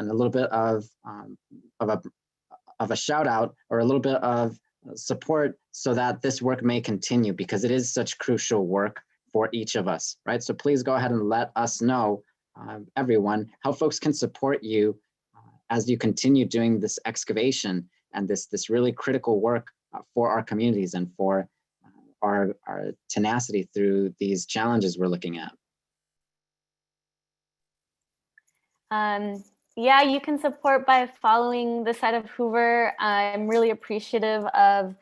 little bit of a shout out or a little bit of support so that this work may continue, because it is such crucial work for each of us, right? So please go ahead and let us know, everyone, how folks can support you as you continue doing this excavation and this really critical work for our communities and for our tenacity through these challenges we're looking at.
Yeah, you can support by following This Side of Hoover. I'm really appreciative of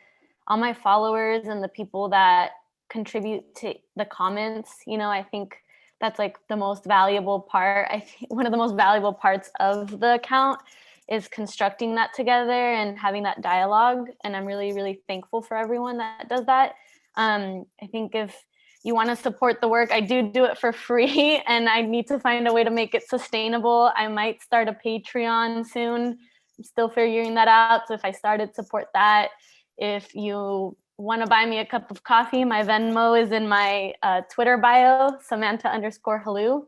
all my followers and the people that contribute to the comments. You know, I think that's like the most valuable part. I think one of the most valuable parts of the account is constructing that together and having that dialogue. And I'm really, really thankful for everyone that does that. I think if you want to support the work, I do it for free, and I need to find a way to make it sustainable. I might start a Patreon soon. I'm still figuring that out. So if I started, support that. If you want to buy me a cup of coffee, my Venmo is in my Twitter bio, Samanta_Helou.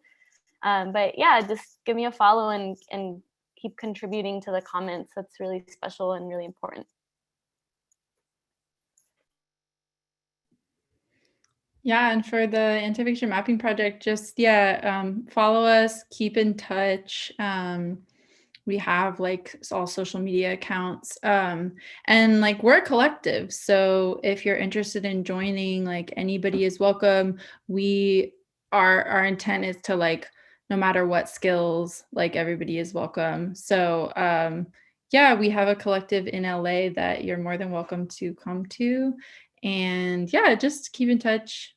But yeah, just give me a follow and keep contributing to the comments. That's really special and really important.
Yeah, and for the Anti-Eviction Mapping Project, just follow us, keep in touch. We have like all social media accounts, and like we're a collective. So if you're interested in joining, like anybody is welcome. Our intent is to like, no matter what skills, like everybody is welcome. So yeah, we have a collective in LA that you're more than welcome to come to. And yeah, just keep in touch.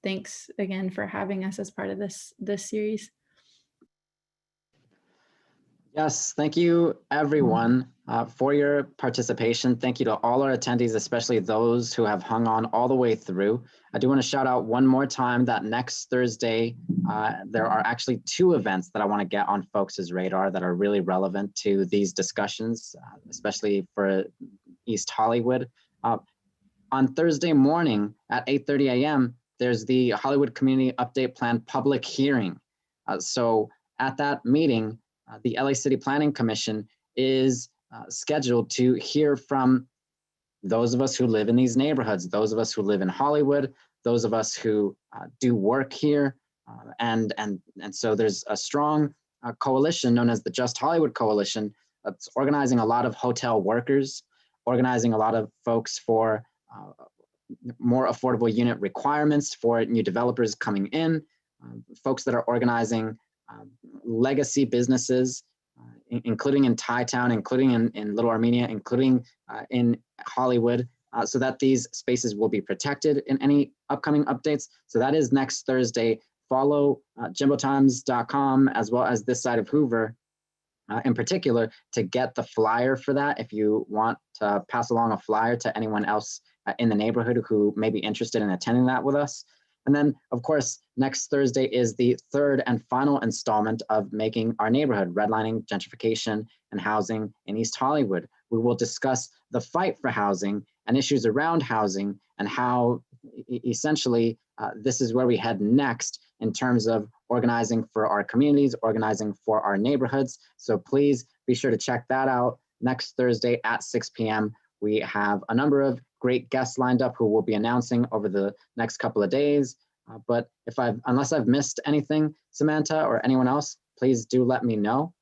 Thanks again for having us as part of this series.
Yes, thank you everyone for your participation. Thank you to all our attendees, especially those who have hung on all the way through. I do want to shout out one more time that next Thursday, there are actually 2 events that I want to get on folks' radar that are really relevant to these discussions, especially for East Hollywood. On Thursday morning at 8:30 a.m., there's the Hollywood Community Update Plan public hearing. So at that meeting, the LA City Planning Commission is scheduled to hear from those of us who live in these neighborhoods, those of us who live in Hollywood, those of us who do work here. And so there's a strong coalition known as the Just Hollywood Coalition that's organizing a lot of hotel workers, organizing a lot of folks for more affordable unit requirements for new developers coming in, folks that are organizing legacy businesses, including in Thai Town, including in Little Armenia, including in Hollywood, so that these spaces will be protected in any upcoming updates. So that is next Thursday. follow jimbotimes.com as well as This Side of Hoover in particular to get the flyer for that if you want to pass along a flyer to anyone else in the neighborhood who may be interested in attending that with us. And then, of course, next Thursday is the third and final installment of Making Our Neighborhood, Redlining, Gentrification, and Housing in East Hollywood. We will discuss the fight for housing and issues around housing and how essentially this is where we head next in terms of organizing for our communities, organizing for our neighborhoods. So please be sure to check that out next Thursday at 6 p.m. We have a number of great guests lined up who will be announcing over the next couple of days. But unless I've missed anything, Samantha or anyone else, please do let me know.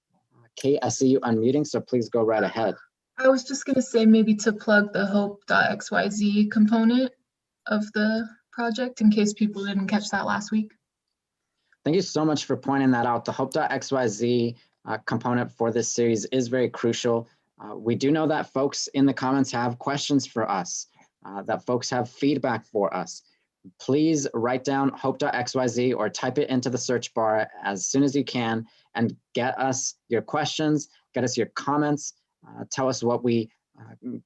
Kate, I see you unmuting, so please go right ahead.
I was just going to say maybe to plug the hope.xyz component of the project in case people didn't catch that last week.
Thank you so much for pointing that out. The hope.xyz component for this series is very crucial. We do know that folks in the comments have questions for us, that folks have feedback for us. Please write down hope.xyz or type it into the search bar as soon as you can and get us your questions, get us your comments, tell us what we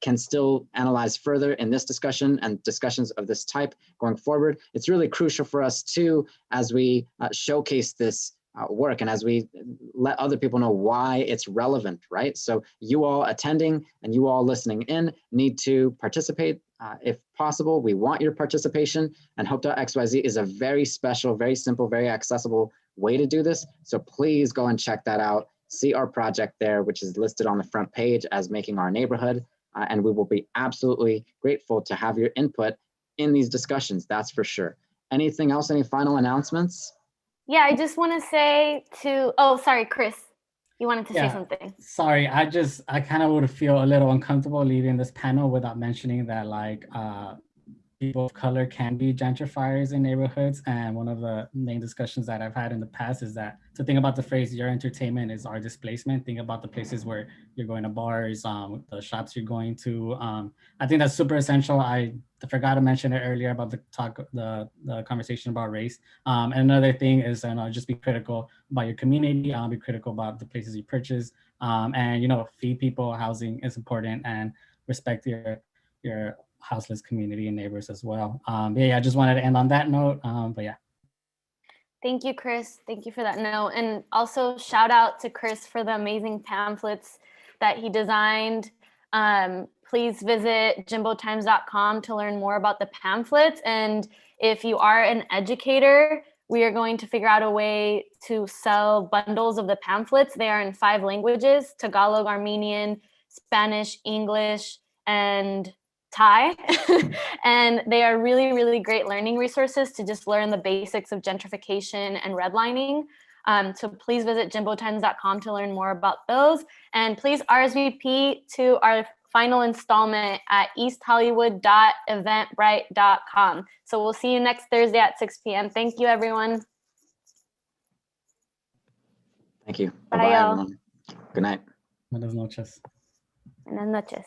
can still analyze further in this discussion and discussions of this type going forward. It's really crucial for us too, as we showcase this work and as we let other people know why it's relevant, right? So you all attending and you all listening in need to participate if possible. We want your participation, and hope.xyz is a very special, very simple, very accessible way to do this. So please go and check that out. See our project there, which is listed on the front page as Making Our Neighborhood. And we will be absolutely grateful to have your input in these discussions, that's for sure. Anything else, any final announcements?
Yeah, I just want to say oh, sorry, Chris, you wanted to say something.
Sorry, I kind of would feel a little uncomfortable leaving this panel without mentioning that like people of color can be gentrifiers in neighborhoods. And one of the main discussions that I've had in the past is that to think about the phrase, your entertainment is our displacement. Think about the places where you're going to bars, the shops you're going to. I think that's super essential. I forgot to mention it earlier about the conversation about race. And another thing is just be critical about your community, be critical about the places you purchase, and feed people. Housing is important, and respect your houseless community and neighbors as well. I just wanted to end on that note. But yeah.
Thank you, Chris. Thank you for that note. And also shout out to Chris for the amazing pamphlets that he designed. Please visit jimbotimes.com to learn more about the pamphlets. And if you are an educator, we are going to figure out a way to sell bundles of the pamphlets. They are in 5 languages: Tagalog, Armenian, Spanish, English, and Thai. And they are really, really great learning resources to just learn the basics of gentrification and redlining. So please visit jimbotimes.com to learn more about those. And please RSVP to our final installment at easthollywood.eventbrite.com. So we'll see you next Thursday at 6 p.m. Thank you, everyone.
Thank you.
Bye,
Bye-bye,
y'all.
everyone. Good night.
Buenas noches.
Buenas noches.